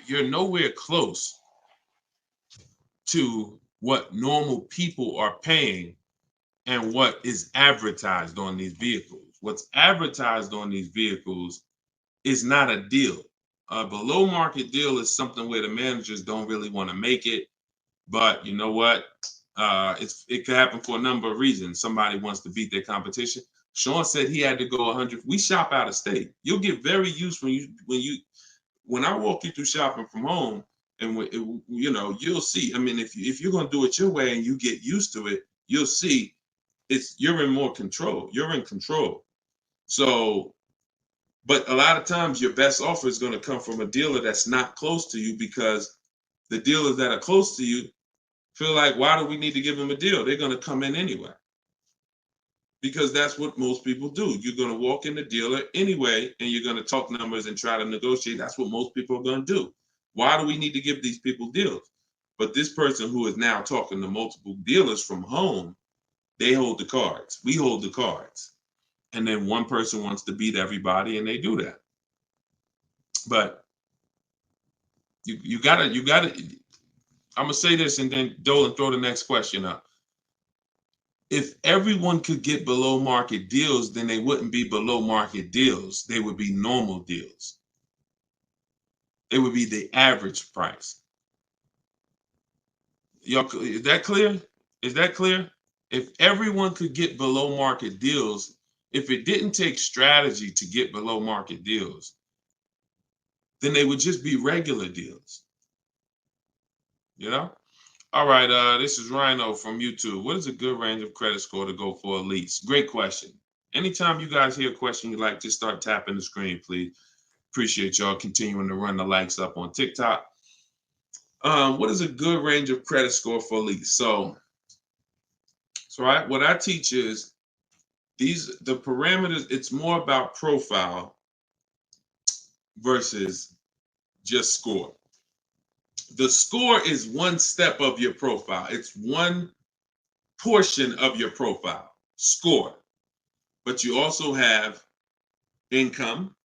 you're nowhere close to what normal people are paying and what is advertised on these vehicles. What's advertised on these vehicles is not a deal. A below market deal is something where the managers don't really want to make it. But you know what? It could happen for a number of reasons. Somebody wants to beat their competition. Sean said he had to go 100. We shop out of state. You'll get very used when I walk you through shopping from home, and you'll see. I mean, if you're gonna do it your way and you get used to it, you'll see you're in more control. You're in control. So, but a lot of times your best offer is going to come from a dealer that's not close to you, because the dealers that are close to you feel like, why do we need to give them a deal? They're going to come in anyway. Because that's what most people do. You're going to walk in the dealer anyway, and you're going to talk numbers and try to negotiate. That's what most people are going to do. Why do we need to give these people deals? But this person who is now talking to multiple dealers from home, they hold the cards. We hold the cards. And then one person wants to beat everybody, and they do that. But you gotta, I'm gonna say this, and then Dolan, throw the next question up. If everyone could get below market deals, then they wouldn't be below market deals. They would be normal deals. It would be the average price. Y'all, is that clear? Is that clear? If everyone could get below market deals, if it didn't take strategy to get below market deals, then they would just be regular deals. All right, this is Rhino from YouTube. What is a good range of credit score to go for a lease? Great question. Anytime you guys hear a question you like, just start tapping the screen, please. Appreciate y'all continuing to run the likes up on TikTok. What is a good range of credit score for a lease? So what I teach is the parameters. It's more about profile versus just score. The score is one step of your profile. It's one portion of your profile, score. But you also have income.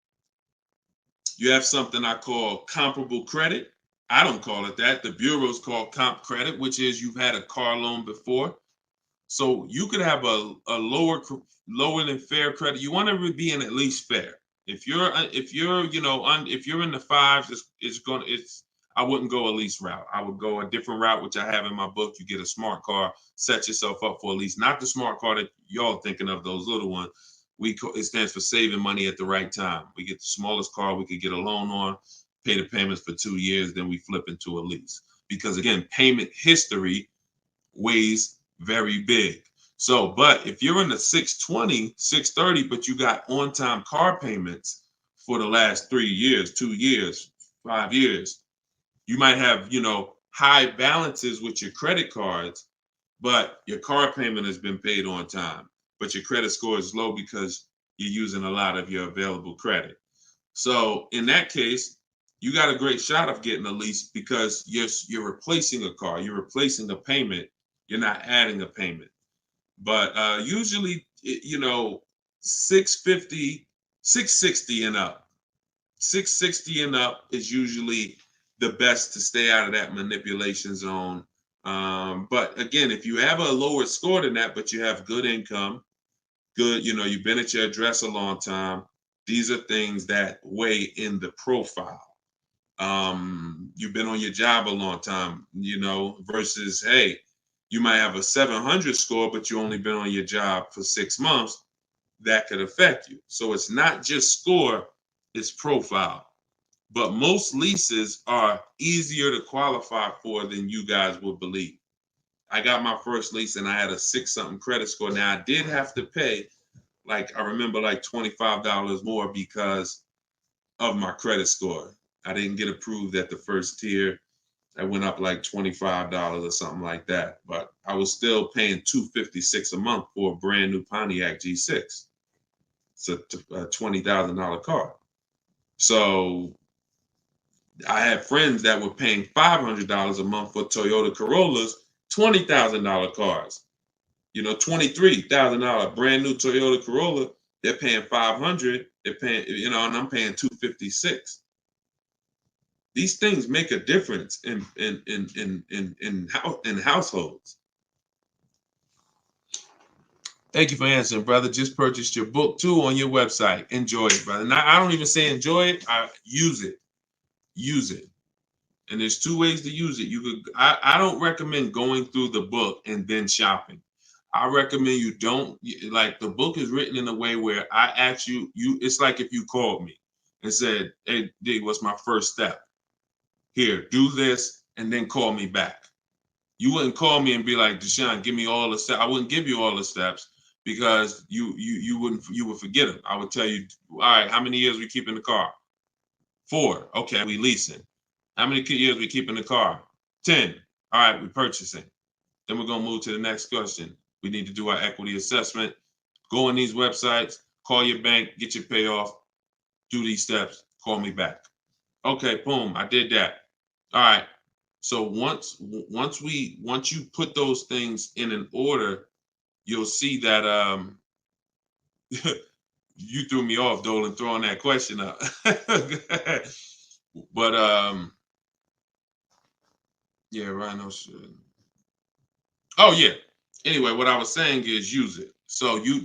You have something I call comparable credit. I don't call it that. The bureaus call comp credit, which is you've had a car loan before. So you could have a lower than fair credit. You want to be in at least fair. If you're in the fives, I wouldn't go a lease route. I would go a different route, which I have in my book. You get a smart car, set yourself up for a lease. Not the smart car that y'all thinking of, those little ones. It stands for saving money at the right time. We get the smallest car we could get a loan on, pay the payments for 2 years, then we flip into a lease. Because again, payment history weighs very big. So, but if you're in the 620, 630, but you got on-time car payments for the last 3 years, 2 years, 5 years, you might have, high balances with your credit cards, but your car payment has been paid on time, but your credit score is low because you're using a lot of your available credit. So in that case, you got a great shot of getting a lease because you're replacing a car, you're replacing a payment, you're not adding a payment. But usually, you know, 650, 660 and up. 660 and up is usually the best to stay out of that manipulation zone. But again, if you have a lower score than that, but you have good income, good, you know, you've been at your address a long time, these are things that weigh in the profile. You've been on your job a long time, you know, versus, hey, you might have a 700 score, but you only been on your job for 6 months. That could affect you. So it's not just score, it's profile. But most leases are easier to qualify for than you guys would believe. I got my first lease and I had a 6-something credit score. Now I did have to pay, like, I remember like $25 more because of my credit score. I didn't get approved at the first tier. I went up like $25 or something like that. But I was still paying $256 a month for a brand new Pontiac G6. It's a $20,000 car. So I had friends that were paying $500 a month for Toyota Corollas, $20,000 cars. You know, $23,000 brand new Toyota Corolla. They're paying $500. They're paying, you know, and I'm paying $256. These things make a difference in households. Thank you for answering, brother. Just purchased your book too on your website. Enjoy it, brother. Now, I don't even say enjoy it. I use it. Use it. And there's two ways to use it. You could. I don't recommend going through the book and then shopping. I recommend you don't, like, the book is written in a way where I ask you. It's like if you called me and said, "Hey, D, what's my first step? Here, do this, and then call me back." You wouldn't call me and be like, "Deshone, give me all the steps." I wouldn't give you all the steps because you would forget them. I would tell you, "All right, how many years we keep in the car?" 4. Okay, we leasing. How many years we keep in the car? 10. All right, we purchasing. Then we're gonna move to the next question. We need to do our equity assessment. Go on these websites, call your bank, get your payoff, do these steps, call me back. Okay, boom, I did that. All right. So once you put those things in an order, you'll see that you threw me off, Dolan, throwing that question up. But yeah, Rhino should. Oh yeah. Anyway, what I was saying is use it. So you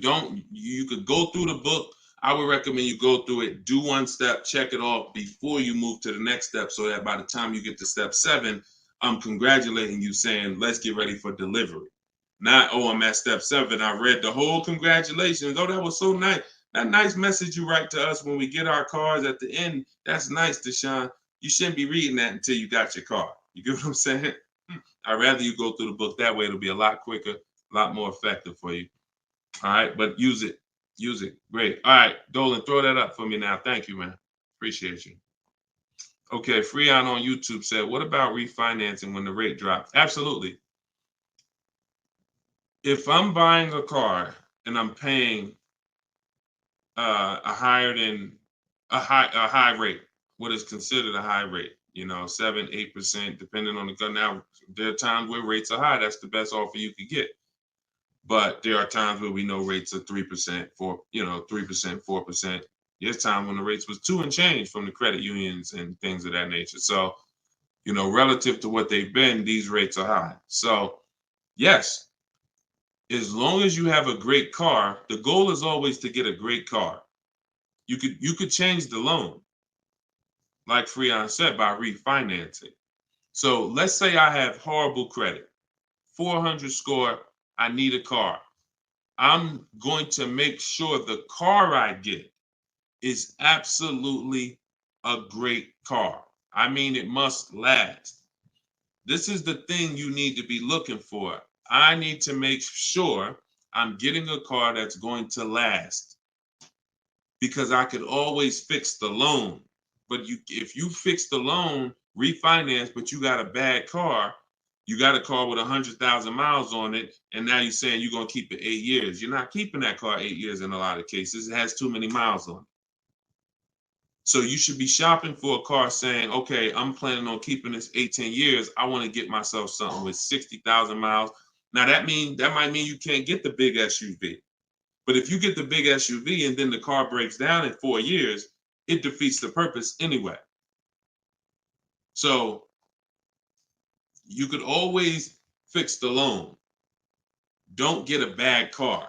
could go through the book. I would recommend you go through it, do one step, check it off before you move to the next step, so that by the time you get to step 7, I'm congratulating you, saying, let's get ready for delivery. Not, oh, I'm at step 7. I read the whole congratulations. Oh, that was so nice. That nice message you write to us when we get our cars at the end. That's nice, Deshone. You shouldn't be reading that until you got your car. You get what I'm saying? I'd rather you go through the book that way. It'll be a lot quicker, a lot more effective for you. All right, but use it. Use it. Great. All right, Dolan, throw that up for me now. Thank you, man. Appreciate you. Okay, Freon on YouTube said, what about refinancing when the rate drops? Absolutely. If I'm buying a car and I'm paying a high rate, what is considered a high rate, 7, 8%, depending on the gun. Now, there are times where rates are high. That's the best offer you could get. But there are times where we know rates are 3%, 3%, 4%. There's time when the rates was 2 and change from the credit unions and things of that nature. So, relative to what they've been, these rates are high. So, yes, as long as you have a great car, the goal is always to get a great car. You could change the loan, like Freon said, by refinancing. So let's say I have horrible credit, 400 score, I need a car. I'm going to make sure the car I get is absolutely a great car. I mean, it must last. This is the thing you need to be looking for. I need to make sure I'm getting a car that's going to last, because I could always fix the loan. But if you fix the loan refinance, but you got a bad car. You got a car with 100,000 miles on it, and now you're saying you're going to keep it 8 years. You're not keeping that car 8 years in a lot of cases. It has too many miles on it. So you should be shopping for a car saying, okay, I'm planning on keeping this 18 years. I want to get myself something with 60,000 miles. Now that might mean you can't get the big SUV. But if you get the big SUV and then the car breaks down in 4 years, it defeats the purpose anyway. So you could always fix the loan. Don't get a bad car.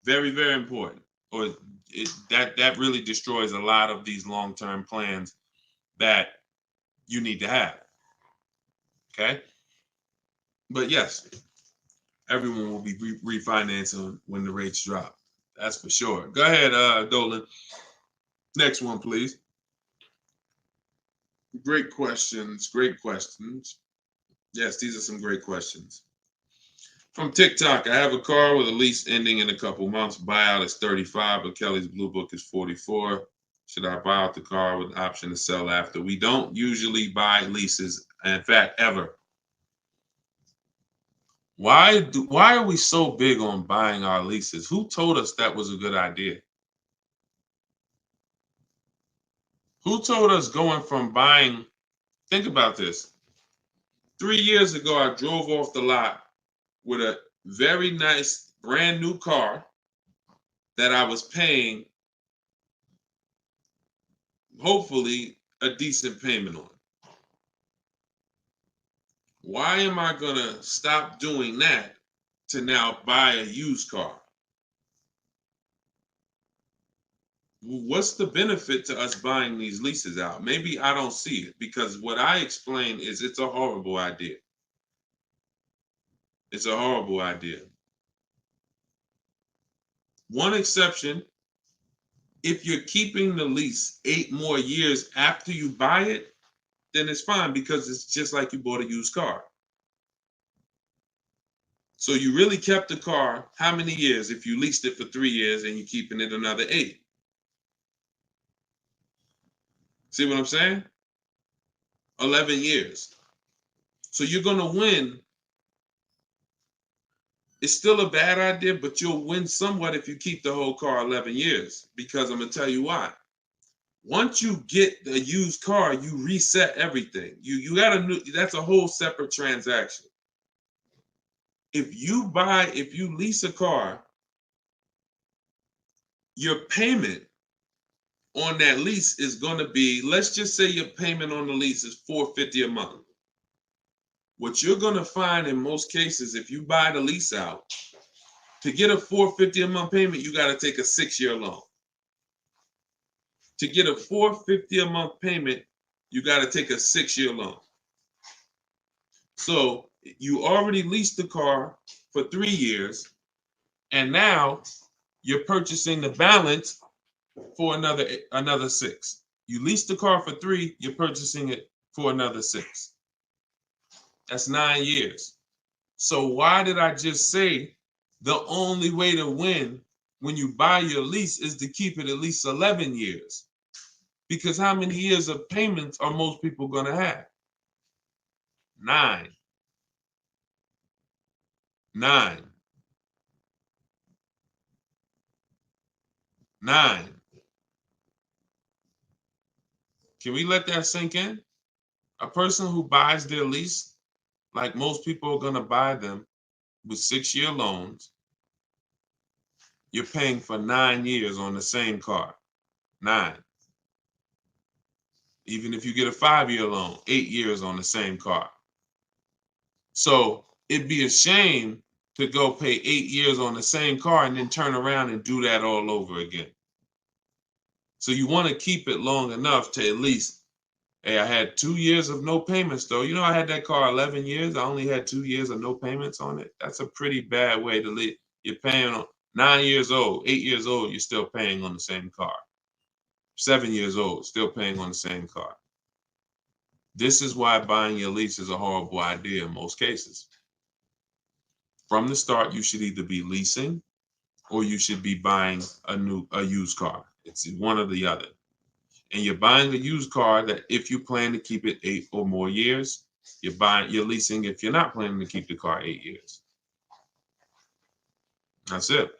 Very, very important. Or that really destroys a lot of these long-term plans that you need to have. Okay? But yes, everyone will be refinancing when the rates drop. That's for sure. Go ahead, Dolan. Next one, please. Great questions. Great questions. Yes, these are some great questions. From TikTok, I have a car with a lease ending in a couple months. Buyout is 35, but Kelly's Blue Book is 44. Should I buy out the car with the option to sell after? We don't usually buy leases, in fact, ever. Why are we so big on buying our leases? Who told us that was a good idea? Who told us going from buying? Think about this. 3 years ago, I drove off the lot with a very nice brand new car that I was paying, hopefully, a decent payment on. Why am I going to stop doing that to now buy a used car? What's the benefit to us buying these leases out? Maybe I don't see it, because what I explain is it's a horrible idea. It's a horrible idea. One exception, if you're keeping the lease 8 more years after you buy it, then it's fine, because it's just like you bought a used car. So you really kept the car how many years if you leased it for 3 years and you're keeping it another 8? See what I'm saying? 11 years. So you're going to win. It's still a bad idea, but you'll win somewhat if you keep the whole car 11 years, because I'm going to tell you why. Once you get a used car, you reset everything. You got a new, that's a whole separate transaction. If you lease a car, your payment on that lease is going to be, let's just say your payment on the lease is $450 a month. What you're going to find in most cases, if you buy the lease out, to get a $450 a month payment, you got to take a 6-year loan. To get a $450 a month payment, you got to take a 6-year loan. So you already leased the car for 3 years, and now you're purchasing the balance for another 6. You leased the car for 3, you're purchasing it for another 6. That's 9 years. So why did I just say the only way to win when you buy your lease is to keep it at least 11 years? Because how many years of payments are most people going to have? 9. 9. 9. Can we let that sink in? A person who buys their lease, like most people are going to buy them with 6-year loans, you're paying for 9 years on the same car. 9. Even if you get a 5-year loan, 8 years on the same car. So it'd be a shame to go pay 8 years on the same car and then turn around and do that all over again. So you want to keep it long enough to at least, hey, I had 2 years of no payments though. You know, I had that car 11 years. I only had 2 years of no payments on it. That's a pretty bad way to live. You're paying on 9 years old, 8 years old, you're still paying on the same car. 7 years old, still paying on the same car. This is why buying your lease is a horrible idea in most cases. From the start, you should either be leasing or you should be buying a used car. It's one or the other. and you're buying a used car that if you plan to keep it 8 or more years, you're leasing if you're not planning to keep the car 8 years. That's it.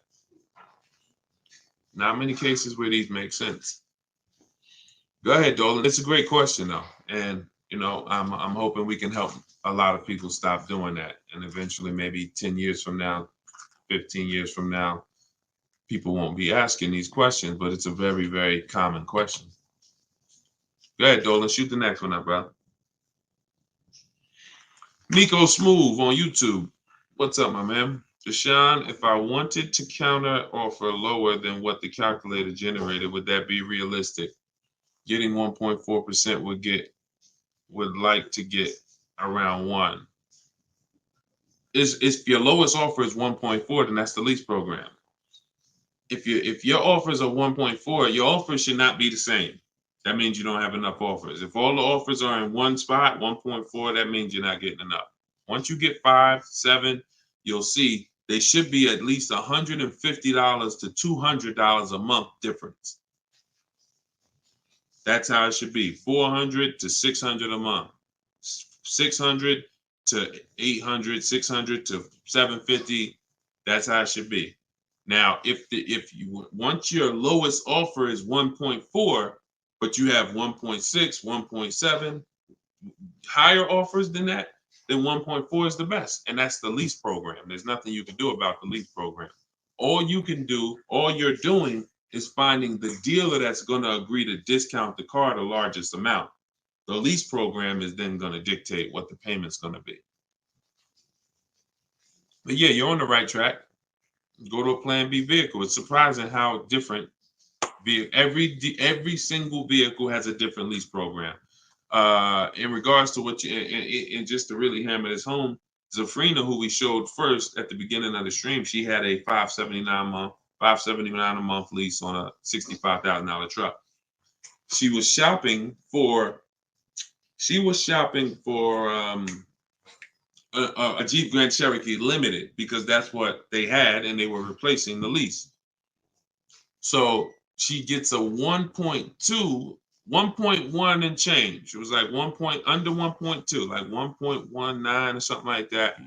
Not many cases where these make sense. Go ahead, Dolan. It's a great question though. And I'm hoping we can help a lot of people stop doing that. And eventually maybe 10 years from now, 15 years from now, people won't be asking these questions, but it's a very, very common question. Go ahead, Dolan. Shoot the next one up, bro. Nico Smooth on YouTube. What's up, my man? Deshone, if I wanted to counter offer lower than what the calculator generated, would that be realistic? Getting 1.4% would like to get around 1. If your lowest offer is 1.4, then that's the lease program. If your offers are 1.4, your offers should not be the same. That means you don't have enough offers. If all the offers are in one spot, 1.4, that means you're not getting enough. Once you get 5, 7, you'll see they should be at least $150 to $200 a month difference. That's how it should be. $400 to $600 a month. $600 to $800, $600 to $750. That's how it should be. Now, if you once your lowest offer is 1.4, but you have 1.6, 1.7, higher offers than that, then 1.4 is the best, and that's the lease program. There's nothing you can do about the lease program. All you're doing is finding the dealer that's going to agree to discount the car the largest amount. The lease program is then going to dictate what the payment's going to be. But yeah, you're on the right track. Go to a Plan B vehicle. It's surprising how different every single vehicle has a different lease program. In regards to what and just to really hammer this home, Zafrina, who we showed first at the beginning of the stream, she had a $579 a month lease on a $65,000 truck. She was shopping for a Jeep Grand Cherokee Limited because that's what they had and they were replacing the lease. So she gets a 1.1 and change. It was like under 1.2, like 1.19 or something like that.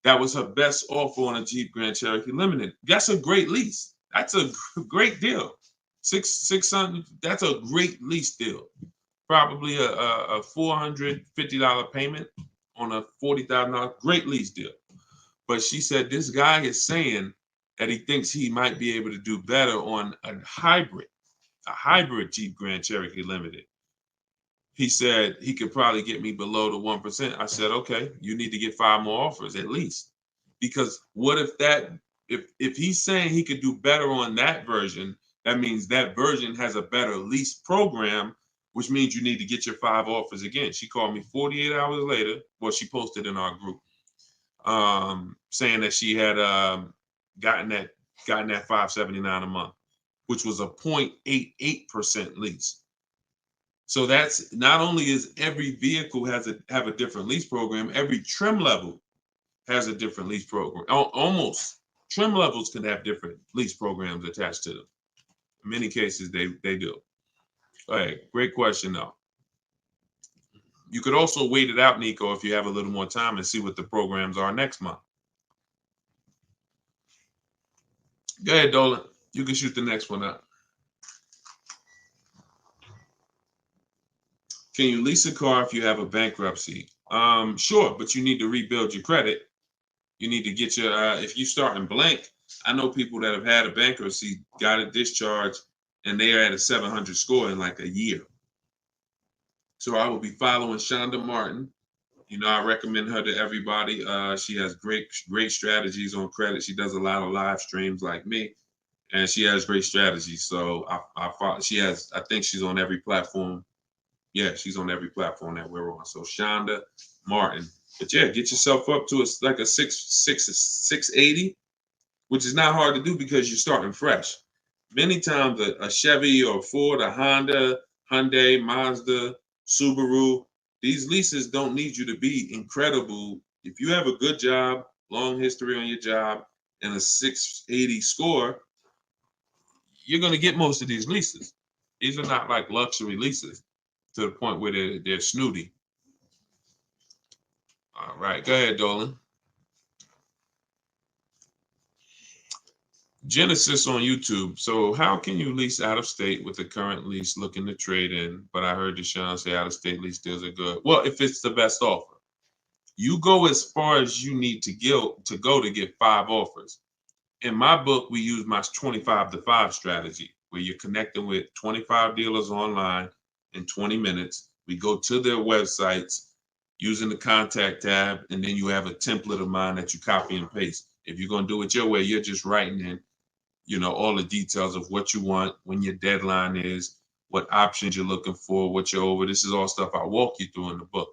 That was her best offer on a Jeep Grand Cherokee Limited. That's a great lease. That's a great deal. $600. That's a great lease deal. Probably a $450 payment on a $40,000. Great lease deal. But she said this guy is saying that he thinks he might be able to do better on a hybrid Jeep Grand Cherokee Limited. He said he could probably get me below the 1%. I said, okay, you need to get 5 more offers at least. Because what if he's saying he could do better on that version, that means that version has a better lease program, which means you need to get your 5 offers again. She called me 48 hours later. Well, she posted in our group saying that she had gotten that $579 a month, which was a 0.88% lease. So that's not only is every vehicle have a different lease program, every trim level has a different lease program. Almost trim levels can have different lease programs attached to them. In many cases, they do. All right, great question though. You could also wait it out, Nico, if you have a little more time and see what the programs are next month. Go ahead, Dolan. You can shoot the next one up. Can you lease a car if you have a bankruptcy? Sure, but you need to rebuild your credit. You need to get your, if you start in blank, I know people that have had a bankruptcy, got a discharge, and they are at a 700 score in like a year. So I will be following Shonda Martin. I recommend her to everybody. She has great strategies on credit. She does a lot of live streams like me, and she has great strategies. So I think she's on every platform. Yeah, she's on every platform that we're on. So Shonda Martin. But yeah, get yourself up to like a 680, which is not hard to do because you're starting fresh. Many times a Chevy or Ford, a Honda, Hyundai, Mazda, Subaru, these leases don't need you to be incredible. If you have a good job, long history on your job, and a 680 score, you're going to get most of these leases. These are not like luxury leases to the point where they're snooty. All right, go ahead, Dolan. Genesis on YouTube. So how can you lease out of state with a current lease looking to trade in? But I heard Deshone say out of state lease deals are good. Well, if it's the best offer, you go as far as you need to go to get 5 offers. In my book, we use my 25 to 5 strategy, where you're connecting with 25 dealers online in 20 minutes. We go to their websites using the contact tab, and then you have a template of mine that you copy and paste. If you're going to do it your way, you're just writing in, all the details of what you want, when your deadline is, what options you're looking for, what you're over. This is all stuff I walk you through in the book.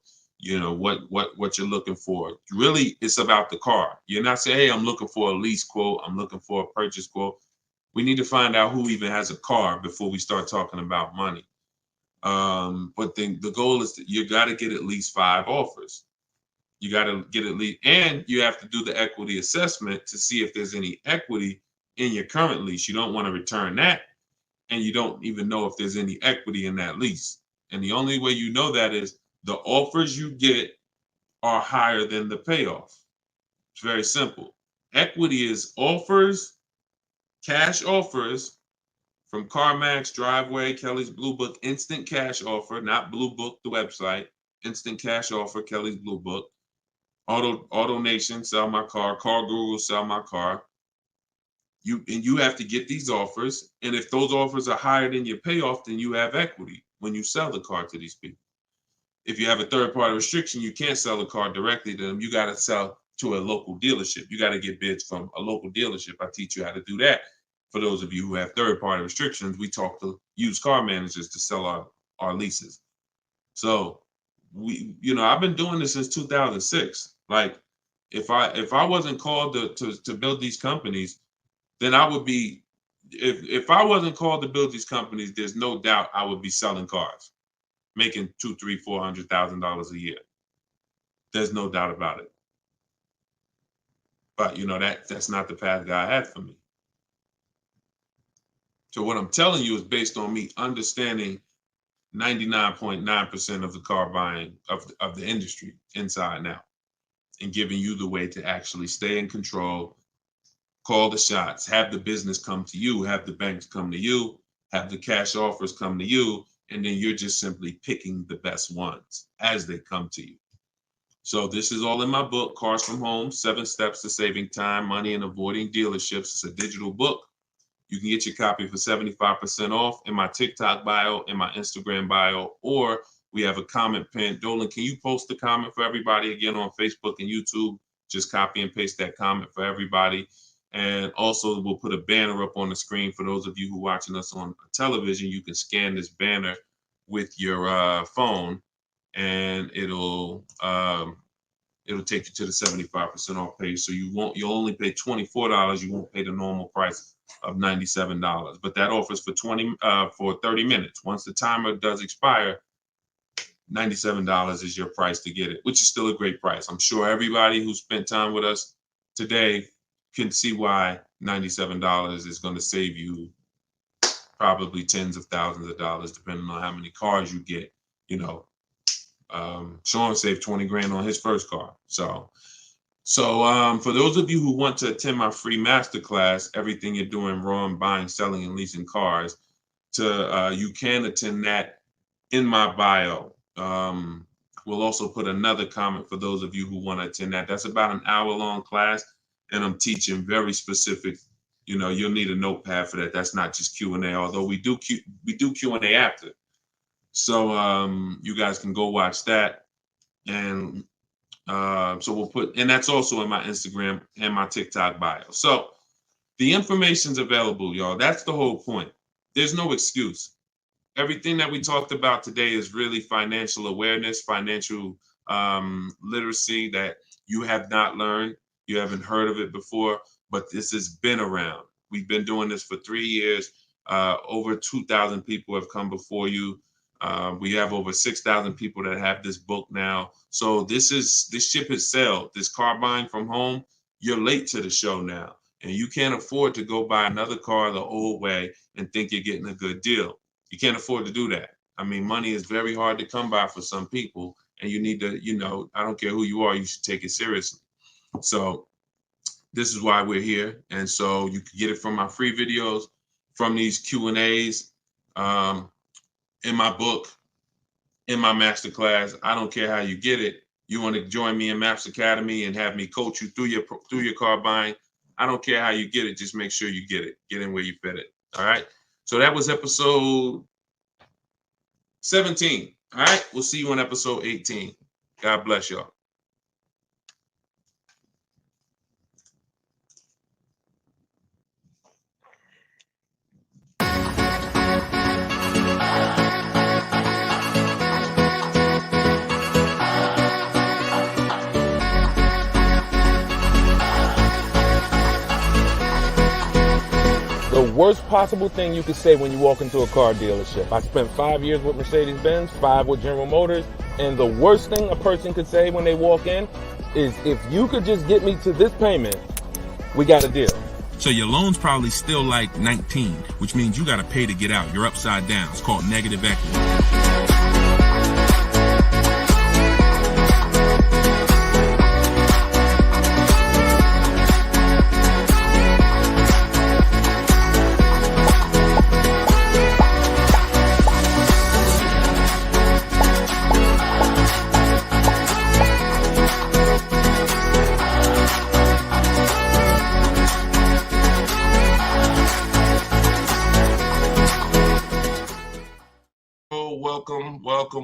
What you're looking for. Really, it's about the car. You're not saying, hey, I'm looking for a lease quote, I'm looking for a purchase quote. We need to find out who even has a car before we start talking about money. But then the goal is that you got to get at least 5 offers. You got to get at least, and you have to do the equity assessment to see if there's any equity in your current lease. You don't want to return that, and you don't even know if there's any equity in that lease. And the only way you know that is the offers you get are higher than the payoff. It's very simple. Equity is offers, cash offers from CarMax, Driveway, Kelly's Blue Book, instant cash offer, not Blue Book, the website, instant cash offer, Kelly's Blue Book, Auto Nation, sell my car, Car Guru, sell my car. You have to get these offers, and if those offers are higher than your payoff, then you have equity when you sell the car to these people. If you have a third-party restriction, you can't sell the car directly to them. You got to sell to a local dealership. You got to get bids from a local dealership. I teach you how to do that. For those of you who have third-party restrictions, we talk to used car managers to sell our leases. So I've been doing this since 2006. Like, if I wasn't called to build these companies, then I would be. If I wasn't called to build these companies, there's no doubt I would be selling cars, making $200,000, $300,000, $400,000 a year. There's no doubt about it. But that's not the path God had for me. So what I'm telling you is based on me understanding 99.9% of the car buying of the industry inside and out, and giving you the way to actually stay in control, call the shots, have the business come to you, have the banks come to you, have the cash offers come to you, and then you're just simply picking the best ones as they come to you. So this is all in my book, Cars from Home, 7 Steps to Saving Time, Money, and Avoiding Dealerships. It's a digital book. You can get your copy for 75% off in my TikTok bio, in my Instagram bio, or we have a comment pin. Dolan, can you post the comment for everybody again on Facebook and YouTube? Just copy and paste that comment for everybody. And also we'll put a banner up on the screen for those of you who are watching us on television. You can scan this banner with your phone, and it'll take you to the 75% off page. So you'll only pay $24. You won't pay the normal price of $97. But that offers for 30 minutes. Once the timer does expire, $97 is your price to get it, which is still a great price. I'm sure everybody who spent time with us today can see why $97 is going to save you probably tens of thousands of dollars, depending on how many cars you get. Sean saved 20 grand on his first car. So for those of you who want to attend my free masterclass, Everything You're Doing Wrong, Buying, Selling, and Leasing Cars, you can attend that in my bio. We'll also put another comment for those of you who want to attend that. That's about an hour-long class, and I'm teaching very specific. You'll need a notepad for that. That's not just Q&A, although we do Q&A after. So you guys can go watch that, and so we'll put, and that's also in my Instagram and my TikTok bio. So the information's available, y'all. That's the whole point. There's no excuse. Everything that we talked about today is really financial awareness, financial literacy that you have not learned. You haven't heard of it before, but this has been around. We've been doing this for 3 years. Over 2,000 people have come before you. We have over 6,000 people that have this book now. So this ship has sailed. This car buying from home, you're late to the show now. And you can't afford to go buy another car the old way and think you're getting a good deal. You can't afford to do that. I mean, money is very hard to come by for some people, and you need to, I don't care who you are, you should take it seriously. So this is why we're here. And so you can get it from my free videos, from these Q&As, in my book, in my masterclass. I don't care how you get it. You want to join me in Maps Academy and have me coach you through your car buying. I don't care how you get it. Just make sure you get it. Get in where you fit it. All right. So that was episode 17. All right. We'll see you on episode 18. God bless y'all. The worst possible thing you could say when you walk into a car dealership. I spent 5 years with Mercedes-Benz, 5 with General Motors, and the worst thing a person could say when they walk in is, if you could just get me to this payment, we got a deal. So your loan's probably still like 19, which means you got to pay to get out. You're upside down. It's called negative equity.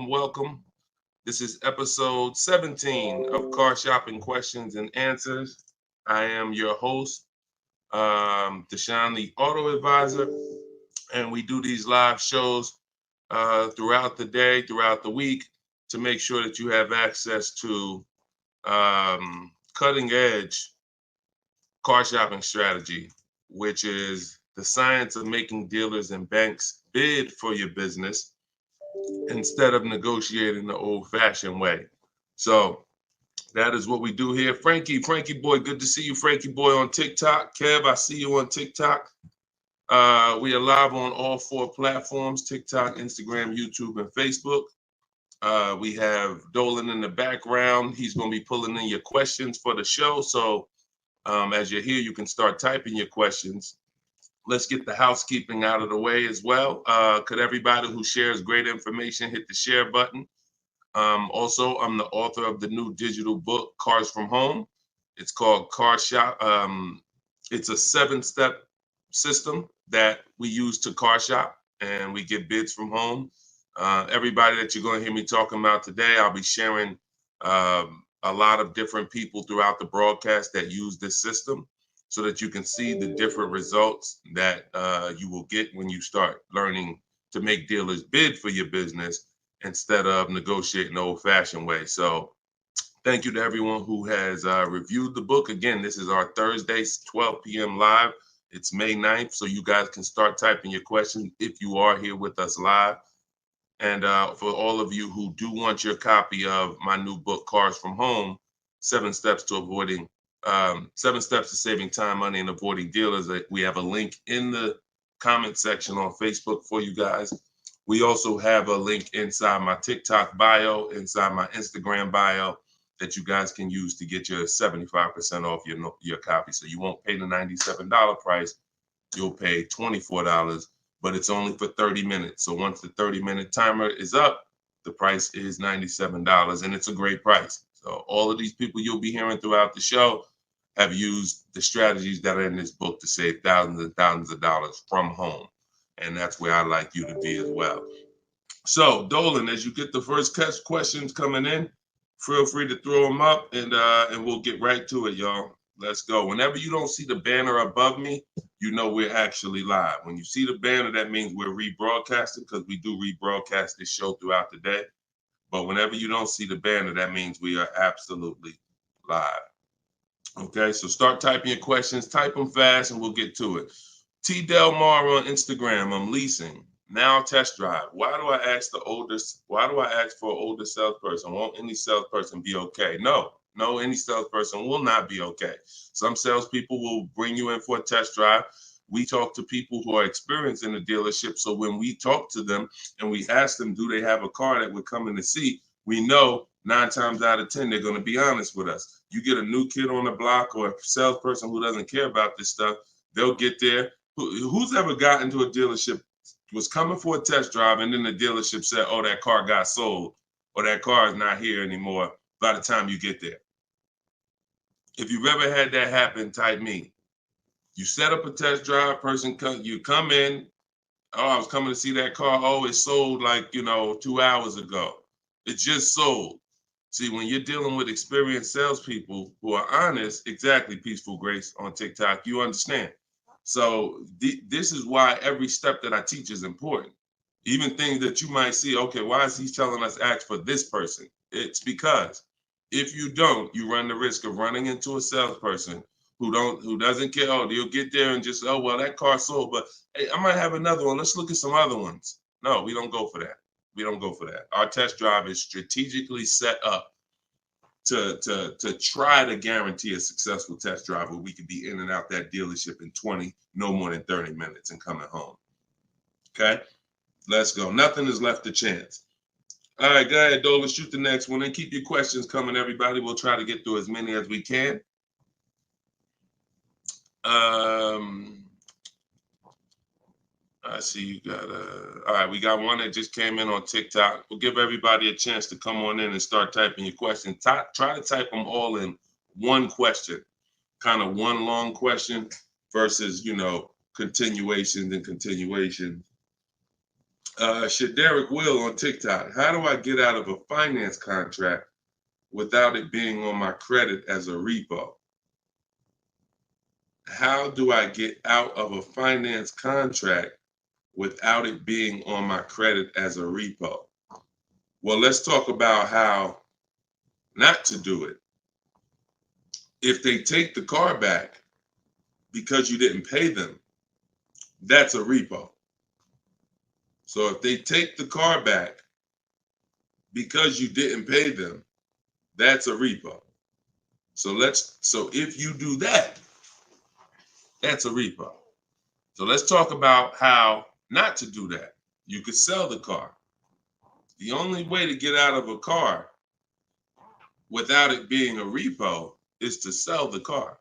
Welcome. This is episode 17 of Car Shopping Questions and Answers. I am your host, Deshone the Auto Advisor, and we do these live shows throughout the day, throughout the week, to make sure that you have access to cutting edge car shopping strategy, which is the science of making dealers and banks bid for your business instead of negotiating the old-fashioned way. So that is what we do here. Frankie boy, good to see you, Frankie boy, on TikTok. Kev, I see you on TikTok. We are live on all 4 platforms: TikTok, Instagram, YouTube, and Facebook. We have Dolan in the background. He's going to be pulling in your questions for the show. So as you're here, you can start typing your questions. Let's get the housekeeping out of the way as well. Could everybody who shares great information hit the share button? Also, I'm the author of the new digital book, Cars from Home. It's called Car Shop. It's a 7-step system that we use to car shop, and we get bids from home. Everybody that you're going to hear me talking about today, I'll be sharing a lot of different people throughout the broadcast that use this system, so that you can see the different results that you will get when you start learning to make dealers bid for your business instead of negotiating the old-fashioned way. So thank you to everyone who has reviewed the book. Again, this is our Thursday, 12 p.m. live. It's May 9th, so you guys can start typing your questions if you are here with us live. And for all of you who do want your copy of my new book, Cars from Home, 7 Steps to Saving Time, Money, and Avoiding Dealers. We have a link in the comment section on Facebook for you guys. We also have a link inside my TikTok bio, inside my Instagram bio, that you guys can use to get your 75% off your copy. So you won't pay the $97 price. You'll pay $24, but it's only for 30 minutes. So once the 30-minute timer is up, the price is $97, and it's a great price. So all of these people you'll be hearing throughout the show have used the strategies that are in this book to save thousands and thousands of dollars from home. And that's where I'd like you to be as well. So Dolan, as you get the first questions coming in, feel free to throw them up, and we'll get right to it, y'all. Let's go. Whenever you don't see the banner above me, you know we're actually live. When you see the banner, that means we're rebroadcasting, because we do rebroadcast this show throughout the day. But whenever you don't see the banner, that means we are absolutely live. Okay, so start typing your questions. Type them fast, and we'll get to it. T. Del Mar on Instagram. I'm leasing. Now test drive. Why do I ask for an older salesperson? Won't any salesperson be okay? No, any salesperson will not be okay. Some salespeople will bring you in for a test drive, We talk to people who are experienced in the dealership. So when we talk to them and we ask them, do they have a car that we're coming to see? We know 9 times out of 10, they're going to be honest with us. You get a new kid on the block or a salesperson who doesn't care about this stuff, they'll get there. Who's ever gotten to a dealership, was coming for a test drive, and then the dealership said, oh, that car got sold, or that car is not here anymore by the time you get there? If you've ever had that happen, type me. You set up a test drive, you come in, oh, I was coming to see that car. Oh, it sold like, 2 hours ago. It just sold. See, when you're dealing with experienced salespeople who are honest, exactly, Peaceful Grace on TikTok, you understand. So this is why every step that I teach is important. Even things that you might see, okay, why is he telling us ask for this person? It's because if you don't, you run the risk of running into a salesperson who doesn't care. Oh, you'll get there and just, oh, well, that car sold, but hey, I might have another one. Let's look at some other ones. No, we don't go for that. We don't go for that. Our test drive is strategically set up to try to guarantee a successful test drive where we can be in and out that dealership in 20, no more than 30 minutes and coming home. Okay, let's go. Nothing is left to chance. All right, go ahead, Dola, shoot the next one and keep your questions coming, everybody. We'll try to get through as many as we can. I see you got all right, we got one that just came in on TikTok. We'll give everybody a chance to come on in and start typing your questions. Try to type them all in one question, kind of one long question versus, continuations and continuations. Shaderick Will on TikTok. How do I get out of a finance contract without it being on my credit as a repo? How do I get out of a finance contract without it being on my credit as a repo? Well, let's talk about how not to do it. If they take the car back because you didn't pay them, that's a repo. So if they take the car back because you didn't pay them, that's a repo. So if you do that, that's a repo. So let's talk about how not to do that. You could sell the car. The only way to get out of a car without it being a repo is to sell the car.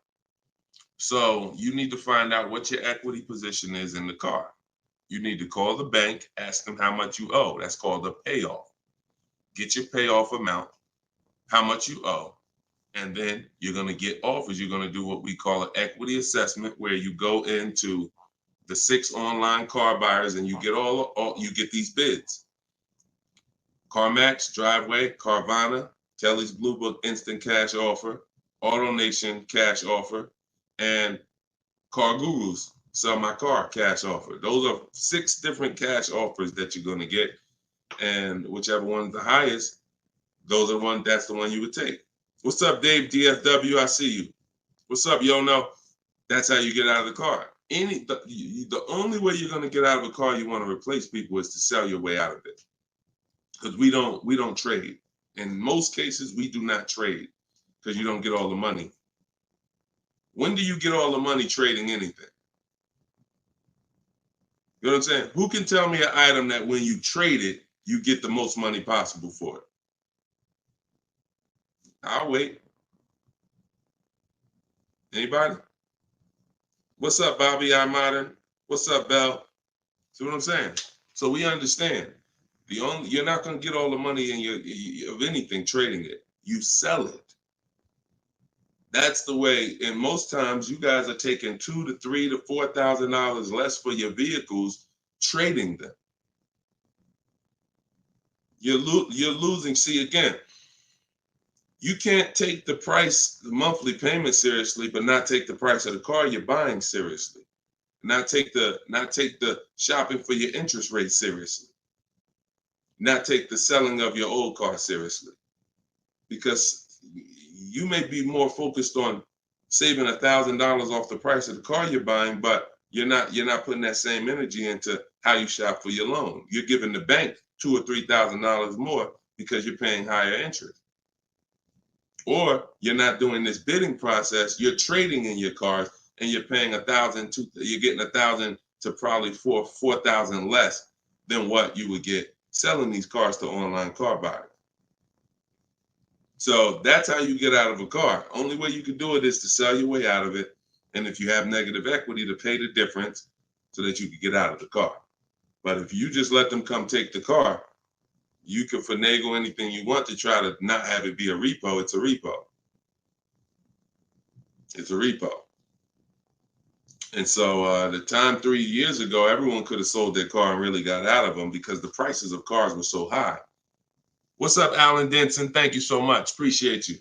So you need to find out what your equity position is in the car. You need to call the bank, ask them how much you owe. That's called a payoff. Get your payoff amount, how much you owe, and then you're going to get offers. You're going to do what we call an equity assessment, where you go into the 6 online car buyers and you get these bids. CarMax, Driveway, Carvana, Kelly's Blue Book Instant Cash Offer, AutoNation Cash Offer, and Car Guru's Sell My Car Cash Offer. Those are 6 different cash offers that you're going to get, and whichever one's the highest, that's the one you would take. What's up, Dave DFW? I see you. What's up, Yono? That's how you get out of the car. The only way you're going to get out of a car you want to replace people is to sell your way out of it. Because we don't trade. In most cases, we do not trade because you don't get all the money. When do you get all the money trading anything? You know what I'm saying? Who can tell me an item that when you trade it, you get the most money possible for it? I'll wait. Anybody? What's up, Bobby I Modern? What's up, Bell? See what I'm saying? So we understand. You're not going to get all the money of anything trading it. You sell it. That's the way. And most times, you guys are taking $2,000 to $3,000 to $4,000 less for your vehicles, trading them. You're losing. See, again, you can't take the monthly payment seriously, but not take the price of the car you're buying seriously. Not take the shopping for your interest rate seriously. Not take the selling of your old car seriously. Because you may be more focused on saving $1,000 off the price of the car you're buying, but you're not putting that same energy into how you shop for your loan. You're giving the bank $2,000 or $3,000 more because you're paying higher interest. Or you're not doing this bidding process. You're trading in your cars and you're paying $1,000, you're getting $1,000 to probably $4,000 less than what you would get selling these cars to online car buyers. So that's how you get out of a car. Only way you can do it is to sell your way out of it. And if you have negative equity, to pay the difference so that you can get out of the car. But if you just let them come take the car, you can finagle anything you want to try to not have it be a repo. It's a repo. It's a repo. And so the time 3 years ago, everyone could have sold their car and really got out of them because the prices of cars were so high. What's up, Alan Denson? Thank you so much. Appreciate you.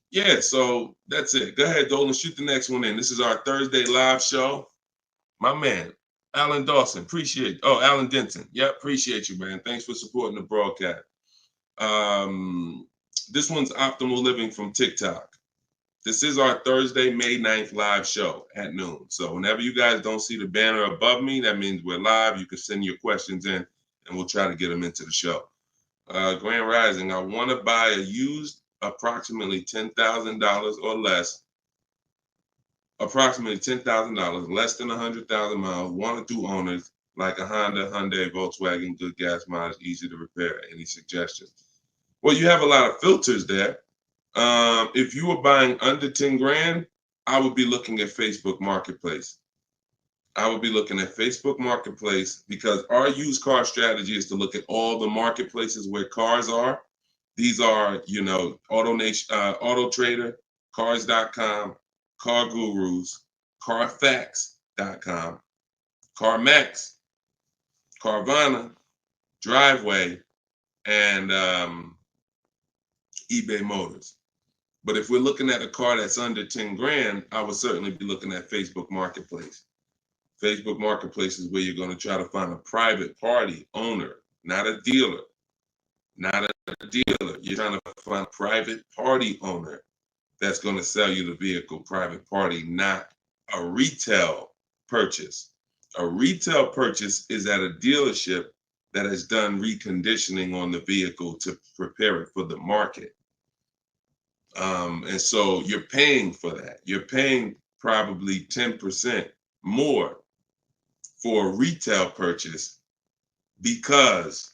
Yeah, so that's it. Go ahead, Dolan, shoot the next one in. This is our Thursday live show. My man, Alan Dawson, appreciate. Oh, Alan Denton. Yep, appreciate you, man. Thanks for supporting the broadcast. This one's Optimal Living from TikTok. This is our Thursday, May 9th live show at noon. So whenever you guys don't see the banner above me, that means we're live. You can send your questions in, and we'll try to get them into the show. Grand Rising, I want to buy a used approximately $10,000 or less, approximately $10,000, less than 100,000 miles, 1 or 2 owners, like a Honda, Hyundai, Volkswagen, good gas mileage, easy to repair. Any suggestions? Well, you have a lot of filters there. If you were buying under 10 grand, I would be looking at Facebook Marketplace. I would be looking at Facebook Marketplace because our used car strategy is to look at all the marketplaces where cars are. These are, Auto Nation, Auto Trader, Cars.com, Car Gurus, Carfax.com, CarMax, Carvana, Driveway, and eBay Motors. But if we're looking at a car that's under 10 grand, I would certainly be looking at Facebook Marketplace. Facebook Marketplace is where you're going to try to find a private party owner, not a dealer. Not a dealer. You're trying to find a private party owner that's going to sell you the vehicle, private party, not a retail purchase. A retail purchase is at a dealership that has done reconditioning on the vehicle to prepare it for the market. And so you're paying for that. You're paying probably 10% more for a retail purchase because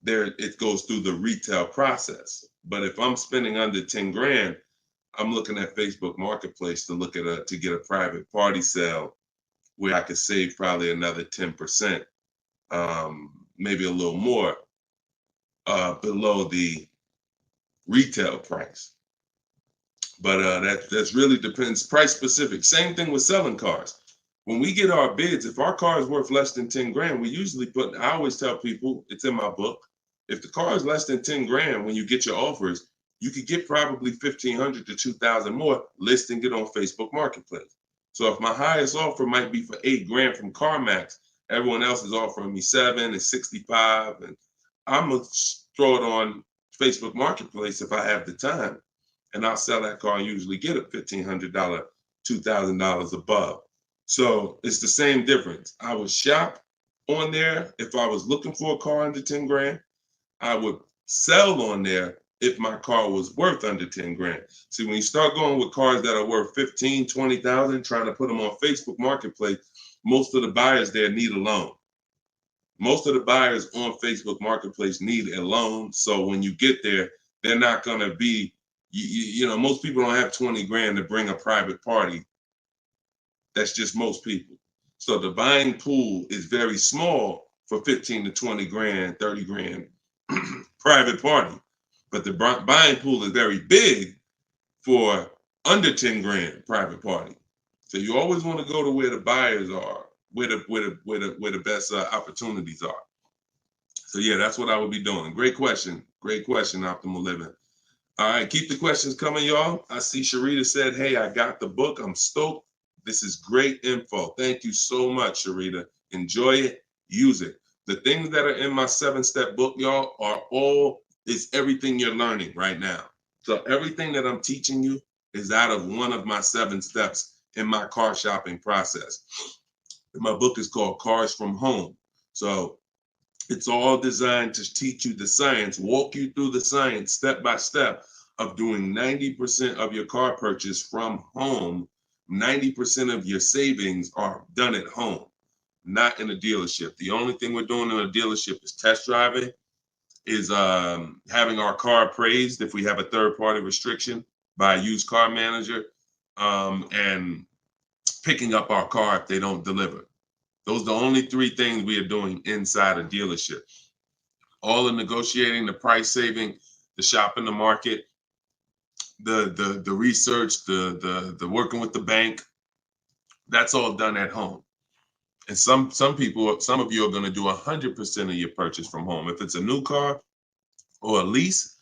it goes through the retail process. But if I'm spending under 10 grand, I'm looking at Facebook Marketplace to get a private party sale where I could save probably another 10%, maybe a little more, below the retail price. But that's really depends, price specific. Same thing with selling cars. When we get our bids, if our car is worth less than 10 grand, we usually I always tell people, it's in my book, if the car is less than 10 grand, when you get your offers, you could get probably 1,500 to 2,000 more listing it on Facebook Marketplace. So if my highest offer might be for 8 grand from CarMax, everyone else is offering me 7 and 65, and I'm gonna throw it on Facebook Marketplace if I have the time, and I'll sell that car and usually get a $1,500, $2,000 above. So it's the same difference. I would shop on there if I was looking for a car under 10 grand. I would sell on there if my car was worth under 10 grand. See, when you start going with cars that are worth 15, 20,000, trying to put them on Facebook Marketplace, most of the buyers there need a loan. Most of the buyers on Facebook Marketplace need a loan. So when you get there, they're not going to be, most people don't have 20 grand to bring a private party. That's just most people. So the buying pool is very small for 15 to 20 grand, 30 grand private party. But the buying pool is very big for under 10 grand private party. So you always want to go to where the buyers are, where the best opportunities are. So yeah, that's what I would be doing. Great question, Optimal Living. All right, keep the questions coming, y'all. I see Sharita said, hey, I got the book. I'm stoked. This is great info. Thank you so much, Sharita. Enjoy it, use it. The things that are in my 7-step book, y'all, is everything you're learning right now. So everything that I'm teaching you is out of one of my 7 steps in my car shopping process. My book is called Cars from Home. So it's all designed to teach you the science, walk you through the science step by step of doing 90% of your car purchase from home 90% of your savings are done at home, not in a dealership. The only thing we're doing in a dealership is test driving, is having our car appraised if we have a third-party restriction by a used car manager, and picking up our car if they don't deliver. Those are the only three things we are doing inside a dealership. All the negotiating, the price saving, the shopping the market, the research, the working with the bank, that's all done at home. And some people, some of you are going to do 100% of your purchase from home. If it's a new car or a lease,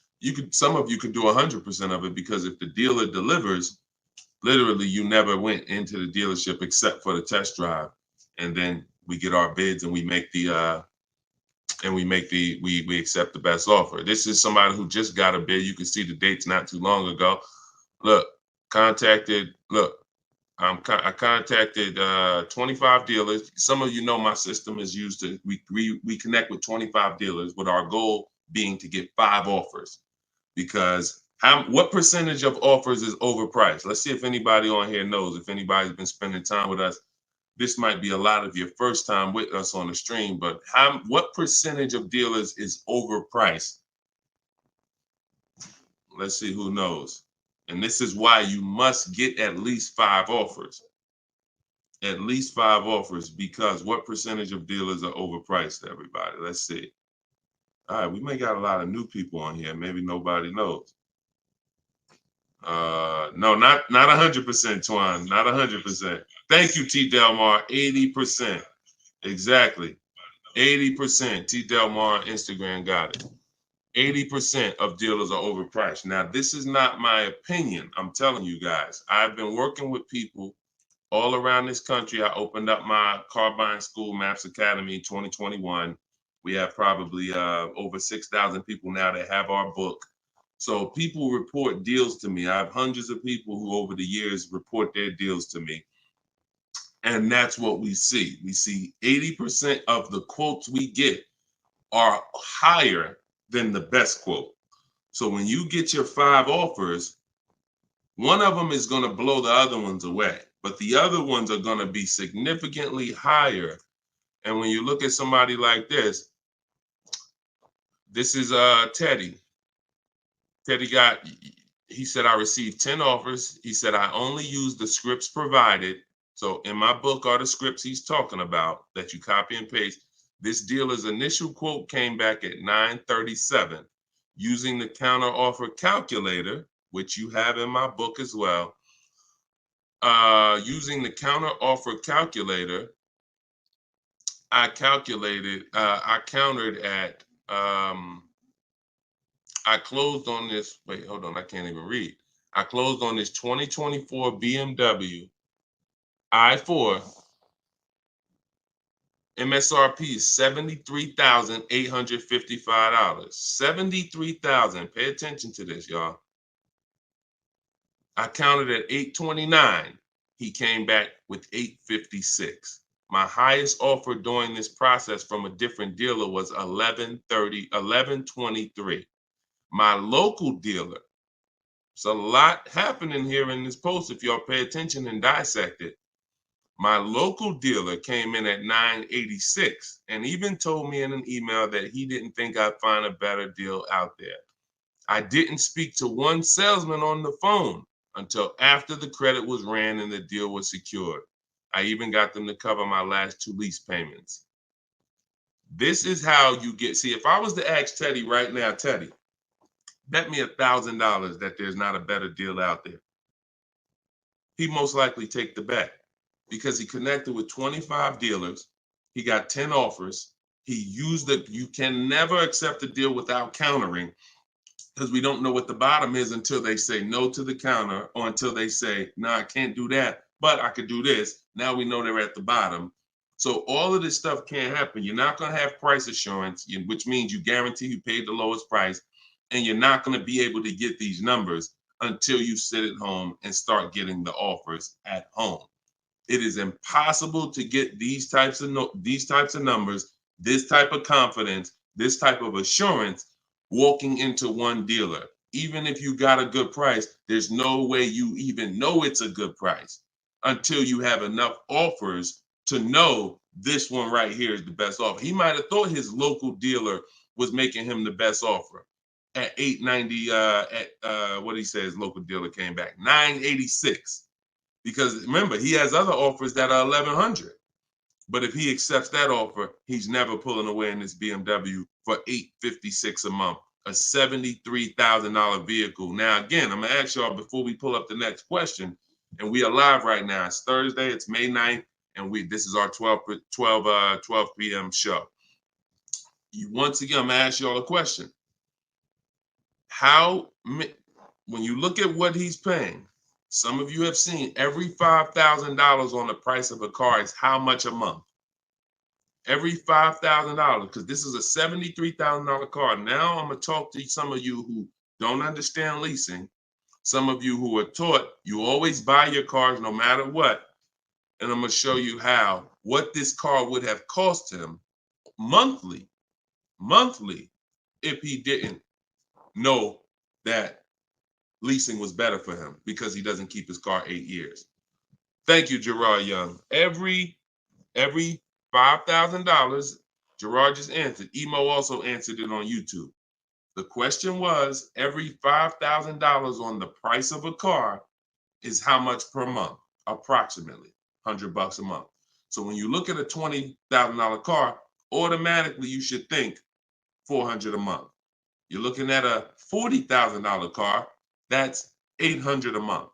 some of you could do 100% of it, because if the dealer delivers, literally you never went into the dealership except for the test drive, and then we get our bids and we make the we accept the best offer. This is somebody who just got a bid. You can see the dates not too long ago. Look, I contacted 25 dealers. Some of you know my system is used to, we connect with 25 dealers, with our goal being to get 5 offers. Because what percentage of offers is overpriced? Let's see if anybody on here knows. If anybody's been spending time with us, this might be a lot of your first time with us on the stream, but what percentage of dealers is overpriced? Let's see who knows. And this is why you must get at least 5 offers. At least 5 offers, because what percentage of dealers are overpriced, everybody? Let's see. All right, we may got a lot of new people on here. Maybe nobody knows. No, not 100%, Twan. Not 100%. Thank you, T. Delmar. 80%. Exactly. 80%. T. Delmar on Instagram got it. 80% of dealers are overpriced. Now, this is not my opinion. I'm telling you guys. I've been working with people all around this country. I opened up my car buying school, Maps Academy, 2021. We have probably over 6,000 people now that have our book. So people report deals to me. I have hundreds of people who over the years report their deals to me. And that's what we see. We see 80% of the quotes we get are higher than the best quote. So when you get your 5 offers, one of them is going to blow the other ones away, but the other ones are going to be significantly higher. And when you look at somebody like this is Teddy. Teddy he said, I received 10 offers. He said, I only use the scripts provided. So in my book are the scripts he's talking about that you copy and paste. This dealer's initial quote came back at 937. Using the counter offer calculator, which you have in my book as well. Using the counter offer calculator, I countered at, I closed on this, wait, hold on, I can't even read. I closed on this 2024 BMW i4. MSRP is $73,855. $73,000. Pay attention to this, y'all. I counted at 829. He came back with 856. My highest offer during this process from a different dealer was 1123. My local dealer, it's a lot happening here in this post if y'all pay attention and dissect it. My local dealer came in at 986 and even told me in an email that he didn't think I'd find a better deal out there. I didn't speak to one salesman on the phone until after the credit was ran and the deal was secured. I even got them to cover my last 2 lease payments. This is how you get, see, if I was to ask Teddy right now, Teddy, bet me $1,000 that there's not a better deal out there. He'd most likely take the bet because he connected with 25 dealers. He got 10 offers. He used it. You can never accept a deal without countering, because we don't know what the bottom is until they say no to the counter, or until they say, no, I can't do that, but I could do this. Now we know they're at the bottom. So all of this stuff can't happen. You're not going to have price assurance, which means you guarantee you paid the lowest price, and you're not going to be able to get these numbers until you sit at home and start getting the offers at home. It is impossible to get these types of numbers, this type of confidence, this type of assurance walking into one dealer. Even if you got a good price, there's no way you even know it's a good price. until you have enough offers to know this one right here is the best offer. He might have thought his local dealer was making him the best offer at 890. What he says, local dealer came back 986, because remember he has other offers that are 1100. But if he accepts that offer, he's never pulling away in this BMW for $856 a month, a $73,000 vehicle. Now, again, I'm gonna ask y'all before we pull up the next question, and we are live right now. It's Thursday, it's May 9th, and this is our 12 p.m. show. Once again, I'm gonna ask y'all a question. When you look at what he's paying, some of you have seen every $5,000 on the price of a car is how much a month? Every $5,000, because this is a $73,000 car. Now I'm going to talk to some of you who don't understand leasing, some of you who are taught you always buy your cars no matter what, and I'm going to show you what this car would have cost him monthly, if he didn't know that leasing was better for him because he doesn't keep his car 8 years. Thank you, Gerard Young. Every $5,000, Gerard just answered. Emo also answered it on YouTube. The question was, every $5,000 on the price of a car is how much per month? Approximately $100 a month. So when you look at a $20,000 car, automatically you should think $400 a month. You're looking at a $40,000 car, that's $800 a month.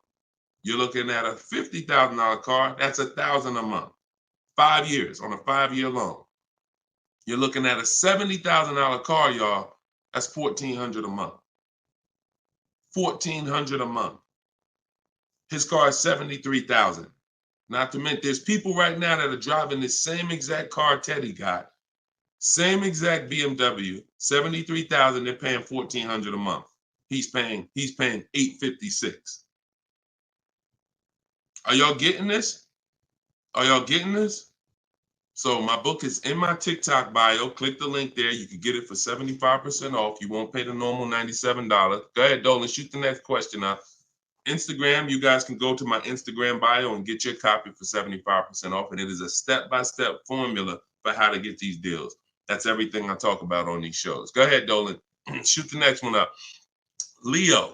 You're looking at a $50,000 car, that's $1,000 a month. 5 years on a 5-year loan. You're looking at a $70,000 car, y'all. That's $1,400 a month. $1,400 a month. His car is $73,000. Not to mention, there's people right now that are driving this same exact car Teddy got, same exact BMW, $73,000. They're paying $1,400 a month. He's paying $856. Are y'all getting this? Are y'all getting this? So my book is in my TikTok bio. Click the link there. You can get it for 75% off. You won't pay the normal $97. Go ahead, Dolan, shoot the next question up. Instagram, you guys can go to my Instagram bio and get your copy for 75% off. And it is a step-by-step formula for how to get these deals. That's everything I talk about on these shows. Go ahead, Dolan. Shoot the next one up. Leo,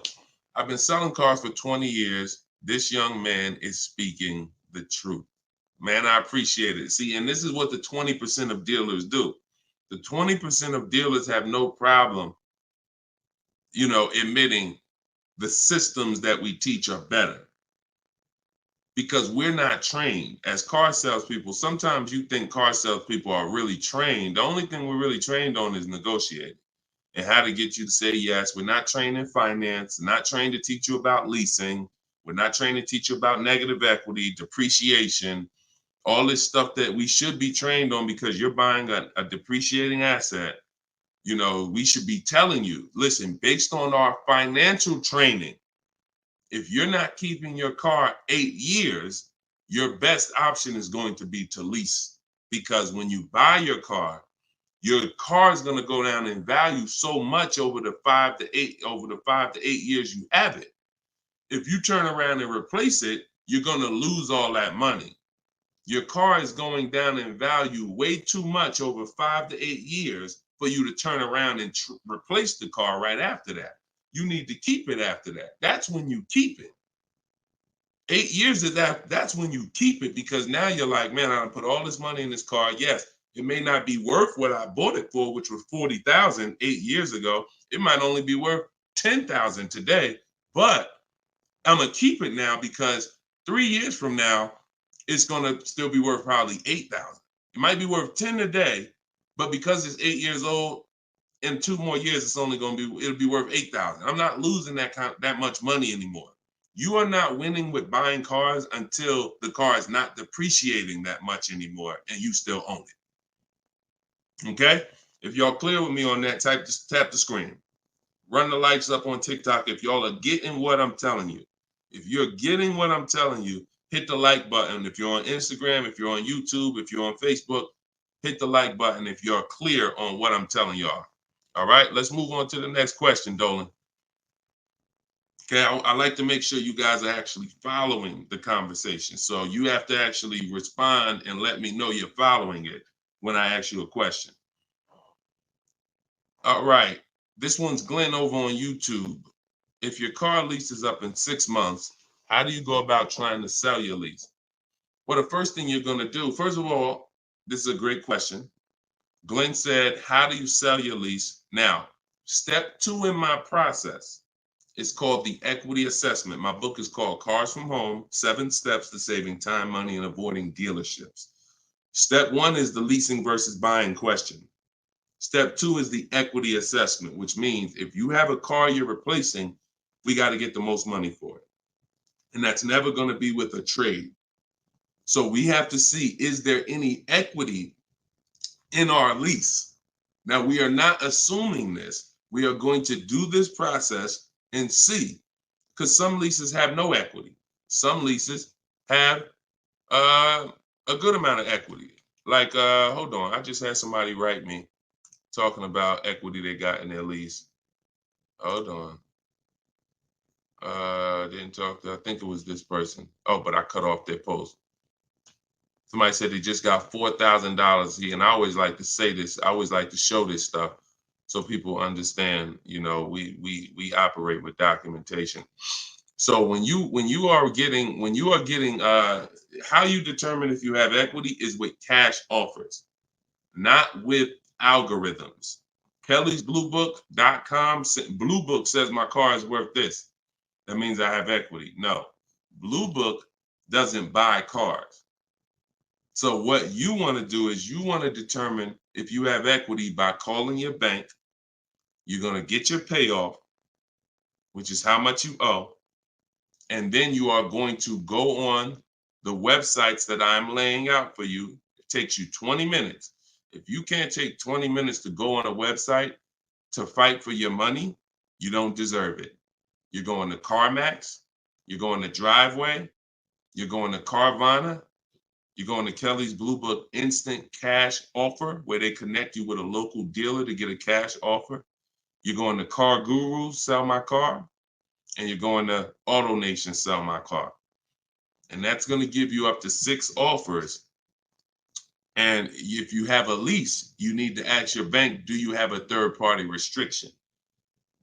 I've been selling cars for 20 years. This young man is speaking the truth. Man, I appreciate it. See, and this is what the 20% of dealers do. The 20% of dealers have no problem, admitting the systems that we teach are better. Because we're not trained as car salespeople. Sometimes you think car salespeople are really trained. The only thing we're really trained on is negotiating and how to get you to say yes. We're not trained in finance, not trained to teach you about leasing. We're not trained to teach you about negative equity, depreciation, all this stuff that we should be trained on because you're buying a depreciating asset. We should be telling you, listen, based on our financial training, if you're not keeping your car 8 years, your best option is going to be to lease. Because when you buy your car is going to go down in value so much over the 5 to 8 years you have it. If you turn around and replace it, you're going to lose all that money. Your car is going down in value way too much over 5 to 8 years for you to turn around and replace the car right after that. You need to keep it after that. That's when you keep it. 8 years of that's when you keep it, because now you're like, man, I put all this money in this car. Yes, it may not be worth what I bought it for, which was $40,000 8 years ago. It might only be worth $10,000 today, but I'm gonna keep it now because 3 years from now, it's gonna still be worth probably $8,000. It might be worth 10 today, but because it's 8 years old, in 2 more years, it'll be worth $8,000. I'm not losing that much money anymore. You are not winning with buying cars until the car is not depreciating that much anymore and you still own it. Okay? If y'all clear with me on that, just tap the screen. Run the lights up on TikTok if y'all are getting what I'm telling you. If you're getting what I'm telling you, hit the like button. If you're on Instagram, if you're on YouTube, if you're on Facebook, hit the like button if you're clear on what I'm telling y'all. All right, let's move on to the next question, Dolan. Okay, I like to make sure you guys are actually following the conversation. So you have to actually respond and let me know you're following it when I ask you a question. All right, this one's Glenn over on YouTube. If your car lease is up in 6 months, how do you go about trying to sell your lease? Well, the first thing you're going to do, first of all, this is a great question. Glenn said, how do you sell your lease? Now, step 2 in my process is called the equity assessment. My book is called Cars from Home, 7 Steps to Saving Time, Money, and Avoiding Dealerships. Step 1 is the leasing versus buying question. Step 2 is the equity assessment, which means if you have a car you're replacing, we got to get the most money for it. And that's never going to be with a trade. So we have to see, is there any equity in our lease? Now, we are not assuming this. We are going to do this process and see, because some leases have no equity. Some leases have a good amount of equity. Like, hold on, I just had somebody write me talking about equity they got in their lease. Hold on. Didn't talk to, I think it was this person. Oh, but I cut off their post. Somebody said they just got $4,000. And I always like to say this. I always like to show this stuff so people understand. You know, we operate with documentation. So when you are getting how you determine if you have equity is with cash offers, not with algorithms. KellysBlueBook.com. Blue Book says my car is worth this. That means I have equity. No, Blue Book doesn't buy cars. So what you want to do is you want to determine if you have equity by calling your bank. You're going to get your payoff, which is how much you owe. And then you are going to go on the websites that I'm laying out for you. It takes you 20 minutes. If you can't take 20 minutes to go on a website to fight for your money, you don't deserve it. You're going to CarMax, you're going to Driveway, you're going to Carvana, you're going to Kelly's Blue Book Instant Cash Offer, where they connect you with a local dealer to get a cash offer. You're going to Car Guru, Sell My Car, and you're going to Auto Nation, Sell My Car. And that's going to give you up to 6 offers. And if you have a lease, you need to ask your bank, do you have a third-party restriction?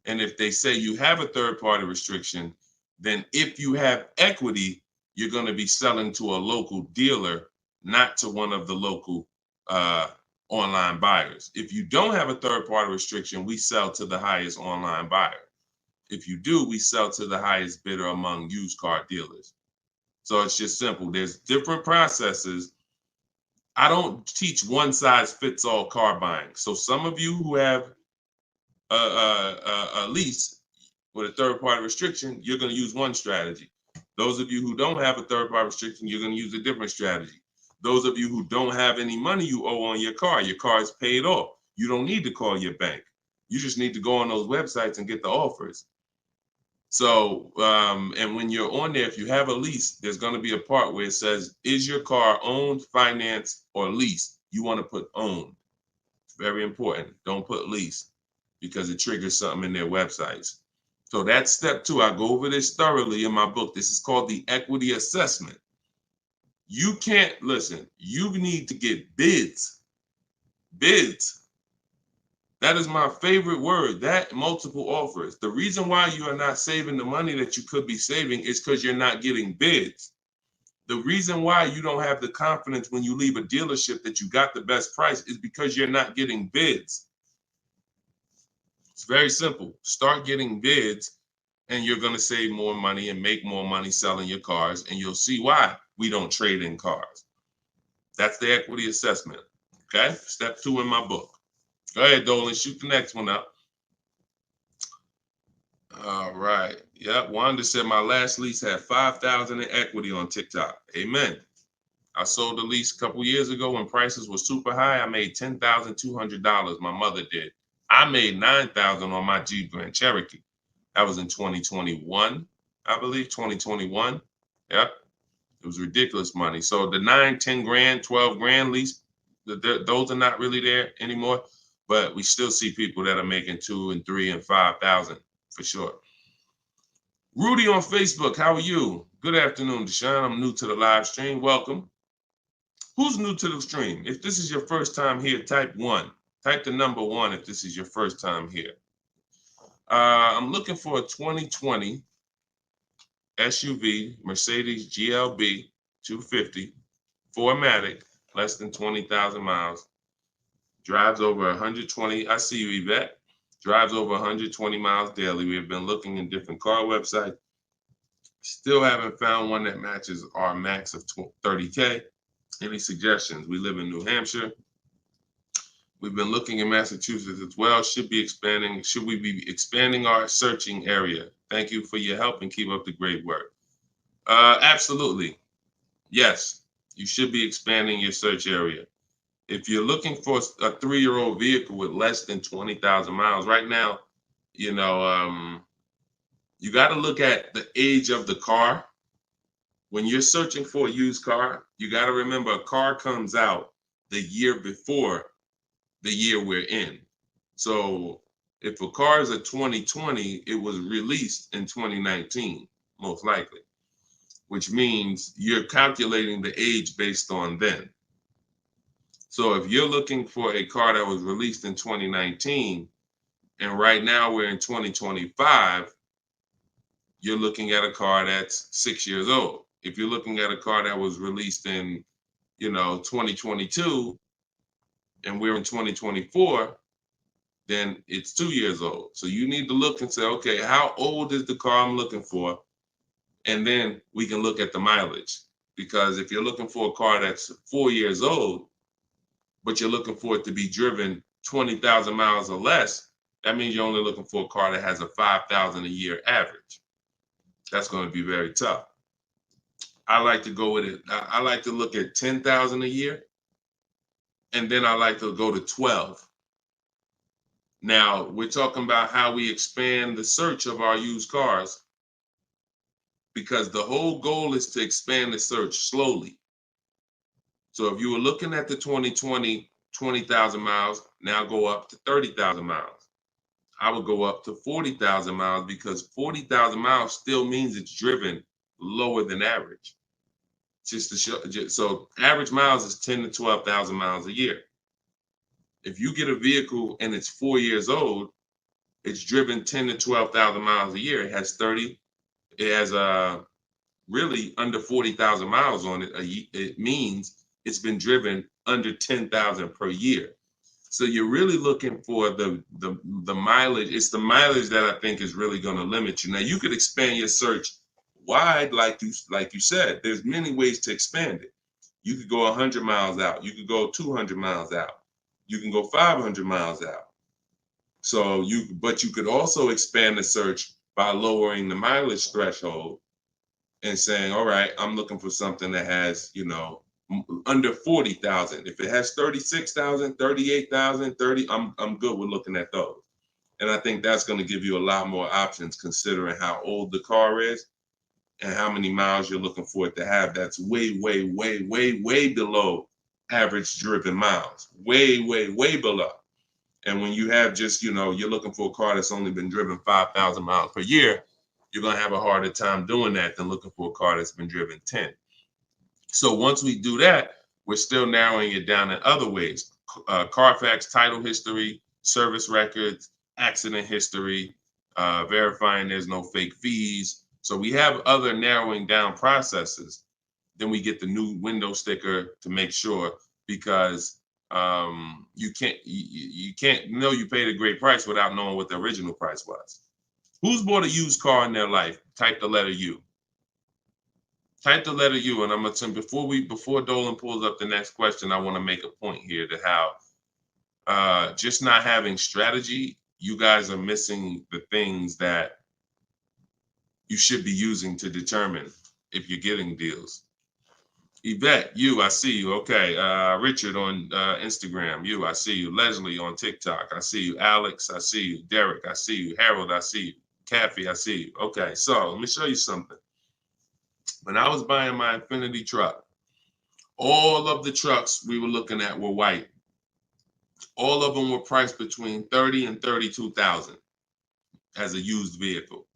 And if they say you have a third-party restriction, then if you have equity, you're going to be selling to a local dealer, not to one of the local online buyers. If you don't have a third-party restriction, we sell to the highest online buyer. If you do, we sell to the highest bidder among used car dealers. So it's just simple. There's different processes. I don't teach one size fits all car buying. So some of you who have a lease with a third-party restriction, you're going to use one strategy. Those of you who don't have a third-party restriction, you're going to use a different strategy. Those of you who don't have any money you owe on your car is paid off. You don't need to call your bank. You just need to go on those websites and get the offers. So, and when you're on there, if you have a lease, there's going to be a part where it says, is your car owned, financed, or leased? You want to put owned. It's very important. Don't put leased, because it triggers something in their websites. So that's step 2. I go over this thoroughly in my book. This is called the equity assessment. You can't, listen, you need to get bids. Bids. That is my favorite word, that multiple offers. The reason why you are not saving the money that you could be saving is because you're not getting bids. The reason why you don't have the confidence when you leave a dealership that you got the best price is because you're not getting bids. It's very simple. Start getting bids and you're going to save more money and make more money selling your cars. And you'll see why we don't trade in cars. That's the equity assessment. Okay. Step 2 in my book. Go ahead, Dolan. Shoot the next one up. All right. Yep. Wanda said my last lease had 5,000 in equity on TikTok. Amen. I sold the lease a couple years ago when prices were super high. I made $10,200. My mother did. I made $9,000 on my Jeep Grand Cherokee. That was in 2021, I believe, 2021. Yep. It was ridiculous money. So the 9, 10 grand, 12 grand lease, those are not really there anymore. But we still see people that are making 2 and 3 and 5,000 for sure. Rudy on Facebook, how are you? Good afternoon, Deshone. I'm new to the live stream. Welcome. Who's new to the stream? If this is your first time here, type 1. Type the number 1 if this is your first time here. I'm looking for a 2020 SUV, Mercedes GLB 250, 4MATIC, less than 20,000 miles. Drives over 120. I see you, Yvette. Drives over 120 miles daily. We have been looking in different car websites. Still haven't found one that matches our max of 30K. Any suggestions? We live in New Hampshire. We've been looking in Massachusetts as well. Should we be expanding our searching area? Thank you for your help and keep up the great work. Absolutely. Yes, you should be expanding your search area. If you're looking for a 3-year-old vehicle with less than 20,000 miles, right now, you got to look at the age of the car. When you're searching for a used car, you got to remember a car comes out the year before the year we're in. So if a car is a 2020, it was released in 2019, most likely, which means you're calculating the age based on then. So if you're looking for a car that was released in 2019, and right now we're in 2025, you're looking at a car that's 6 years old. If you're looking at a car that was released in, 2022, and we're in 2024, then it's 2 years old. So you need to look and say, okay, how old is the car I'm looking for? And then we can look at the mileage. Because if you're looking for a car that's 4 years old, but you're looking for it to be driven 20,000 miles or less, that means you're only looking for a car that has a 5,000 a year average. That's going to be very tough. I like to go with it. I like to look at 10,000 a year, and then I like to go to 12. Now, we're talking about how we expand the search of our used cars, because the whole goal is to expand the search slowly. So if you were looking at the 2020, 20,000 miles, now go up to 30,000 miles. I would go up to 40,000 miles, because 40,000 miles still means it's driven lower than average. Just to show, so average miles is 10 to 12,000 miles a year. If you get a vehicle and it's 4 years old, it's driven 10 to 12,000 miles a year. It has really under 40,000 miles on it. It means it's been driven under 10,000 per year. So you're really looking for the mileage. It's the mileage that I think is really going to limit you. Now you could expand your search wide, like you said. There's many ways to expand it. You could go 100 miles out. You could go 200 miles out. You can go 500 miles out. So but you could also expand the search by lowering the mileage threshold and saying, all right, I'm looking for something that has, under 40,000. If it has 36,000, 38,000, 30, I'm good with looking at those. And I think that's going to give you a lot more options, considering how old the car is and how many miles you're looking for it to have. That's way, way, way, way, way below average driven miles. Way, way, way below. And when you have just, you're looking for a car that's only been driven 5,000 miles per year, you're going to have a harder time doing that than looking for a car that's been driven 10. So once we do that, we're still narrowing it down in other ways. Carfax title history, service records, accident history, verifying there's no fake fees. So we have other narrowing down processes. Then we get the new window sticker to make sure, because you can't know you paid a great price without knowing what the original price was. Who's bought a used car in their life? Type the letter U. Type the letter U, and I'm gonna tell before Dolan pulls up the next question, I want to make a point here to how just not having strategy, you guys are missing the things that you should be using to determine if you're getting deals. Yvette, I see you. Okay. Richard on Instagram, I see you. Leslie on TikTok, I see you. Alex, I see you. Derek, I see you. Harold, I see you. Kathy, I see you. Okay, so let me show you something. When I was buying my Infiniti truck, all of the trucks we were looking at were white. All of them were priced between 30 and 32,000 as a used vehicle.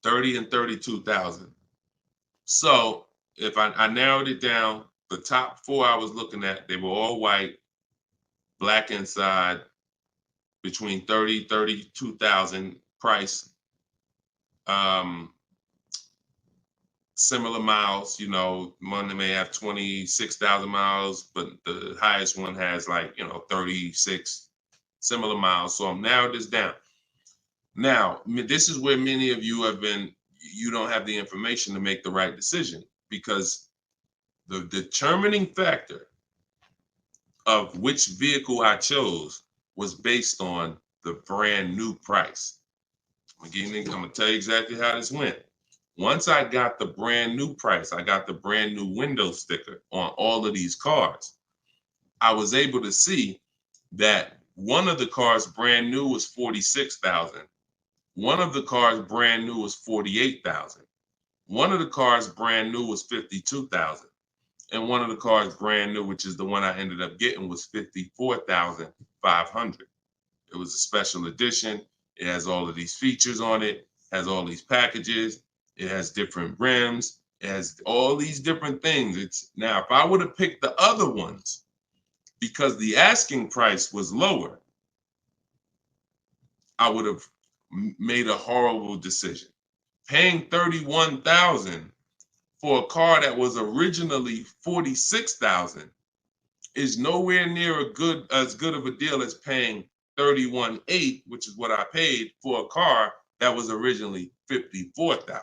30 and 32,000. So if I narrowed it down, the top four I was looking at, they were all white, black inside, between 30, 32,000 price. Similar miles, one may have 26,000 miles, but the highest one has 36 similar miles. So I'm narrowed this down. Now, this is where many of you you don't have the information to make the right decision, because the determining factor of which vehicle I chose was based on the brand new price. I'm gonna tell you exactly how this went. Once I got the brand new price, I got the brand new window sticker on all of these cars, I was able to see that one of the cars brand new was 46,000. One of the cars brand new was 48,000. One of the cars brand new was 52,000. And one of the cars brand new, which is the one I ended up getting, was 54,500. It was a special edition. It has all of these features on it, has all these packages. It has different rims. It has all these different things. Now, if I would have picked the other ones, because the asking price was lower, I would have made a horrible decision. Paying 31,000 for a car that was originally 46,000 is nowhere near as good of a deal as paying 31,800, which is what I paid for a car that was originally 54,000.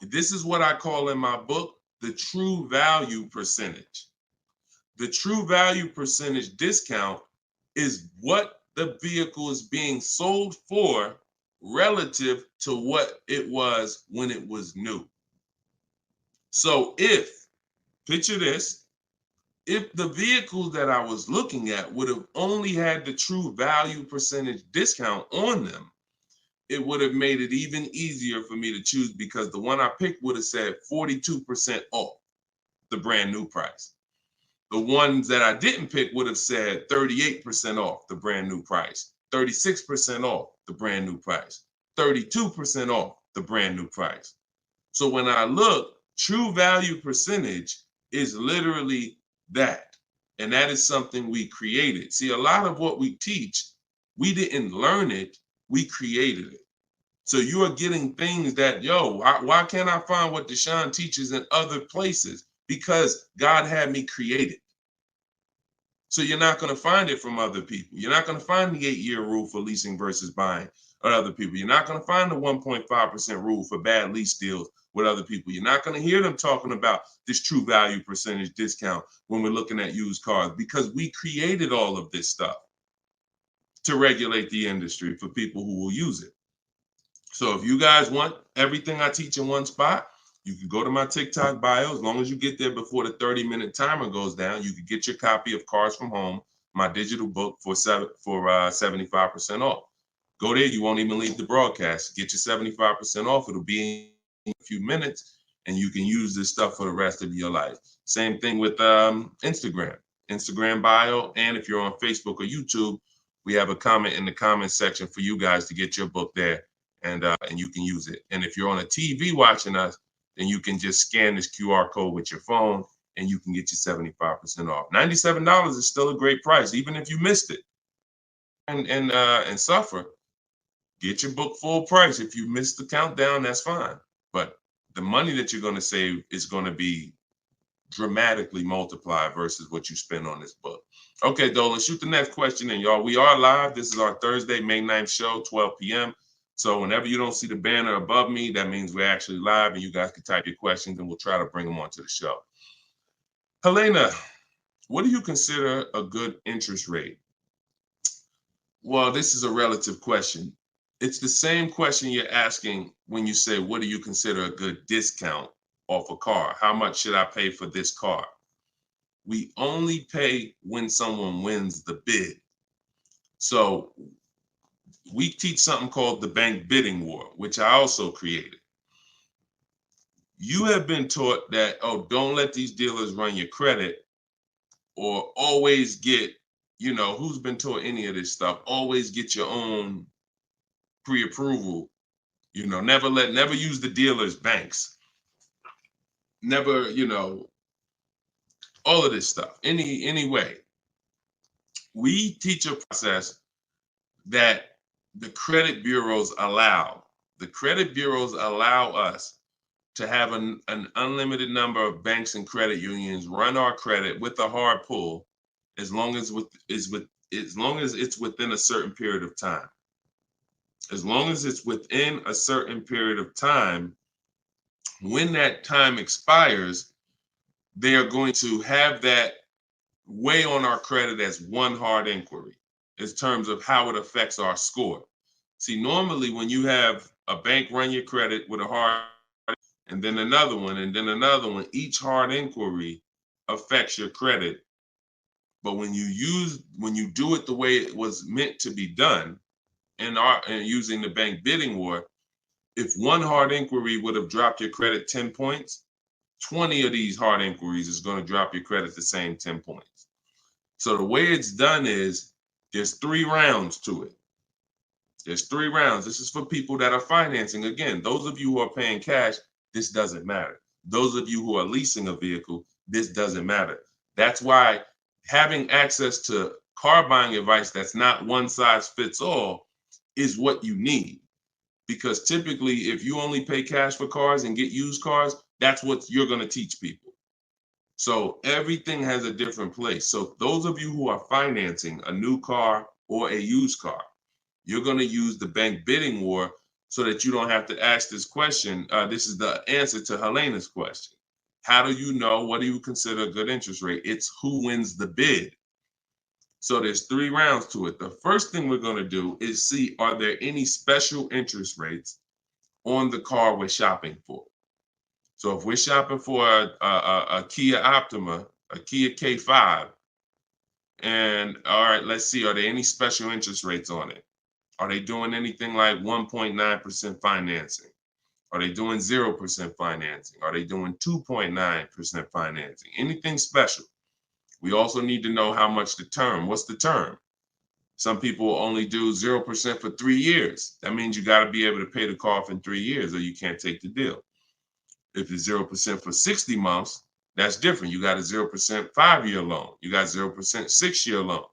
This is what I call in my book the true value percentage. The true value percentage discount is what the vehicle is being sold for relative to what it was when it was new. So picture this, if the vehicles that I was looking at would have only had the true value percentage discount on them, it would have made it even easier for me to choose, because the one I picked would have said 42% off the brand new price. The ones that I didn't pick would have said 38% off the brand new price, 36% off the brand new price, 32% off the brand new price. So when I look, true value percentage is literally that. And that is something we created. See, a lot of what we teach, we didn't learn it, we created it. So you are getting things that, why can't I find what Deshone teaches in other places? Because God had me create it. So you're not going to find it from other people. You're not going to find the 8-year rule for leasing versus buying or other people. You're not going to find the 1.5% rule for bad lease deals with other people. You're not going to hear them talking about this true value percentage discount when we're looking at used cars, because we created all of this stuff to regulate the industry for people who will use it. So if you guys want everything I teach in one spot, you can go to my TikTok bio. As long as you get there before the 30-minute timer goes down, you can get your copy of Cars from Home, my digital book, for 75% off. Go there. You won't even leave the broadcast. Get your 75% off. It'll be in a few minutes, and you can use this stuff for the rest of your life. Same thing with Instagram bio. And if you're on Facebook or YouTube, we have a comment in the comment section for you guys to get your book there, and you can use it. And if you're on a TV watching us, then you can just scan this QR code with your phone, and you can get your 75% off. $97 is still a great price, even if you missed it and suffer. Get your book full price. If you missed the countdown, that's fine. But the money that you're going to save is going to be dramatically multiplied versus what you spend on this book. Okay, Dolan, shoot the next question in, y'all. We are live. This is our Thursday, May 9th show, 12 p.m. So whenever you don't see the banner above me, that means we're actually live, and you guys can type your questions, and we'll try to bring them onto the show. Helena, what do you consider a good interest rate? Well, this is a relative question. It's the same question you're asking when you say, what do you consider a good discount off a car? How much should I pay for this car? We only pay when someone wins the bid. So we teach something called the bank bidding war, which I also created. You have been taught that, don't let these dealers run your credit, or always get, who's been taught any of this stuff? Always get your own pre-approval You know, never use the dealer's banks. Never, you know, all of this stuff. Any way. We teach a process that the credit bureaus allow. The credit bureaus allow us to have an unlimited number of banks and credit unions run our credit with a hard pull, as long as it's within a certain period of time. As long as it's within a certain period of time, when that time expires, they are going to have that weigh on our credit as one hard inquiry in terms of how it affects our score. See, normally when you have a bank run your credit with a hard and then another one, and then another one, each hard inquiry affects your credit. But when you do it the way it was meant to be done, and using the bank bidding war, if one hard inquiry would have dropped your credit 10 points, 20 of these hard inquiries is going to drop your credit the same 10 points. So the way it's done is there's 3 rounds to it. There's 3 rounds. This is for people that are financing. Again, those of you who are paying cash, this doesn't matter. Those of you who are leasing a vehicle, this doesn't matter. That's why having access to car buying advice that's not one size fits all is what you need. Because typically, if you only pay cash for cars and get used cars, that's what you're going to teach people. So everything has a different place. So those of you who are financing a new car or a used car, you're going to use the bank bidding war so that you don't have to ask this question. This is the answer to Helena's question. How do you know? What do you consider a good interest rate? It's who wins the bid. So there's 3 rounds to it. The first thing we're going to do is see, are there any special interest rates on the car we're shopping for? So if we're shopping for a Kia Optima, a Kia K5, and all right, let's see, are there any special interest rates on it? Are they doing anything like 1.9% financing? Are they doing 0% financing? Are they doing 2.9% financing? Anything special? We also need to know how much the term. What's the term? Some people only do 0% for 3 years. That means you got to be able to pay the car off in 3 years or you can't take the deal. If it's 0% for 60 months, that's different. You got a 0% 5-year loan. You got 0% 6-year loan.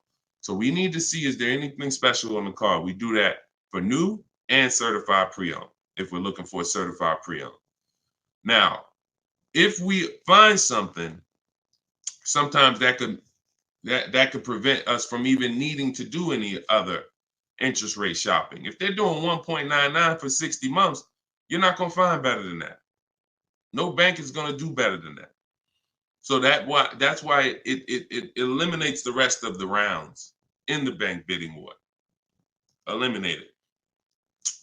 So we need to see, is there anything special on the car? We do that for new and certified pre-owned, if we're looking for a certified pre-owned. Now, if we find something, sometimes that could prevent us from even needing to do any other interest rate shopping. If they're doing 1.99 for 60 months, you're not going to find better than that. No bank is going to do better than that. So that's why it eliminates the rest of the rounds in the bank bidding war. Eliminate it.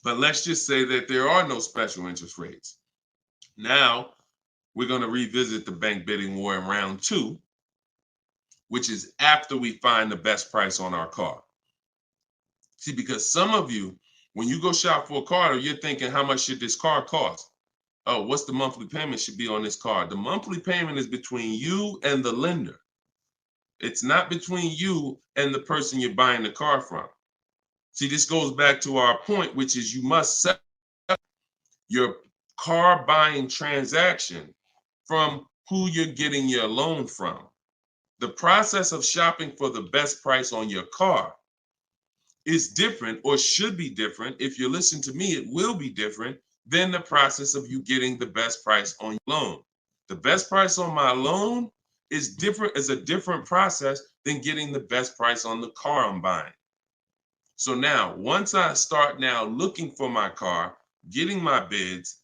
But let's just say that there are no special interest rates. Now we're going to revisit the bank bidding war in round 2, which is after we find the best price on our car. See, because some of you, when you go shop for a car, you're thinking, how much should this car cost? Oh, what's the monthly payment should be on this car? The monthly payment is between you and the lender. It's not between you and the person you're buying the car from. See, this goes back to our point, which is you must set up your car buying transaction from who you're getting your loan from. The process of shopping for the best price on your car is different, or should be different. If you listen to me, it will be different than the process of you getting the best price on your loan. The best price on my loan is a different process than getting the best price on the car I'm buying. So now, once I start now looking for my car, getting my bids,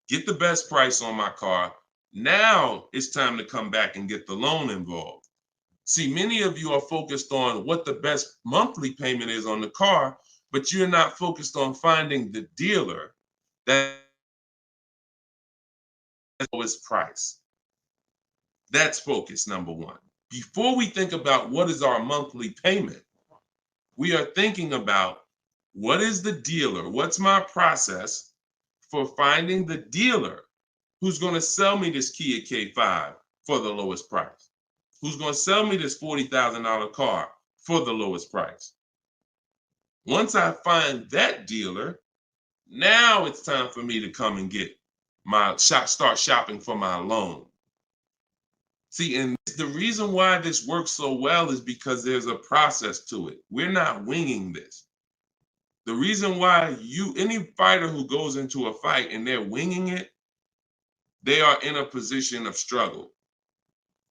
get the best price on my car, now it's time to come back and get the loan involved. See, many of you are focused on what the best monthly payment is on the car, but you're not focused on finding the dealer that has the lowest price. That's focus number 1. Before we think about what is our monthly payment, we are thinking about what is the dealer? What's my process for finding the dealer who's going to sell me this Kia K5 for the lowest price? Who's going to sell me this $40,000 car for the lowest price? Once I find that dealer, Now it's time for me to come and get start shopping for my loan. See, and the reason why this works so well is because there's a process to it. We're not winging this. The reason why any fighter who goes into a fight and they're winging it, they are in a position of struggle.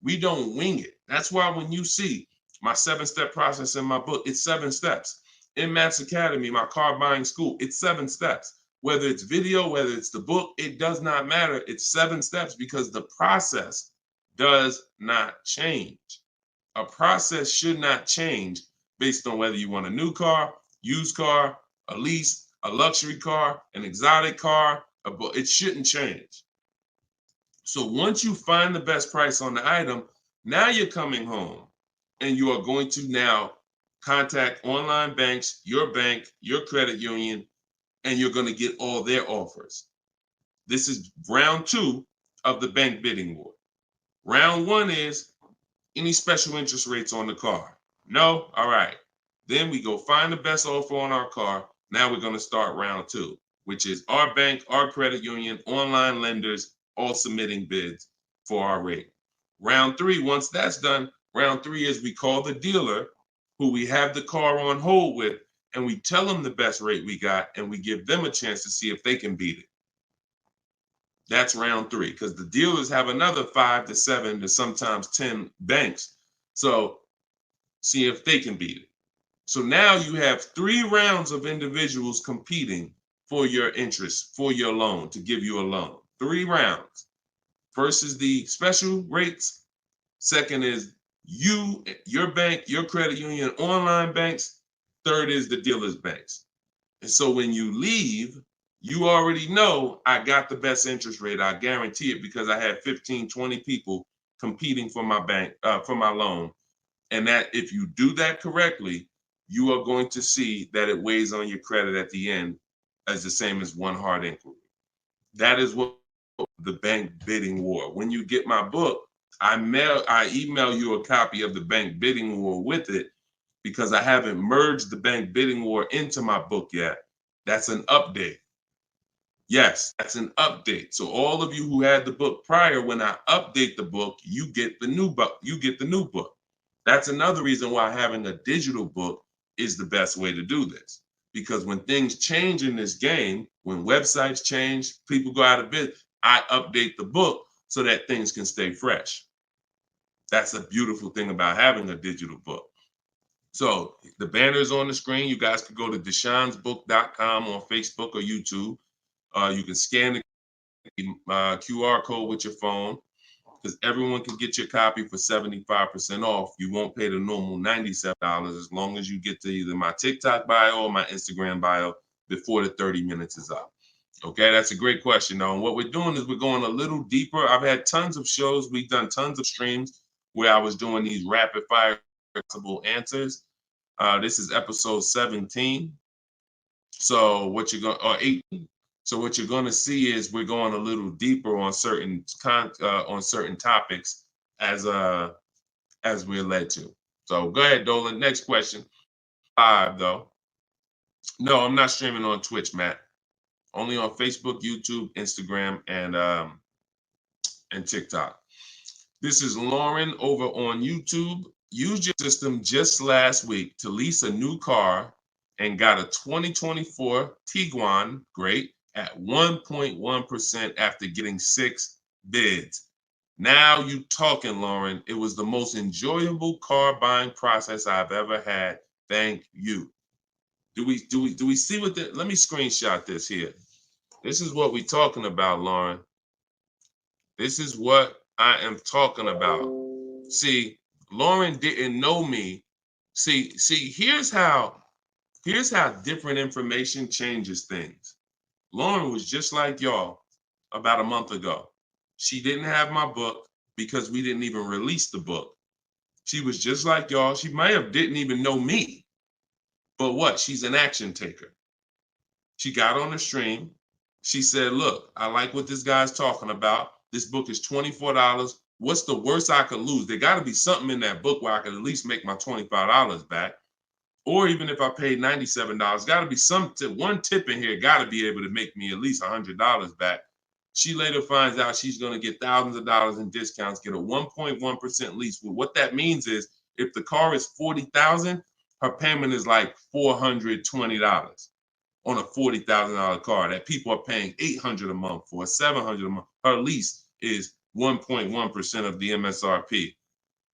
We don't wing it. That's why when you see my 7-step process in my book, it's 7 steps. In Matt's Academy, my car buying school, it's 7 steps. Whether it's video, whether it's the book, it does not matter. It's 7 steps because the process does not change. A process should not change based on whether you want a new car, used car, a lease, a luxury car, an exotic car. It shouldn't change. So once you find the best price on the item, now you're coming home and you are going to now contact online banks, your bank, your credit union, and you're going to get all their offers. This is round 2 of the bank bidding war. Round 1 is any special interest rates on the car. No? All right. Then we go find the best offer on our car. Now we're going to start round 2, which is our bank, our credit union, online lenders, all submitting bids for our rate. Round 3, once that's done, round 3 is we call the dealer who we have the car on hold with, and we tell them the best rate we got, and we give them a chance to see if they can beat it. That's round 3, because the dealers have another 5 to 7 to sometimes 10 banks. So see if they can beat it. So now you have 3 rounds of individuals competing for your interest, for your loan, to give you a loan. 3 rounds. First is the special rates. Second is you, your bank, your credit union, online banks. Third is the dealer's banks. And so when you leave, you already know I got the best interest rate. I guarantee it because I had 15, 20 people competing for my bank, for my loan. And that if you do that correctly, you are going to see that it weighs on your credit at the end as the same as one hard inquiry. That is what the bank bidding war. When you get my book, I email you a copy of the bank bidding war with it because I haven't merged the bank bidding war into my book yet. That's an update. Yes, that's an update. So all of you who had the book prior, when I update the book, you get the new book. You get the new book. That's another reason why having a digital book is the best way to do this. Because when things change in this game, when websites change, people go out of business, I update the book so that things can stay fresh. That's a beautiful thing about having a digital book. So the banner is on the screen. You guys can go to deshonesbook.com on Facebook or YouTube. You can scan the QR code with your phone because everyone can get your copy for 75% off. You won't pay the normal $97 as long as you get to either my TikTok bio or my Instagram bio before the 30 minutes is up. Okay, that's a great question. Now, and what we're doing is we're going a little deeper. I've had tons of shows. We've done tons of streams where I was doing these rapid fire answers. This is episode 17. So what you're going, or 18. So what you're going to see is we're going a little deeper on certain topics as we're led to. So go ahead, Dolan. Next question. 5 though. No, I'm not streaming on Twitch, Matt. Only on Facebook, YouTube, Instagram, and TikTok. This is Lauren over on YouTube. Used your system just last week to lease a new car and got a 2024 Tiguan, great, at 1.1% after getting 6 bids. Now you talking, Lauren. It was the most enjoyable car buying process I've ever had. Thank you. Do we see what let me screenshot this here. This is what we're talking about, Lauren. This is what I am talking about. See, Lauren didn't know me. See, here's how different information changes things. Lauren was just like y'all about a month ago. She didn't have my book because we didn't even release the book. She was just like y'all. She might have didn't even know me. But what? She's an action taker. She got on the stream. She said, look, I like what this guy's talking about. This book is $24. What's the worst I could lose? There got to be something in that book where I could at least make my $25 back. or even if I paid $97, got to be one tip in here, got to be able to make me at least $100 back. She later finds out she's going to get thousands of dollars in discounts, get a 1.1% lease. Well, what that means is if the car is $40,000, her payment is like $420 on a $40,000 car that people are paying $800 a month for, $700 a month. Her lease is 1.1% of the MSRP.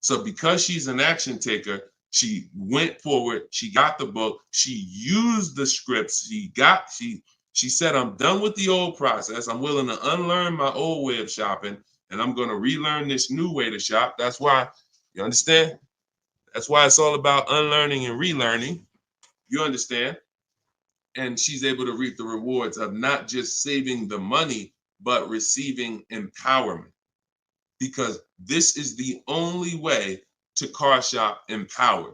So because she's an action taker, she went forward, she got the book, she used the scripts, she said, I'm done with the old process. I'm willing to unlearn my old way of shopping, and I'm going to relearn this new way to shop. That's why, you understand? That's why it's all about unlearning and relearning. You understand? And she's able to reap the rewards of not just saving the money, but receiving empowerment. Because this is the only way to car shop empowered.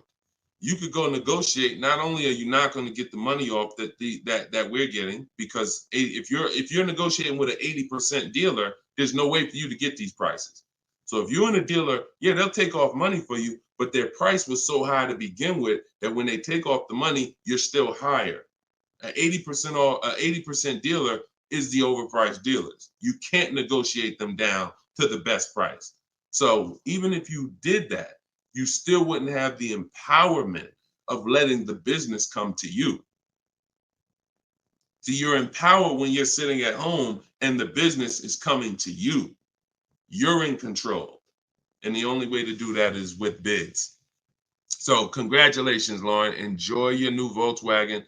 You could go negotiate. Not only are you not going to get the money off that we're getting, because if you're negotiating with an 80% dealer, there's no way for you to get these prices. So if you're in a dealer, yeah, they'll take off money for you, but their price was so high to begin with that when they take off the money, you're still higher. An 80% dealer is the overpriced dealers. You can't negotiate them down to the best price. So even if you did that, you still wouldn't have the empowerment of letting the business come to you. See, you're empowered when you're sitting at home and the business is coming to you. You're in control. And the only way to do that is with bids. So congratulations, Lauren. Enjoy your new Volkswagen.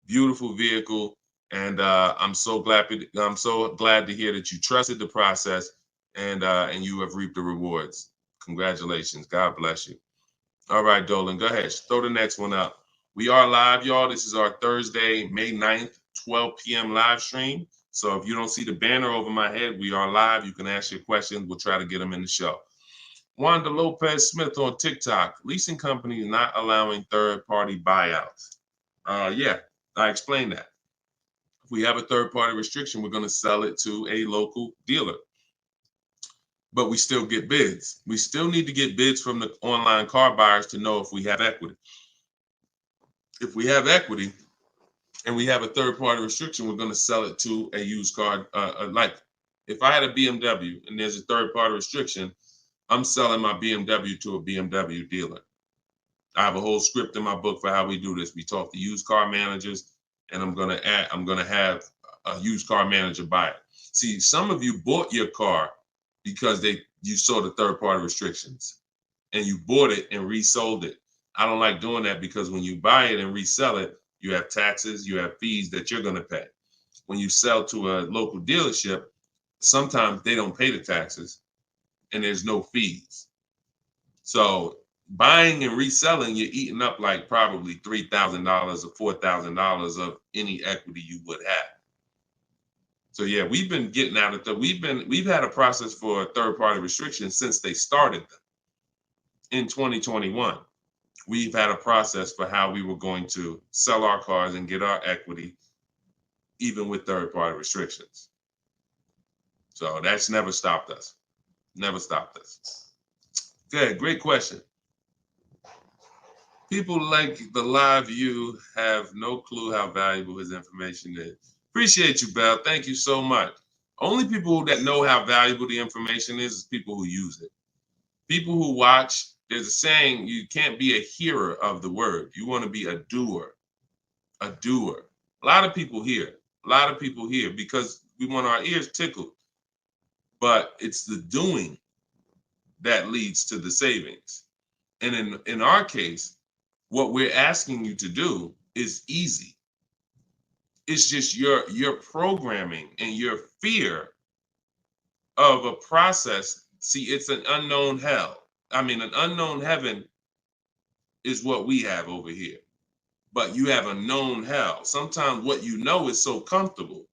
Beautiful vehicle. And I'm so glad to hear that you trusted the process and you have reaped the rewards. Congratulations. God bless you. All right, Dolan, go ahead. Throw the next one up. We are live, y'all. This is our Thursday, May 9th, 12 p.m. live stream. So if you don't see the banner over my head, we are live. You can ask your questions. We'll try to get them in the show. Wanda Lopez Smith on TikTok. Leasing companies not allowing third-party buyouts. Yeah, I explained that. If we have a third-party restriction, we're going to sell it to a local dealer. But we still get bids. We still need to get bids from the online car buyers to know if we have equity. If we have equity and we have a third-party restriction, we're going to sell it to a used car. Like if I had a BMW and there's a third-party restriction, I'm selling my BMW to a BMW dealer. I have a whole script in my book for how we do this. We talk to used car managers, and I'm going to have a used car manager buy it. See, some of you bought your car because you saw the third-party restrictions and you bought it and resold it. I don't like doing that because when you buy it and resell it, you have taxes, you have fees that you're going to pay. When you sell to a local dealership, sometimes they don't pay the taxes and there's no fees. So buying and reselling, you're eating up like probably $3,000 or $4,000 of any equity you would have. So yeah, we've been getting out of we've had a process for third-party restrictions since they started them. In 2021, we've had a process for how we were going to sell our cars and get our equity, even with third-party restrictions. So that's never stopped us. Never stopped us. Good, great question. People like the live view have no clue how valuable his information is. Appreciate you, Belle. Thank you so much. Only people that know how valuable the information is people who use it. People who watch, there's a saying, you can't be a hearer of the word. You want to be a doer. A doer. A lot of people hear. A lot of people hear because we want our ears tickled. But it's the doing that leads to the savings. And in our case, what we're asking you to do is easy. It's just your programming and your fear of a process. See, it's an unknown hell. I mean, an unknown heaven is what we have over here. But you have a known hell. Sometimes what you know is so comfortable,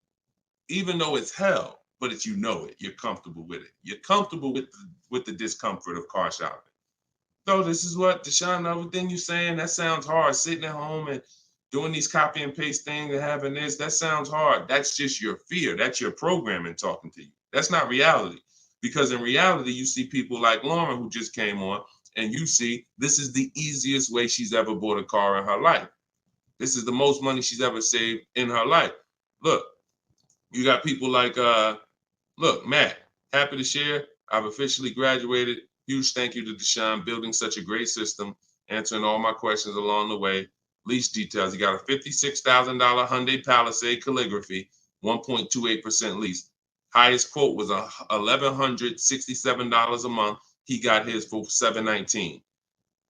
even though it's hell, but it's it. You're comfortable with it. You're comfortable with the discomfort of car shopping. So this is what, Deshone, everything you're saying, that sounds hard. Sitting at home and doing these copy and paste things and having this, that sounds hard. That's just your fear. That's your programming talking to you. That's not reality. Because in reality, you see people like Lauren who just came on, And you see, this is the easiest way she's ever bought a car in her life. This is the most money she's ever saved in her life. Look, you got people like, look, Matt, happy to share. I've officially graduated. Huge thank you to Deshone, building such a great system, answering all my questions along the way. Lease details. You got a $56,000 Hyundai Palisade calligraphy, 1.28% lease. Highest quote was $1,167 a month. He got his for $719.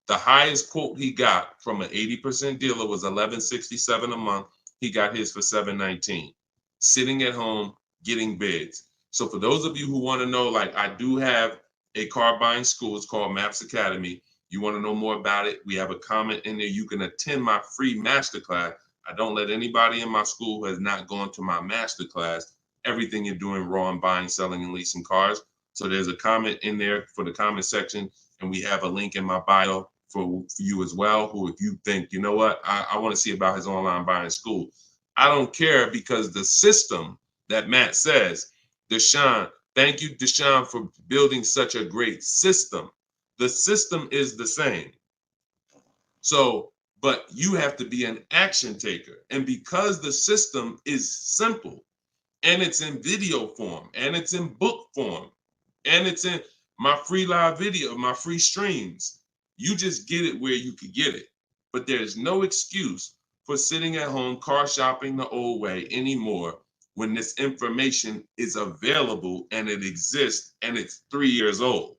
The highest quote he got from an 80% dealer was $1,167 a month. He got his for $719. Sitting at home, getting bids. So for those of you who want to know, like, I do have a car buying school. It's called Maps Academy. You want to know more about it? We have a comment in there. You can attend my free masterclass. I don't let anybody in my school who has not gone to my masterclass everything you're doing raw and buying, selling, and leasing cars. So there's a comment in there for the comment section, and we have a link in my bio for you as well, who, if you think, you know what, I want to see about his online buying school. I don't care, because the system that Matt says, Deshone, thank you, Deshone, for building such a great system. The system is the same. So, but you have to be an action taker. And because the system is simple, and it's in video form, and it's in book form, and it's in my free live video, my free streams, you just get it where you could get it. But there's no excuse for sitting at home car shopping the old way anymore when this information is available and it exists and it's 3 years old.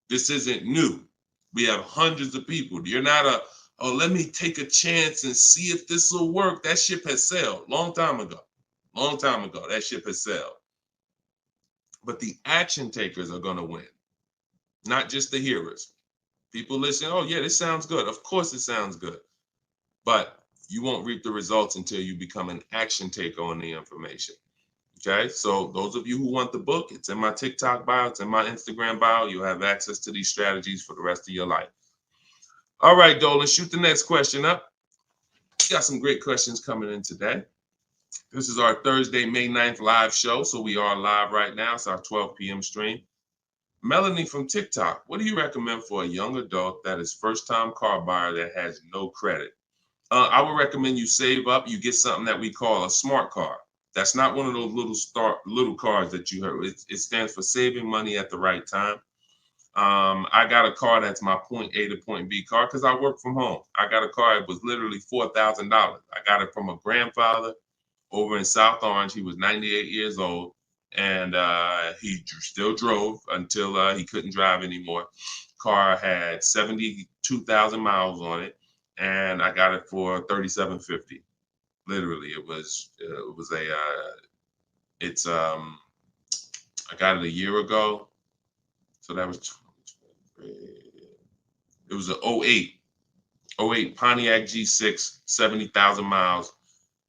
This isn't new. We have hundreds of people. You're not oh, let me take a chance and see if this will work. That ship has sailed long time ago. Long time ago, that ship has sailed. But the action takers are going to win, not just the hearers. People listen, oh yeah, this sounds good. Of course it sounds good. But you won't reap the results until you become an action taker on the information. Okay, so those of you who want the book, it's in my TikTok bio, it's in my Instagram bio. You'll have access to these strategies for the rest of your life. All right, Dolan, shoot the next question up. We got some great questions coming in today. This is our Thursday, May 9th live show. So we are live right now. It's our 12 p.m. stream. Melanie from TikTok, what do you recommend for a young adult that is first-time car buyer that has no credit? I would recommend you save up. You get something that we call a smart car. That's not one of those little cars that you heard. It stands for saving money at the right time. I got a car that's my point A to point B car because I work from home. I got a car that was literally $4,000. I got it from a grandfather over in South Orange. He was 98 years old, and he still drove until he couldn't drive anymore. Car had 72,000 miles on it, and I got it for $3,750. Literally, I got it a year ago, so that was it was an 08 Pontiac G6, 70,000 miles.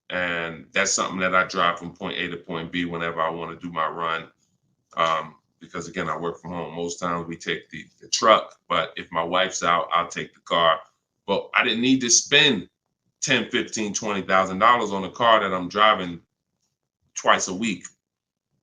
And that's something that I drive from point A to point B whenever I want to do my run. Because again, I work from home. Most times we take the truck, but if my wife's out, I'll take the car. But I didn't need to spend $10,000, $15,000, $20,000 on a car that I'm driving twice a week.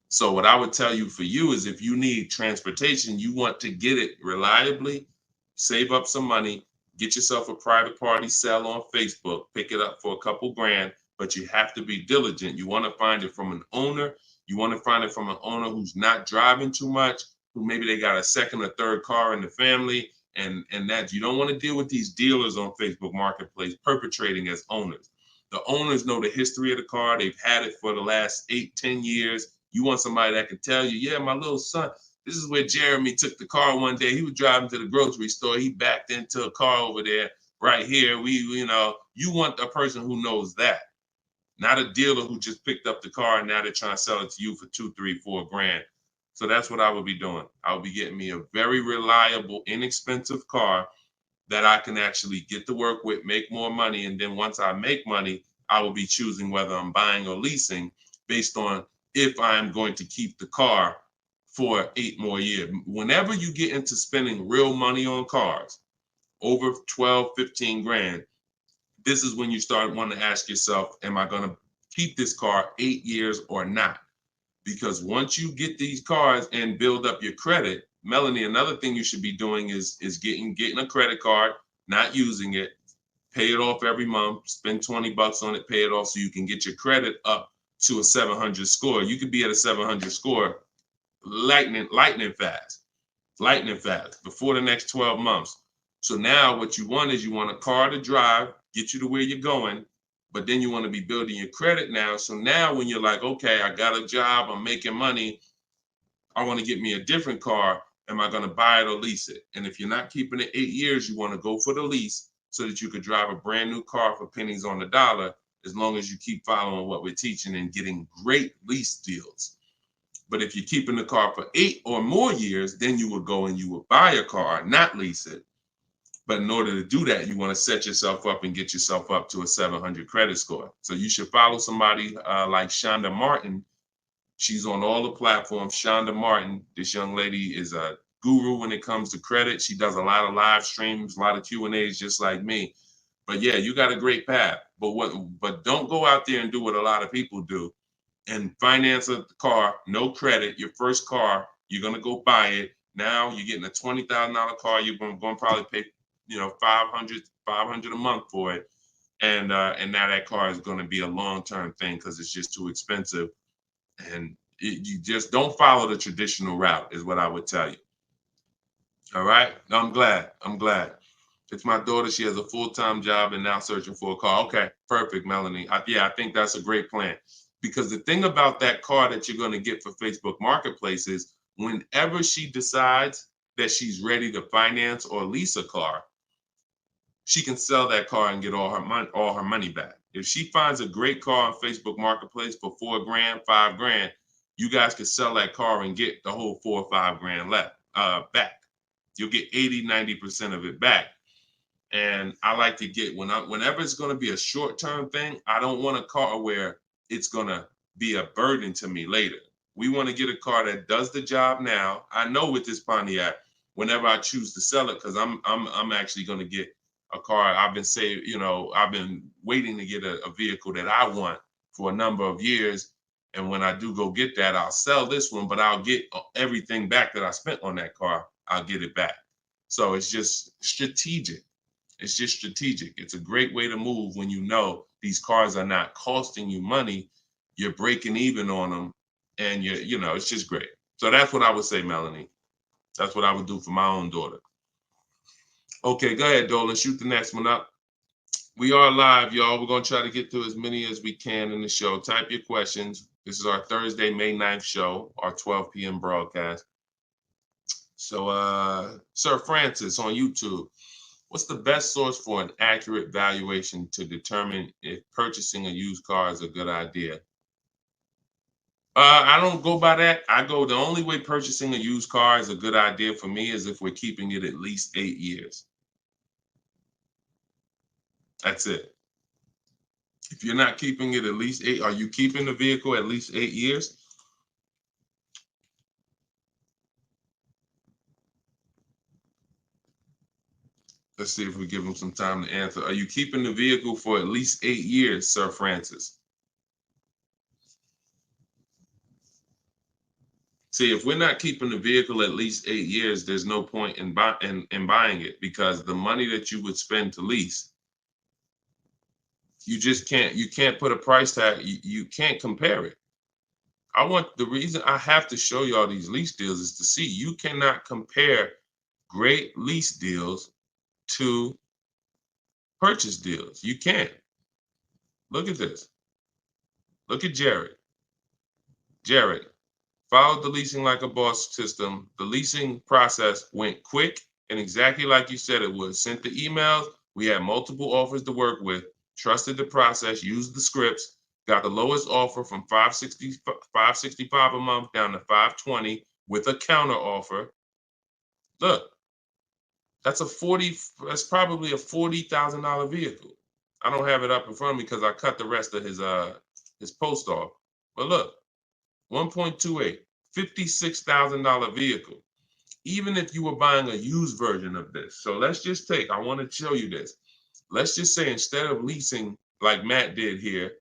So what I would tell you for you is, if you need transportation, you want to get it reliably, save up some money, get yourself a private party sell on Facebook, pick it up for a couple grand. But you have to be diligent. You want to find it from an owner. You want to find it from an owner who's not driving too much, who maybe they got a second or third car in the family, and that you don't want to deal with these dealers on Facebook Marketplace perpetrating as owners. The owners know the history of the car. They've had it for the last 8-10 years. You want somebody that can tell you, yeah, my little son, this is where Jeremy took the car one day. He was driving to the grocery store. He backed into a car over there right here. You want a person who knows that. Not a dealer who just picked up the car and now they're trying to sell it to you for $2, $3, $4 grand. So that's what I would be doing. I would be getting me a very reliable, inexpensive car that I can actually get to work with, make more money. And then once I make money, I will be choosing whether I'm buying or leasing based on if I'm going to keep the car for 8 more years. Whenever you get into spending real money on cars, over 12, 15 grand, this is when you start wanting to ask yourself, am I going to keep this car 8 years or not? Because once you get these cars and build up your credit, Melanie, another thing you should be doing is getting a credit card, not using it, pay it off every month, spend $20 on it, pay it off so you can get your credit up to a 700 score. You could be at a 700 score lightning fast before the next 12 months. So now what you want is you want a car to drive, get you to where you're going, but then you want to be building your credit now. So now when you're like, okay, I got a job, I'm making money, I want to get me a different car. Am I going to buy it or lease it? And if you're not keeping it 8 years, you want to go for the lease so that you could drive a brand new car for pennies on the dollar, as long as you keep following what we're teaching and getting great lease deals. But if you're keeping the car for 8 or more years, then you would go and you would buy a car, not lease it. But in order to do that, you want to set yourself up and get yourself up to a 700 credit score. So you should follow somebody like Shonda Martin. She's on all the platforms. Shonda Martin, this young lady is a guru when it comes to credit. She does a lot of live streams, a lot of Q&As, just like me. But yeah, you got a great path. But don't go out there and do what a lot of people do and finance a car, no credit, your first car, you're gonna go buy it. Now you're getting a $20,000 car, you're going to probably pay, $500 a month for it. And now that car is going to be a long-term thing because it's just too expensive. And you just don't follow the traditional route is what I would tell you. All right. No, I'm glad. It's my daughter. She has a full-time job and now searching for a car. Okay, perfect, Melanie. I think that's a great plan. Because the thing about that car that you're going to get for Facebook Marketplace is whenever she decides that she's ready to finance or lease a car, she can sell that car and get all her money back. If she finds a great car on Facebook Marketplace for $4,000, $5,000, you guys can sell that car and get the whole $4 or $5,000 back. You'll get 80-90% of it back. And I like to get whenever it's going to be a short-term thing, I don't want a car where it's going to be a burden to me later. We want to get a car that does the job now. I know with this Pontiac, whenever I choose to sell it, because I'm actually going to get a car. I've been waiting to get a vehicle that I want for a number of years. And when I do go get that, I'll sell this one, but I'll get everything back that I spent on that car. I'll get it back. So it's just strategic. It's a great way to move when you know these cars are not costing you money. You're breaking even on them, and it's just great. So that's what I would say, Melanie. That's what I would do for my own daughter. Okay, go ahead, Dolan. Shoot the next one up. We are live, y'all. We're going to try to get through as many as we can in the show. Type your questions. This is our Thursday, May 9th show, our 12 p.m. broadcast. So, Sir Francis on YouTube. What's the best source for an accurate valuation to determine if purchasing a used car is a good idea? I don't go by that. The only way purchasing a used car is a good idea for me is if we're keeping it at least 8 years. That's it. If you're not keeping it at least 8, are you keeping the vehicle at least 8 years? Let's see if we give him some time to answer. Are you keeping the vehicle for at least 8 years, Sir Francis? See, if we're not keeping the vehicle at least 8 years, there's no point in buying it, because the money that you would spend to lease, you can't put a price tag. You can't compare it. The reason I have to show you all these lease deals is to see you cannot compare great lease deals to purchase deals. You can't. Look at this. Look at Jared. Jared followed the leasing like a boss system. The leasing process went quick and exactly like you said it would. Sent the emails. We had multiple offers to work with. Trusted the process. Used the scripts. Got the lowest offer from $565 a month down to $520 with a counter offer. Look. That's probably a $40,000 vehicle. I don't have it up in front of me because I cut the rest of his post off. But look, 1.28, $56,000 vehicle. Even if you were buying a used version of this. So let's just I want to show you this. Let's just say instead of leasing like Matt did here,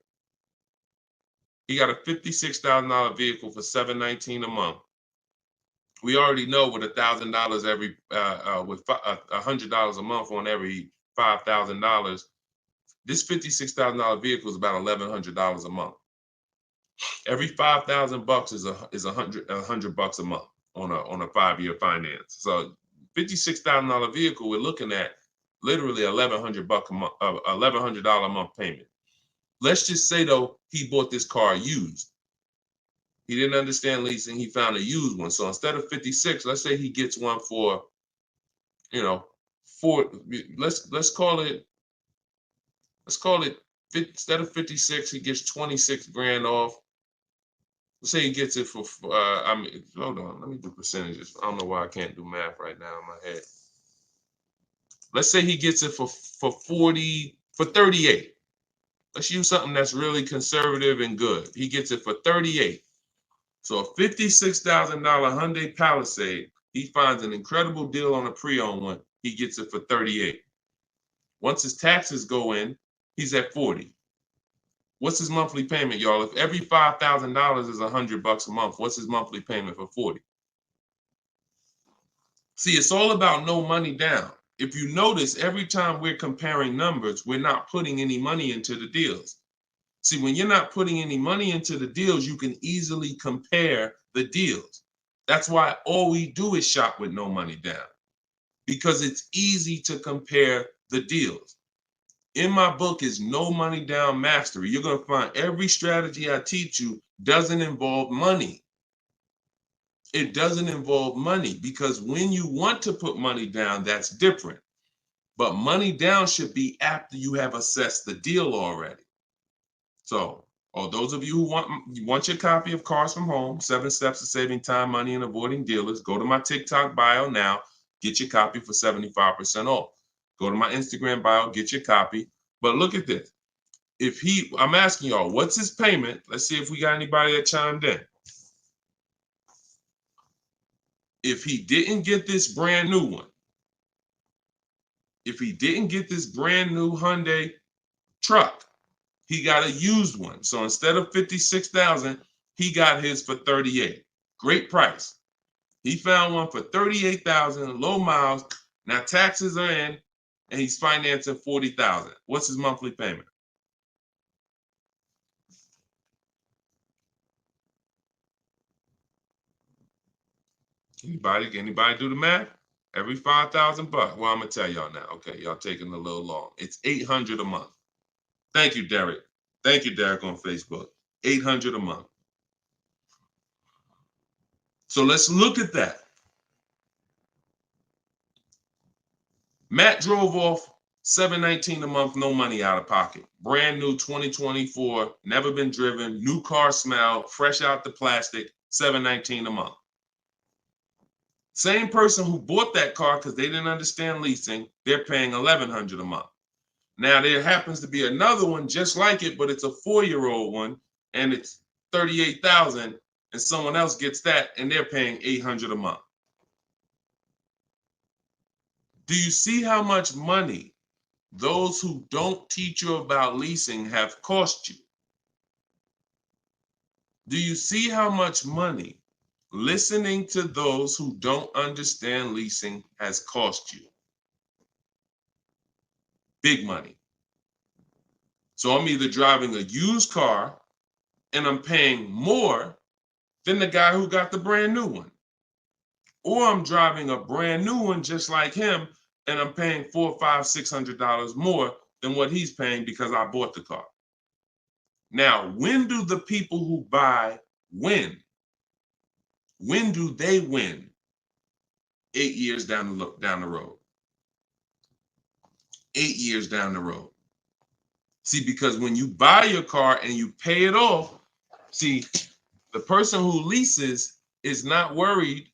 he got a $56,000 vehicle for $719 a month. We already know with $1,000 every, with $100 a month on every $5,000, this $56,000 vehicle is about $1,100 a month. Every 5,000 bucks is a hundred bucks a month on a 5-year finance. So $56,000 vehicle, we're looking at literally $1,100 a month, $1,100 a month payment. Let's just say though he bought this car used. He didn't understand leasing. He found a used one. So instead of 56, let's say he gets one for, you know, let's call it instead of 56, he gets 26 grand off. Let's say he gets it for, hold on, let me do percentages. I don't know why I can't do math right now in my head. Let's say he gets it for 38. Let's use something that's really conservative and good. He gets it for 38. So a $56,000 Hyundai Palisade, he finds an incredible deal on a pre-owned one. He gets it for 38. Once his taxes go in, he's at 40. What's his monthly payment, y'all? If every $5,000 is $100 a month, what's his monthly payment for 40? See, it's all about no money down. If you notice, every time we're comparing numbers, we're not putting any money into the deals. See, when you're not putting any money into the deals, you can easily compare the deals. That's why all we do is shop with no money down, because it's easy to compare the deals. In my book is No Money Down Mastery. You're going to find every strategy I teach you doesn't involve money. It doesn't involve money, because when you want to put money down, that's different. But money down should be after you have assessed the deal already. So, those of you who want your copy of Cars from Home, 7 Steps to Saving Time, Money, and Avoiding Dealers, go to my TikTok bio now, get your copy for 75% off. Go to my Instagram bio, get your copy. But look at this. I'm asking y'all, what's his payment? Let's see if we got anybody that chimed in. If he didn't get this brand new one, if he didn't get this brand new Hyundai truck, he got a used one. So instead of 56,000, he got his for 38. Great price. He found one for 38,000, low miles. Now taxes are in, and he's financing 40,000. What's his monthly payment? Anybody do the math? Every 5,000 bucks. Well, I'm gonna tell y'all now. Okay, y'all taking a little long. It's 800 a month. Thank you, Derek. Thank you, Derek, on Facebook. 800 a month. So let's look at that. Matt drove off $719 a month, no money out of pocket. Brand new 2024, never been driven, new car smell, fresh out the plastic, $719 a month. Same person who bought that car because they didn't understand leasing, they're paying $1,100 a month. Now there happens to be another one just like it, but it's a 4-year-old one, and it's $38,000, and someone else gets that, and they're paying $800 a month. Do you see how much money those who don't teach you about leasing have cost you? Do you see how much money listening to those who don't understand leasing has cost you? Big money. So I'm either driving a used car and I'm paying more than the guy who got the brand new one, or I'm driving a brand new one just like him and I'm paying $400, $500, $600 more than what he's paying because I bought the car. Now, when do the people who buy win? When do they win? 8 years down the road. 8 years down the road. See, because when you buy your car and you pay it off, see, the person who leases is not worried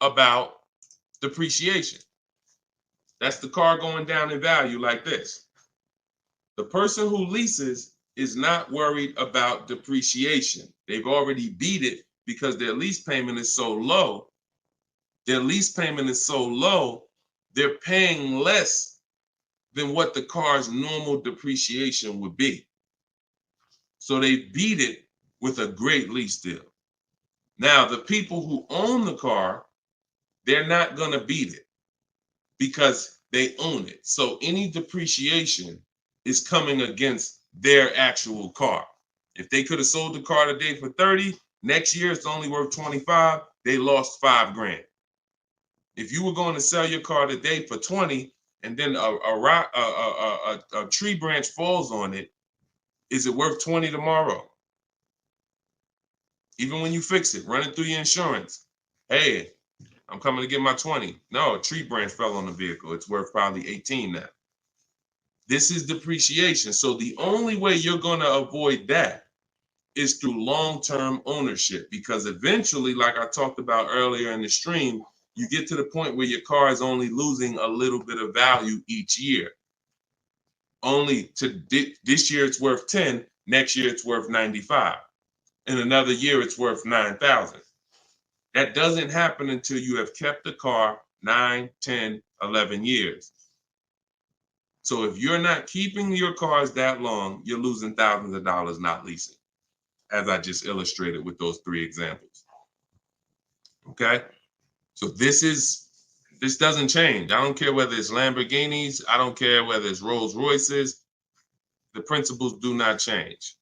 about depreciation. That's the car going down in value like this. The person who leases is not worried about depreciation. They've already beat it because their lease payment is so low. Their lease payment is so low, they're paying less than what the car's normal depreciation would be. So they beat it with a great lease deal. Now, the people who own the car they're not going to beat it because they own it. So any depreciation is coming against their actual car. If they could have sold the car today for 30, next year it's only worth 25, they lost $5,000. If you were going to sell your car today for 20 and then a tree branch falls on it, is it worth 20 tomorrow? Even when you fix it, run it through your insurance. Hey, I'm coming to get my 20. No, a tree branch fell on the vehicle. It's worth probably 18 now. This is depreciation. So the only way you're going to avoid that is through long-term ownership, because eventually, like I talked about earlier in the stream, you get to the point where your car is only losing a little bit of value each year. Only to this year it's worth 10, next year it's worth 95. In another year it's worth 9,000. That doesn't happen until you have kept the car 9, 10, 11 years. So if you're not keeping your cars that long, you're losing thousands of dollars not leasing, as I just illustrated with those 3 examples. Okay? So this doesn't change. I don't care whether it's Lamborghinis. I don't care whether it's Rolls Royces. The principles do not change.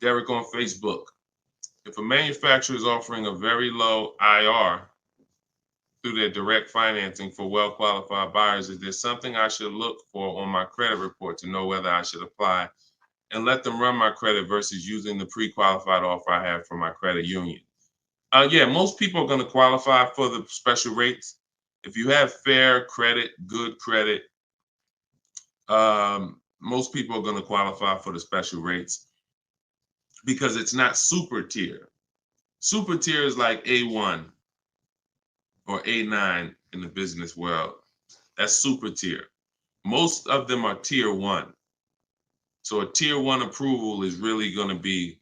Derek on Facebook. If a manufacturer is offering a very low IR through their direct financing for well-qualified buyers, is there something I should look for on my credit report to know whether I should apply and let them run my credit versus using the pre-qualified offer I have from my credit union? Yeah, most people are going to qualify for the special rates. If you have fair credit, good credit, most people are going to qualify for the special rates because it's not super tier. Super tier is like A1 or A9 in the business world. That's super tier. Most of them are tier 1. So a tier 1 approval is really going to be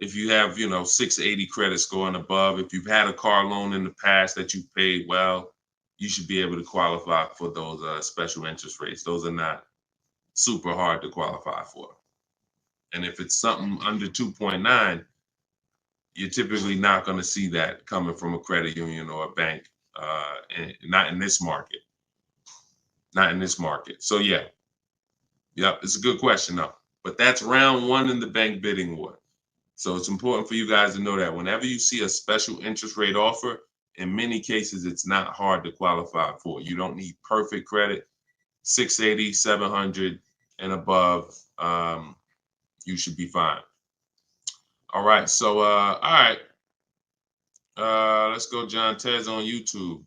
if you have, 680 credit score and above. If you've had a car loan in the past that you paid well, you should be able to qualify for those special interest rates. Those are not super hard to qualify for. And if it's something under 2.9, you're typically not going to see that coming from a credit union or a bank, not in this market. Not in this market. So yeah, it's a good question though. But that's round 1 in the bank bidding war. So it's important for you guys to know that whenever you see a special interest rate offer, in many cases, it's not hard to qualify for. You don't need perfect credit. 680, 700 and above, you should be fine. All right. So, all right. Let's go. John Tez on YouTube.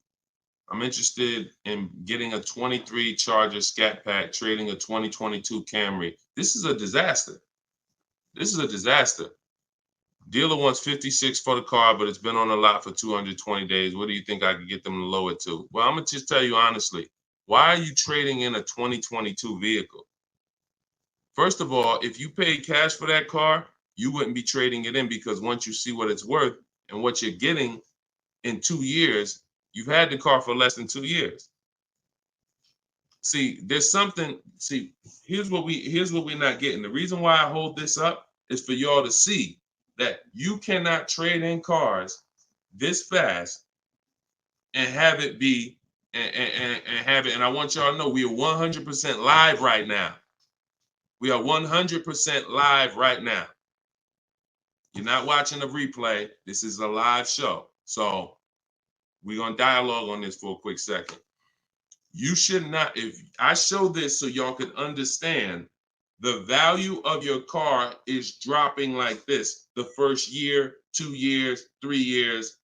I'm interested in getting a 23 Charger Scat Pack, trading a 2022 Camry. This is a disaster. This is a disaster. Dealer wants 56 for the car, but it's been on the lot for 220 days. What do you think I could get them to lower it to? Well, I'm going to just tell you honestly, why are you trading in a 2022 vehicle? First of all, if you paid cash for that car, you wouldn't be trading it in, because once you see what it's worth and what you're getting in 2 years, you've had the car for less than 2 years. See, there's something, here's what we're not getting. The reason why I hold this up is for y'all to see that you cannot trade in cars this fast and have it be and have it. And I want y'all to know we are 100% live right now. We are 100% live right now. You're not watching a replay. This is a live show. So we're going to dialogue on this for a quick second. You should not, if I show this so y'all could understand the value of your car is dropping like this the first year, 2 years, 3 years.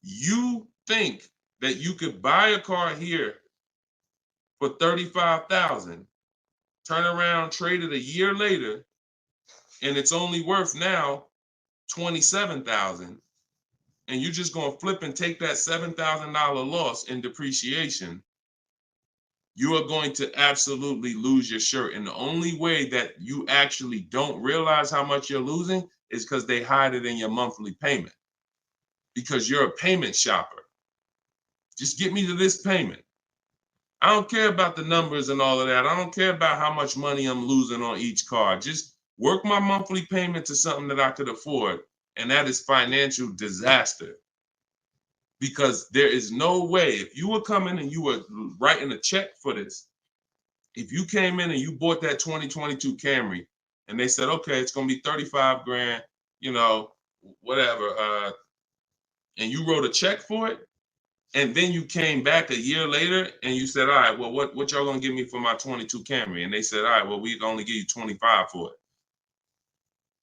You think that you could buy a car here for $35,000, turn around, trade it a year later, and it's only worth now $27,000, and you're just going to flip and take that $7,000 loss in depreciation. You are going to absolutely lose your shirt. And the only way that you actually don't realize how much you're losing is because they hide it in your monthly payment, because you're a payment shopper. Just get me to this payment. I don't care about the numbers and all of that. I don't care about how much money I'm losing on each car. Just work my monthly payment to something that I could afford. And that is financial disaster. Because there is no way, if you were coming and you were writing a check for this, if you came in and you bought that 2022 Camry and they said, okay, it's going to be 35 grand, you know, whatever, and you wrote a check for it, and then you came back a year later and you said, all right, well, what y'all going to give me for my 22 Camry? And they said, all right, well, we can only give you 25 for it.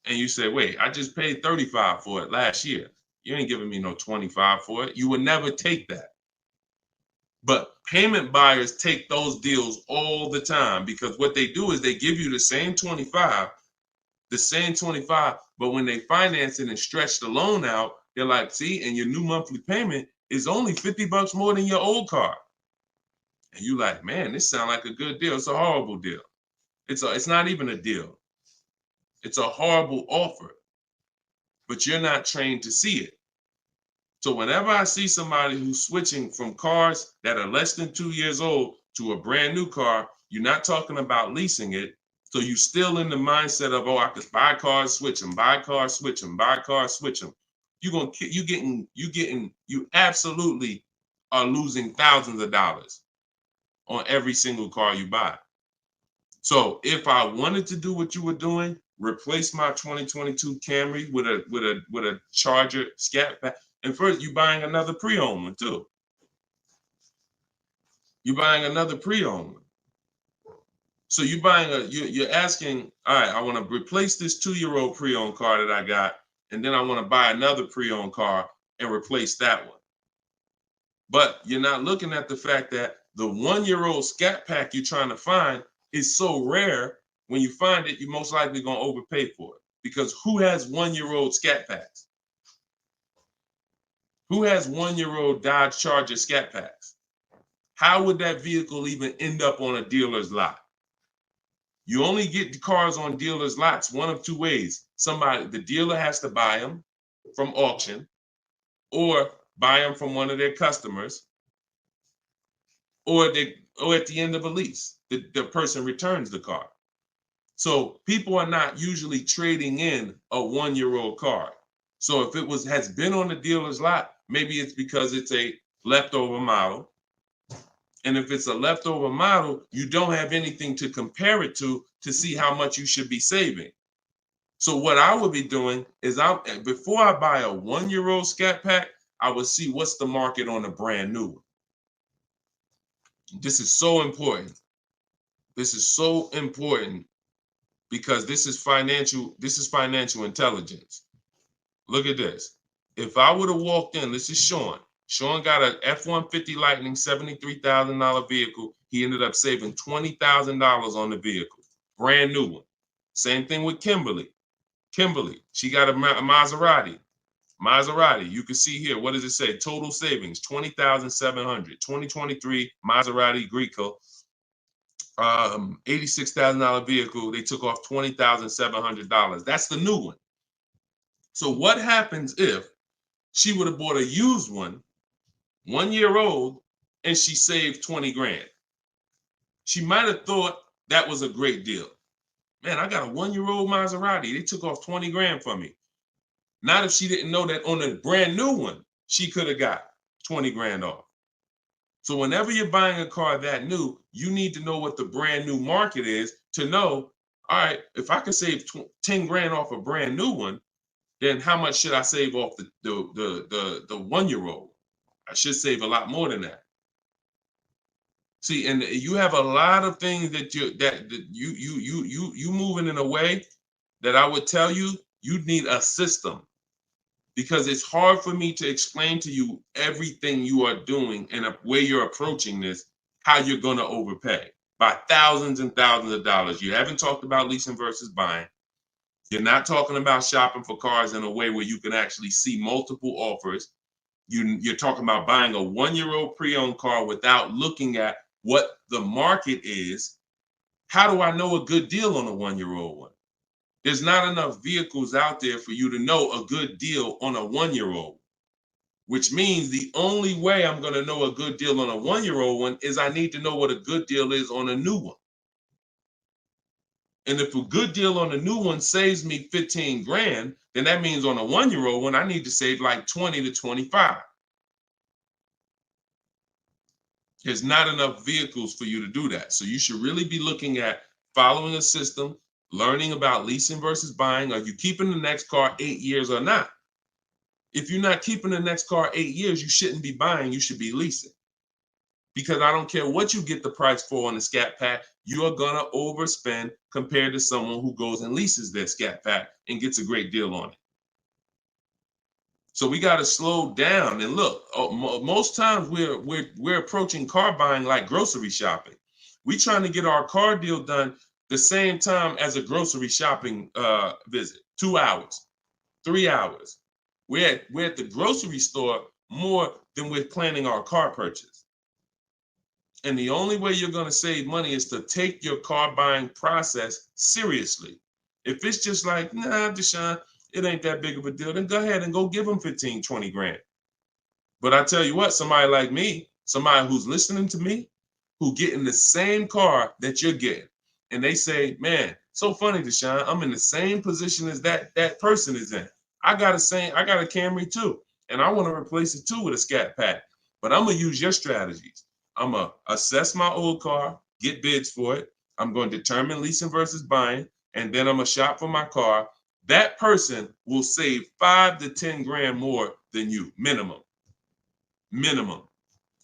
And you said, wait, I just paid 35 for it last year. You ain't giving me no 25 for it. You would never take that. But payment buyers take those deals all the time, because what they do is they give you the same 25, but when they finance it and stretch the loan out, they're like, see, and your new monthly payment is only $50 more than your old car. And you like, man, this sounds like a good deal. It's a horrible deal. It's not even a deal. It's a horrible offer, but you're not trained to see it. So whenever I see somebody who's switching from cars that are less than 2 years old to a brand new car, you're not talking about leasing it. So you're still in the mindset of, oh, I could buy cars, switch them, buy cars, switch them, buy cars, switch them. You absolutely are losing thousands of dollars on every single car you buy. So if I wanted to do what you were doing, replace my 2022 Camry with a Charger Scat Pack, and first you're buying another pre-owned one too. You're buying another pre-owned one. So you're asking, all right, I want to replace this 2-year-old pre-owned car that I got, and then I want to buy another pre-owned car and replace that one. But you're not looking at the fact that the 1-year-old Scat Pack you're trying to find is so rare. When you find it, you're most likely going to overpay for it. Because who has 1-year-old Scat Packs? Who has 1-year-old Dodge Charger Scat Packs? How would that vehicle even end up on a dealer's lot? You only get the cars on dealers' lots one of two ways. The dealer has to buy them from auction, or buy them from one of their customers, or at the end of a lease, the person returns the car. So people are not usually trading in a 1-year-old car. So if it has been on the dealer's lot, maybe it's because it's a leftover model. And if it's a leftover model, you don't have anything to compare it to see how much you should be saving. So what I would be doing is, before I buy a 1-year-old Scat Pack, I would see what's the market on a brand new one. This is so important. This is so important because this is financial intelligence. Look at this. If I would have walked in, this is Sean. Sean got an F-150 Lightning, $73,000 vehicle. He ended up saving $20,000 on the vehicle. Brand new one. Same thing with Kimberly. She got a Maserati. You can see here, what does it say? Total savings, $20,700. 2023 Maserati Greco, $86,000 vehicle. They took off $20,700. That's the new one. So what happens if she would have bought a used one, 1 year old, and she saved 20 grand? She might have thought that was a great deal. Man, I got a 1-year-old Maserati. They took off 20 grand from me. Not if she didn't know that on a brand new one, she could have got 20 grand off. So whenever you're buying a car that new, you need to know what the brand new market is to know, all right, if I can save 10 grand off a brand new one, then how much should I save off the 1-year-old? I should save a lot more than that. See, and you have a lot of things that you moving in a way that I would tell you need a system, because it's hard for me to explain to you everything you are doing and a way you're approaching this, how you're going to overpay by thousands and thousands of dollars. You haven't talked about leasing versus buying. You're not talking about shopping for cars in a way where you can actually see multiple offers. You're talking about buying a 1-year-old pre-owned car without looking at what the market is. How do I know a good deal on a 1-year-old one? There's not enough vehicles out there for you to know a good deal on a 1-year-old, which means the only way I'm going to know a good deal on a 1-year-old one is I need to know what a good deal is on a new one. And if a good deal on a new one saves me 15 grand, then that means on a 1-year-old one, I need to save like 20 to 25. There's not enough vehicles for you to do that. So you should really be looking at following a system, learning about leasing versus buying. Are you keeping the next car 8 years or not? If you're not keeping the next car 8 years, you shouldn't be buying, you should be leasing. Because I don't care what you get the price for on the Scat Pack, you are gonna overspend compared to someone who goes and leases their Scat Pack and gets a great deal on it. So we got to slow down and look. Most times we're approaching car buying like grocery shopping. We trying to get our car deal done the same time as a grocery shopping visit. 2 hours, 3 hours. We're at the grocery store more than we're planning our car purchase. And the only way you're going to save money is to take your car buying process seriously. If it's just like, nah, Deshone, it ain't that big of a deal, then go ahead and go give them 15, 20 grand. But I tell you what, somebody like me, somebody who's listening to me, who getting the same car that you're getting, and they say, man, so funny, Deshone, I'm in the same position as that person is in. I got a Camry too, and I want to replace it too with a Scat Pack. But I'm gonna use your strategies. I'm gonna assess my old car, get bids for it. I'm going to determine leasing versus buying, and then I'm gonna shop for my car. That person will save 5 to 10 grand more than you, minimum. Minimum.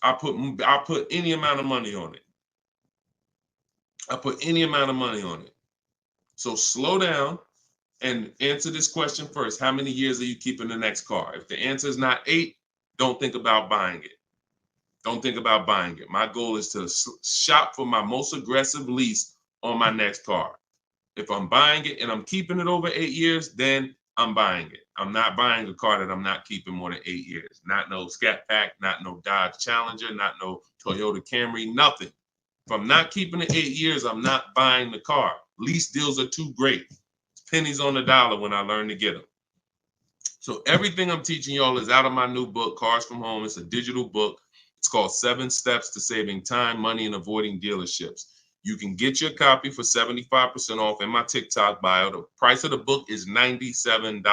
I put any amount of money on it. I put any amount of money on it. So slow down and answer this question first. How many years are you keeping the next car? If the answer is not 8, don't think about buying it. Don't think about buying it. My goal is to shop for my most aggressive lease on my next car. If I'm buying it and I'm keeping it over 8 years, then I'm buying it. I'm not buying a car that I'm not keeping more than 8 years. Not no Scat Pack, not no Dodge Challenger, not no Toyota Camry, nothing. If I'm not keeping it 8 years, I'm not buying the car. Lease deals are too great. It's pennies on the dollar when I learn to get them. So everything I'm teaching y'all is out of my new book, Cars from Home. It's a digital book. It's called 7 Steps to Saving Time, Money, and Avoiding Dealerships. You can get your copy for 75% off in my TikTok bio. The price of the book is $97.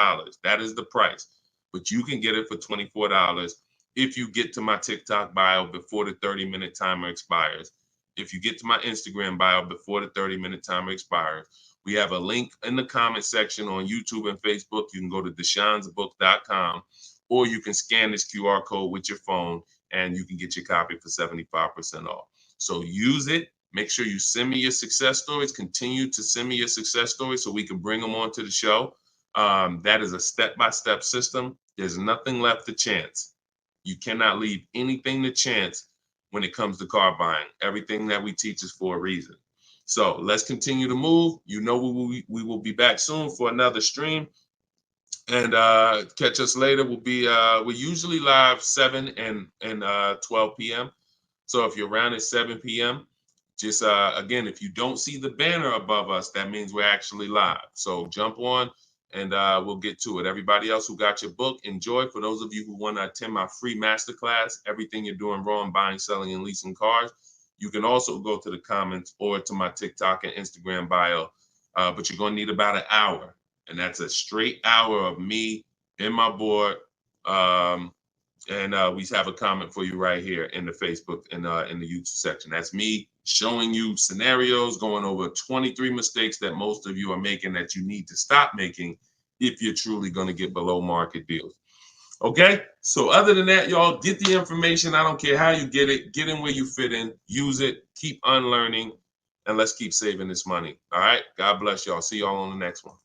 That is the price. But you can get it for $24 if you get to my TikTok bio before the 30-minute timer expires. If you get to my Instagram bio before the 30-minute timer expires. We have a link in the comment section on YouTube and Facebook. You can go to deshonsbook.com, or you can scan this QR code with your phone and you can get your copy for 75% off. So use it. Make sure you send me your success stories. Continue to send me your success stories so we can bring them onto the show. That is a step-by-step system. There's nothing left to chance. You cannot leave anything to chance when it comes to car buying. Everything that we teach is for a reason. So let's continue to move. You know we will be back soon for another stream. And catch us later. We're usually live 7 and 12 p.m. So if you're around at 7 p.m., just again, if you don't see the banner above us, that means we're actually live. So jump on and we'll get to it. Everybody else who got your book, enjoy. For those of you who want to attend my free masterclass, Everything You're Doing Wrong Buying, Selling, and Leasing Cars, you can also go to the comments or to my TikTok and Instagram bio. But you're going to need about an hour. And that's a straight hour of me and my board. And we have a comment for you right here in the Facebook and in the YouTube section. That's me showing you scenarios, going over 23 mistakes that most of you are making that you need to stop making if you're truly going to get below market deals. Okay, so other than that, y'all, get the information. I don't care how you get it. Get in where you fit in. Use it. Keep unlearning. And let's keep saving this money. All right, God bless y'all. See y'all on the next one.